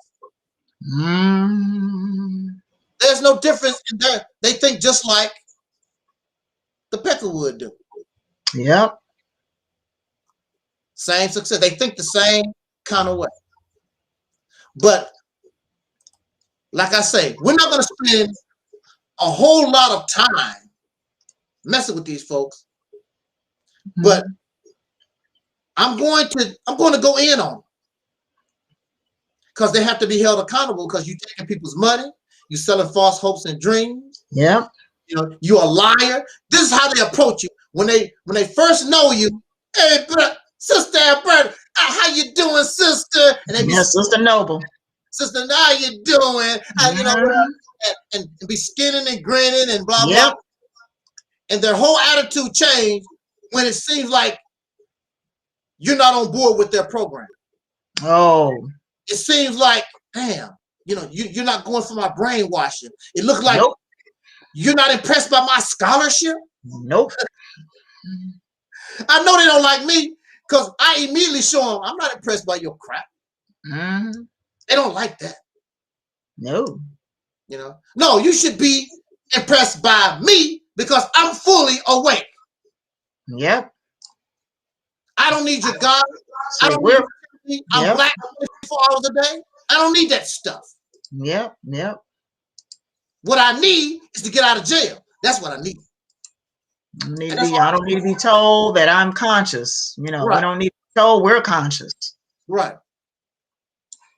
There's no difference in there. They think just like the Peckerwood do. Yep. Same success. They think the same kind of way. But like I say, we're not going to spend a whole lot of time messing with these folks. But I'm going to go in on them, because they have to be held accountable, because you're taking people's money, you're selling false hopes and dreams. Yep. You know, you're a liar. This is how they approach you. When they first know you, hey, sister Alberta, how you doing, sister? And they be, Sister Noble. Sister, how you doing? You know, and be skinning and grinning and blah blah. And their whole attitude changed when it seems like you're not on board with their program. Oh. It seems like, damn, you know, you're not going for my brainwashing. It looks like you're not impressed by my scholarship. Nope. I know they don't like me, because I immediately show them I'm not impressed by your crap. They don't like that. No. You know, no, you should be impressed by me, because I'm fully awake. Yep. I don't need your God. So I don't need I'm black 24 hours a day. I don't need that stuff. Yep. Yep. What I need is to get out of jail. That's what I need. I don't need to be told that I'm conscious. You know, right. We don't need to be told we're conscious. Right.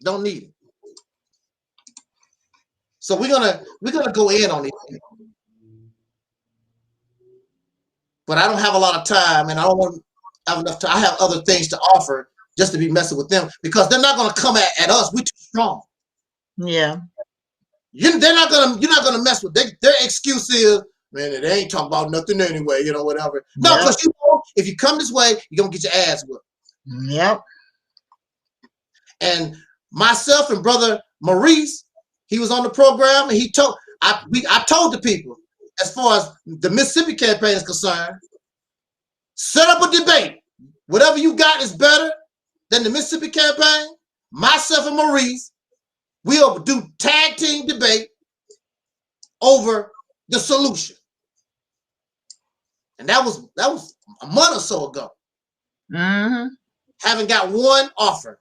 Don't need it. So we're gonna go in on it. But I don't have a lot of time, and I don't want to have enough time. I have other things to offer just to be messing with them, because they're not gonna come at us. We're too strong. Yeah. You're not gonna mess with their excuse is, man, they ain't talking about nothing anyway, you know, whatever. No, because you know, if you come this way, you're gonna get your ass whipped. Yep. And myself and brother Maurice, he was on the program, and I told the people, as far as the Mississippi campaign is concerned, set up a debate. Whatever you got is better than the Mississippi campaign. Myself and Maurice, we'll do tag team debate over the solution. And that was a month or so ago. Mm-hmm. Haven't got one offer.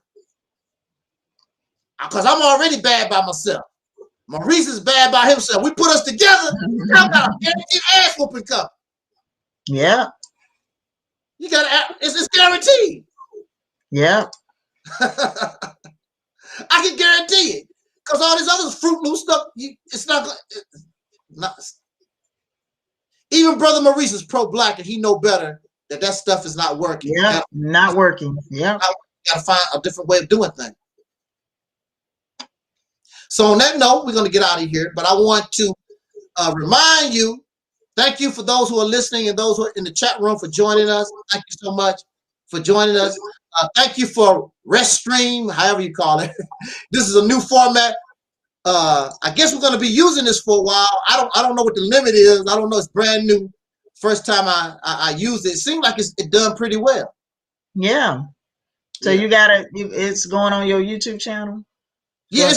Because I'm already bad by myself. Maurice is bad by himself. We put us together, I've got a guaranteed ass whooping cup. Yeah. You got it's guaranteed. Yeah. I can guarantee it. Because all this other Fruit Loop stuff, it's not. Even brother Maurice is pro-black, and he know better that stuff is not working. Yeah, not working. Yeah. You got to find a different way of doing things. So on that note, we're going to get out of here. But I want to remind you, thank you for those who are listening and those who are in the chat room for joining us. Thank you so much for joining us. Thank you for Rest Stream, however you call it. This is a new format. I guess we're going to be using this for a while. I don't know what the limit is. I don't know. It's brand new. First time I used it. It seems like it's done pretty well. Yeah. So you got it's going on your YouTube channel? Yeah, it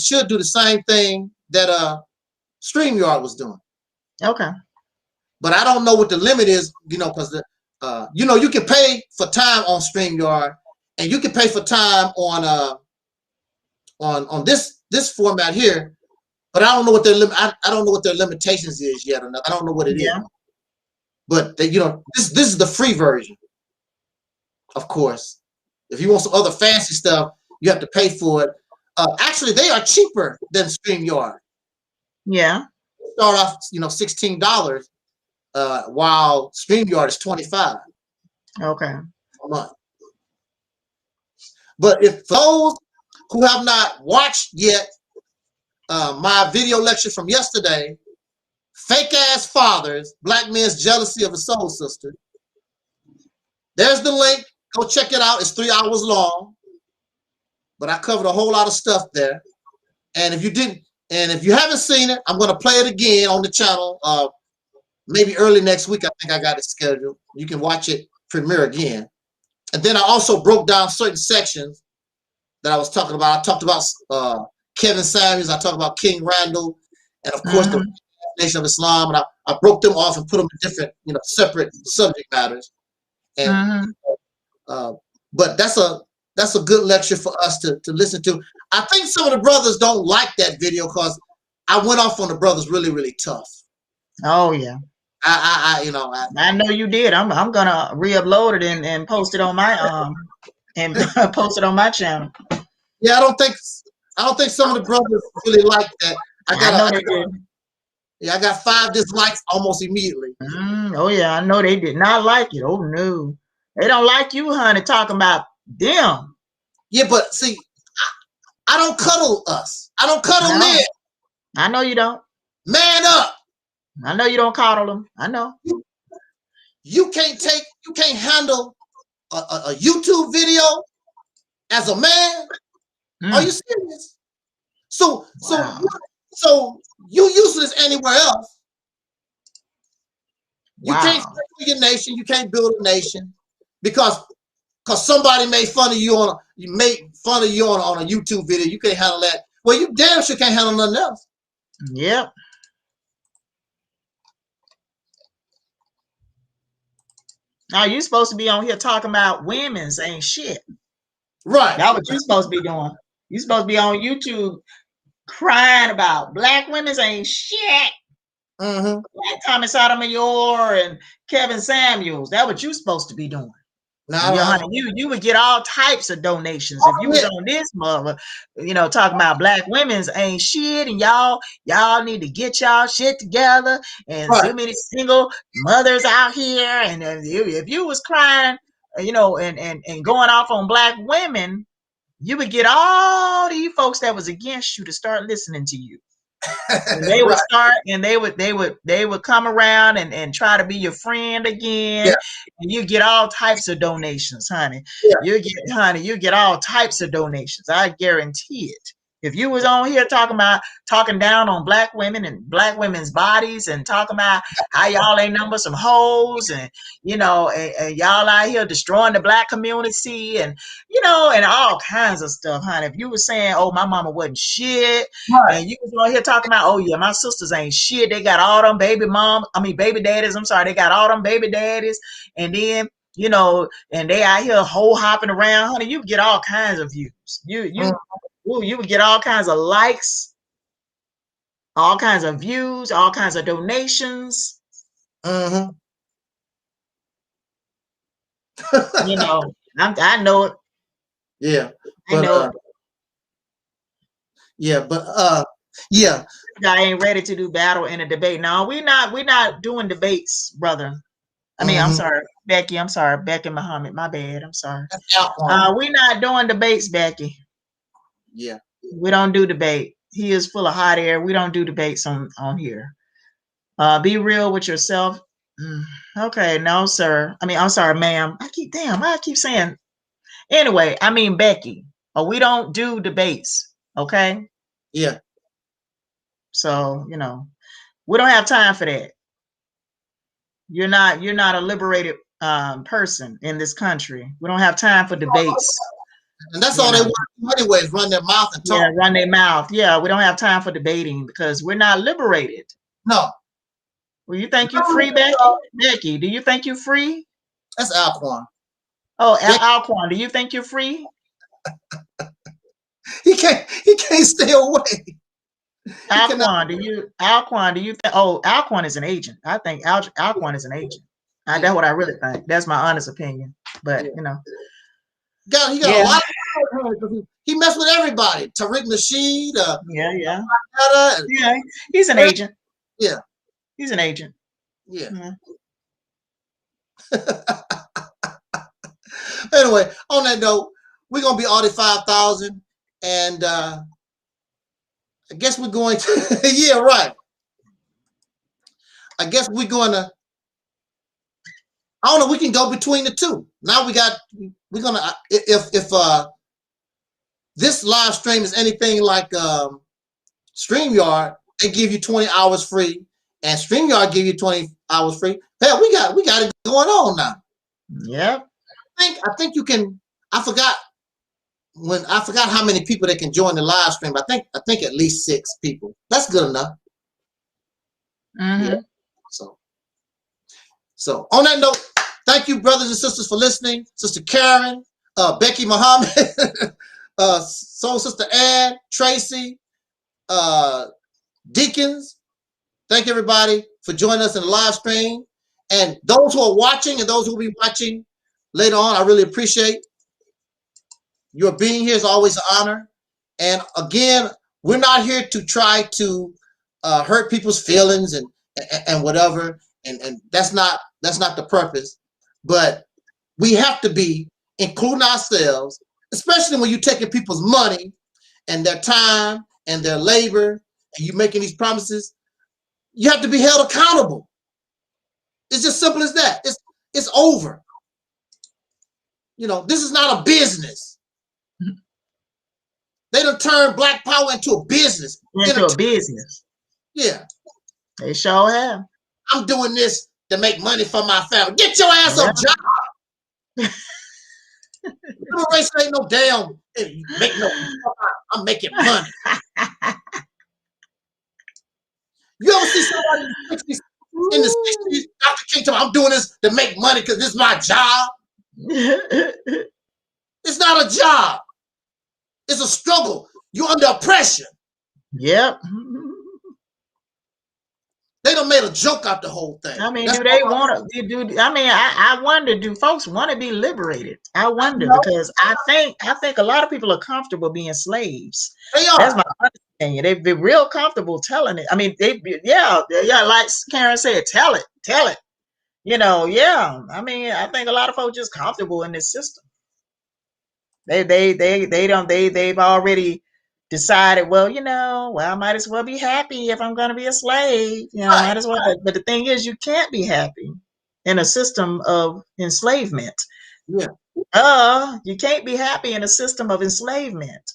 should do the same thing that StreamYard was doing. Okay. But I don't know what the limit is, you know, because you can pay for time on StreamYard, and you can pay for time on this format here. But I don't know what their I don't know what their limitations is yet or not. I don't know what it is. But this is the free version. Of course, if you want some other fancy stuff, you have to pay for it. Actually, they are cheaper than StreamYard. Yeah. Start off, $16, while StreamYard is $25. Okay. A month. But if those who have not watched yet my video lecture from yesterday, Fake Ass Fathers, Black Men's Jealousy of a Soul Sister, there's the link. Go check it out. It's 3 hours long. But I covered a whole lot of stuff there. And if you haven't seen it, I'm going to play it again on the channel. Maybe early next week. I think I got it scheduled. You can watch it premiere again. And then I also broke down certain sections that I was talking about. I talked about Kevin Samuels. I talked about King Randall, and of course the Nation of Islam. And I broke them off and put them in different, separate subject matters. And but that's a good lecture for us to listen to. I think some of the brothers don't like that video because I went off on the brothers really, really tough. Oh yeah. I know you did. I'm gonna re-upload it and post it on my and post it on my channel. Yeah, I don't think some of the brothers really like that. I got 5 dislikes almost immediately. Oh yeah, I know they did not like it. Oh no, they don't like you, honey. Talking about them. Yeah, but see, I don't cuddle us. I don't cuddle men. I know you don't. Man up. I know you don't coddle them. I know. You can't handle a YouTube video as a man. Are you serious? So you useless anywhere else. You can't strengthen your nation. You can't build a nation because somebody made fun of you on a YouTube video. You can't handle that. Well, you damn sure can't handle nothing else. Yep. Now you're supposed to be on here talking about women saying shit. Right. That's what you're supposed to be doing. You're supposed to be on YouTube crying about black women's ain't shit. Like Tommy Sotomayor and Kevin Samuels. That's what you supposed to be doing. Honey, you would get all types of donations if you was on this mother, talking about black women's ain't shit, and y'all need to get y'all shit together, and too many single mothers out here, and if you was crying, and going off on black women, you would get all these folks that was against you to start listening to you. And they would start, and they would come around and try to be your friend again, and you get all types of donations, honey. You get all types of donations. I guarantee it. If you was on here talking down on black women and black women's bodies, and talking about how y'all ain't number some hoes, and and y'all out here destroying the black community, and and all kinds of stuff, honey. If you was saying, oh, my mama wasn't shit, and you was on here talking about, oh yeah, my sisters ain't shit, they got all them baby daddies, they got all them baby daddies, and then and they out here whole hopping around, honey, you get all kinds of views. You would get all kinds of likes, all kinds of views, all kinds of donations. I know it. Yeah. I know it. Yeah, but yeah. I ain't ready to do battle in a debate. No, we're not doing debates, brother. I mean, I'm sorry, Becky. I'm sorry, Becky Muhammad. My bad. I'm sorry. We're not doing debates, Becky. Yeah. We don't do debate. He is full of hot air. We don't do debates on here. Be real with yourself. Okay, no, sir. I mean, I'm sorry, ma'am. I keep saying. Anyway, I mean, Becky. We don't do debates. Okay. Yeah. So, we don't have time for that. You're not a liberated person in this country. We don't have time for debates. And that's all they want to do anyway, is run their mouth and talk. Yeah, run their mouth. Yeah, we don't have time for debating because we're not liberated. No. Well, you think you're free, Becky? Becky, do you think you're free? That's Alquan. Oh, Alquan, do you think you're free? He can't stay away. Alquan, do you think? Oh, Alquan is an agent. I think Alquan is an agent. That's what I really think. That's my honest opinion. But he got a lot of, he messed with everybody. Tariq Nasheed. He's an agent. Yeah, he's an agent. Yeah. Anyway, on that note, we're gonna be Audi 5000, and I guess we're going to. Yeah, right. I guess we're going to. I don't know. We can go between the two. Now we're gonna, if this live stream is anything like StreamYard, they give you 20 hours free, and StreamYard give you 20 hours free. Hell, we got it going on now. Yeah. I think you can. I forgot how many people they can join the live stream. I think at least 6 people. That's good enough. Yeah. So on that note, thank you, brothers and sisters, for listening. Sister Karen, Becky Muhammad, Soul Sister Ann, Tracy, Deacons. Thank everybody for joining us in the live stream. And those who are watching and those who will be watching later on, I really appreciate your being here. Is always an honor. And again, we're not here to try to hurt people's feelings and whatever. And that's not the purpose. But we have to be including ourselves, especially when you're taking people's money and their time and their labor, and you're making these promises. You have to be held accountable. It's just simple as that. It's over. This is not a business. They done turned Black Power into a business. Into a business. Yeah. They sure have. I'm doing this to make money for my family. Get your ass a job. Liberation ain't no damn. I'm making money. You ever see somebody in the 60s, Dr. King talking, I'm doing this to make money because this is my job? It's not a job. It's a struggle. You're under oppression. Yep. They done made a joke out the whole thing. I mean, do they want to do? I mean, I wonder, do folks want to be liberated? I wonder, because I think a lot of people are comfortable being slaves. They are. That's my opinion. They've been real comfortable telling it. I mean, yeah, like Karen said, tell it. You know, yeah. I mean, I think a lot of folks just comfortable in this system. They've already decided, well, you know, well, I might as well be happy if I'm going to be a slave. You know, might as well. But the thing is, you can't be happy in a system of enslavement. Yeah. You can't be happy in a system of enslavement.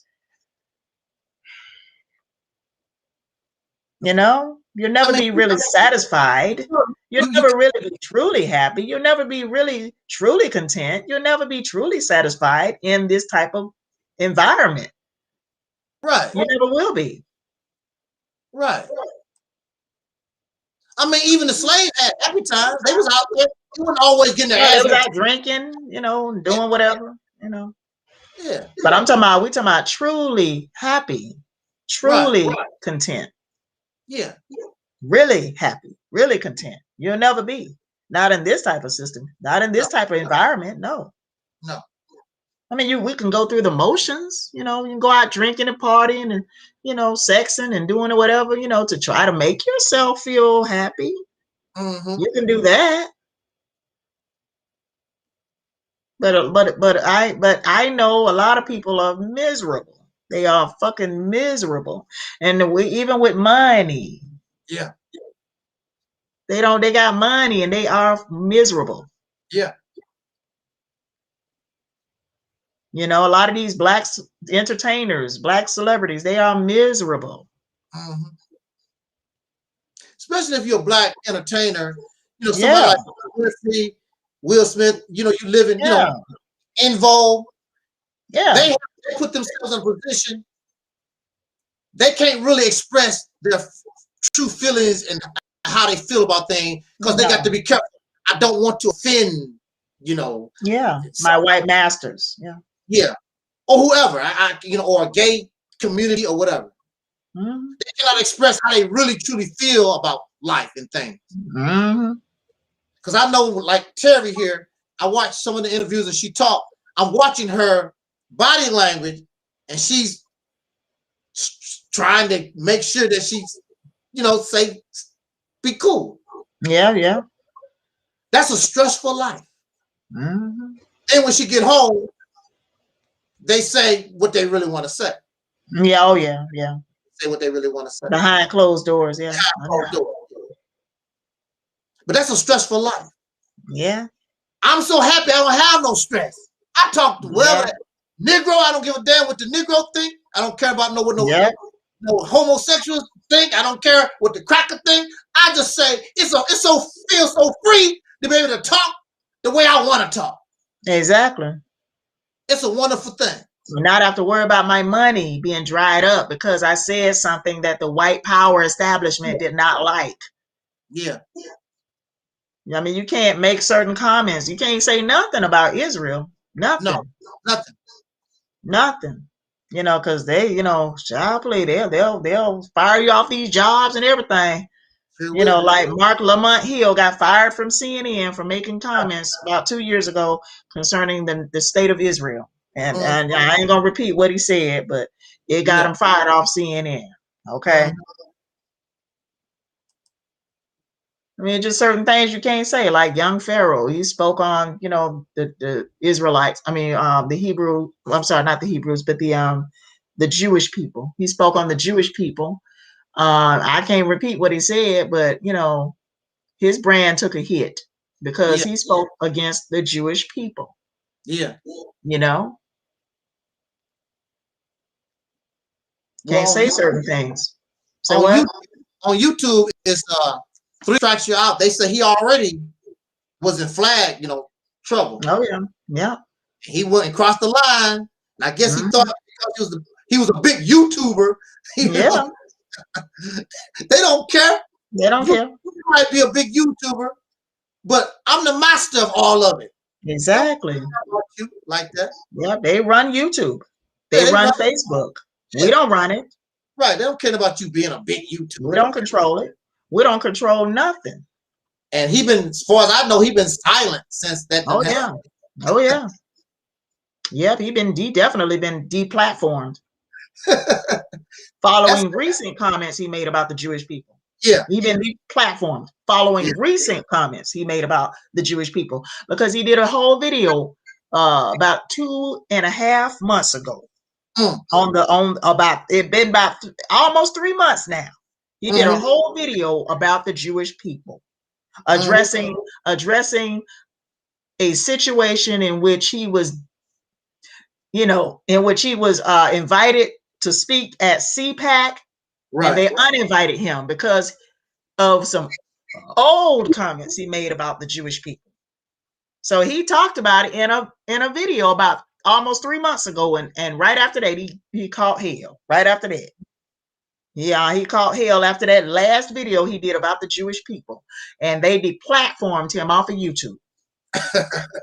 You know, you'll never be really satisfied. You'll never really be truly happy. You'll never be really truly content. You'll never be truly satisfied in this type of environment. Right. You never will be. Right. I mean, even the slave had every time they was out there, they weren't always getting their ass. They was out drinking, you know, doing whatever, you know. Yeah. But we talking about truly happy, truly content. Yeah. Really happy, really content. You'll never be. Not in this type of system. Not in this type of environment. No. No. I mean, we can go through the motions, you know, you can go out drinking and partying and, you know, sexing and doing whatever, you know, to try to make yourself feel happy. Mm-hmm. You can do that. But I know a lot of people are miserable. They are fucking miserable. And even with money. Yeah. They got money and they are miserable. Yeah. You know, a lot of these black entertainers, black celebrities, they are miserable. Mm-hmm. Especially if you're a black entertainer, you know, somebody like Will Smith, you know, you live in, you know, in vogue. Yeah. They put themselves in a position they can't really express their true feelings and how they feel about things because they got to be careful. I don't want to offend, you know. Yeah, my white masters. Yeah. Yeah, or whoever, you know, or a gay community or whatever. Mm-hmm. They cannot express how they really truly feel about life and things. Mm-hmm. Because I know, like Terry here, I watched some of the interviews and she talked. I'm watching her body language, and she's trying to make sure that she's, you know, be cool. Yeah, yeah. That's a stressful life. Mm-hmm. And when she get home, they say what they really want to say. Yeah, oh yeah, yeah. Say what they really want to say. Behind closed doors, yeah. Behind closed doors. But that's a stressful life. Yeah. I'm so happy I don't have no stress. I talk to whoever. Negro, I don't give a damn what the Negro think. I don't care about no homosexuals think. I don't care what the cracker think. I just say it feels so free to be able to talk the way I want to talk. Exactly. It's a wonderful thing. Not have to worry about my money being dried up because I said something that the white power establishment did not like. Yeah. I mean, you can't make certain comments. You can't say nothing about Israel. Nothing. No, nothing. Nothing. You know, because they, you know, child play, they'll fire you off these jobs and everything. You know, like Mark Lamont Hill got fired from CNN for making comments about 2 years ago concerning the state of Israel. And I ain't gonna repeat what he said, but it got him fired off CNN. Okay. I mean, just certain things you can't say, like young Pharaoh. He spoke on, you know, the Israelites. I mean, the Hebrew. I'm sorry, not the Hebrews, but the Jewish people. He spoke on the Jewish people. I can't repeat what he said, but you know, his brand took a hit because he spoke against the Jewish people. Yeah. You know, can't say certain things. So on YouTube, it's 3 strikes you out. They say he already was in flag, you know, trouble. Oh yeah, yeah. He went and crossed the line. And I guess he thought because he was a big YouTuber. Yeah. They don't care. They don't care. You might be a big YouTuber, but I'm the master of all of it. Exactly. Like that. Yeah, they run YouTube. They run Facebook. We don't run it. Right. They don't care about you being a big YouTuber. We don't control it. We don't control nothing. And he been, as far as I know, he been silent since that. Oh yeah. Oh yeah. Yep. He definitely been deplatformed. Following recent comments he made about the Jewish people. Yeah. He been deplatformed following recent comments he made about the Jewish people, because he did a whole video about 2.5 months ago it been about almost 3 months now. He did a whole video about the Jewish people, addressing a situation in which he was, invited to speak at CPAC, and they uninvited him because of some old comments he made about the Jewish people. So he talked about it in a video about almost 3 months ago, and right after that he caught hell. Right after that, he caught hell after that last video he did about the Jewish people, and they deplatformed him off of YouTube.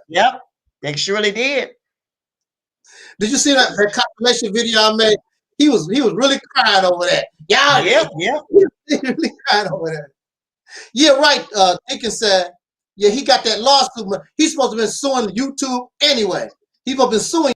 Yep, they surely did. Did you see that compilation video I made? He was really crying over that. Yeah, he really crying over that. Yeah, right. Deacon said, yeah, he got that lawsuit. He's supposed to have been suing YouTube anyway. He's supposed to be suing.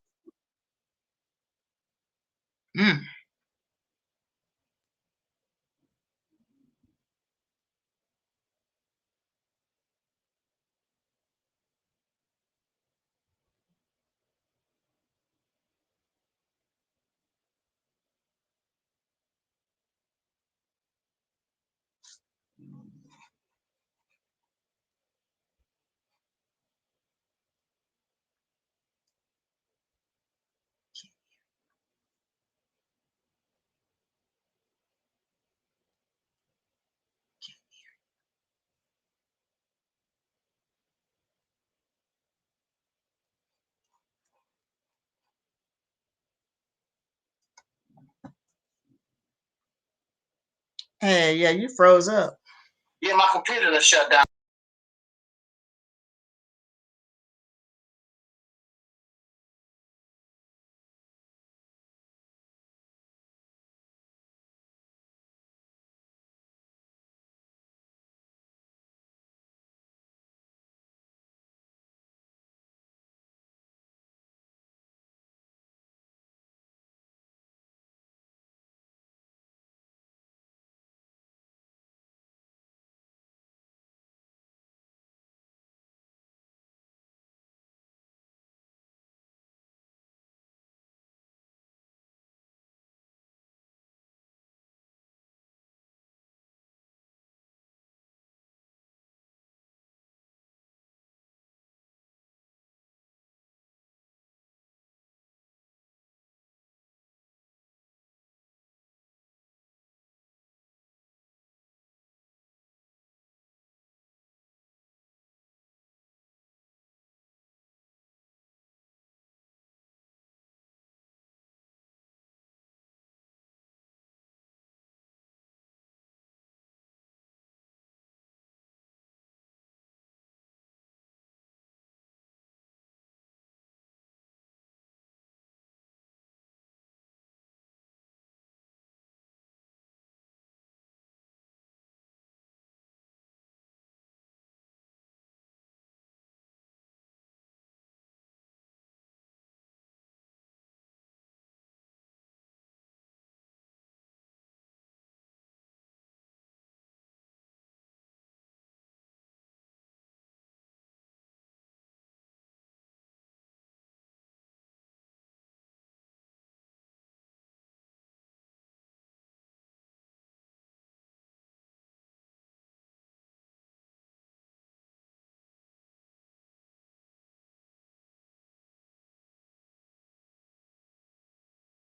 Hey, yeah, you froze up. Yeah, my computer done shut down.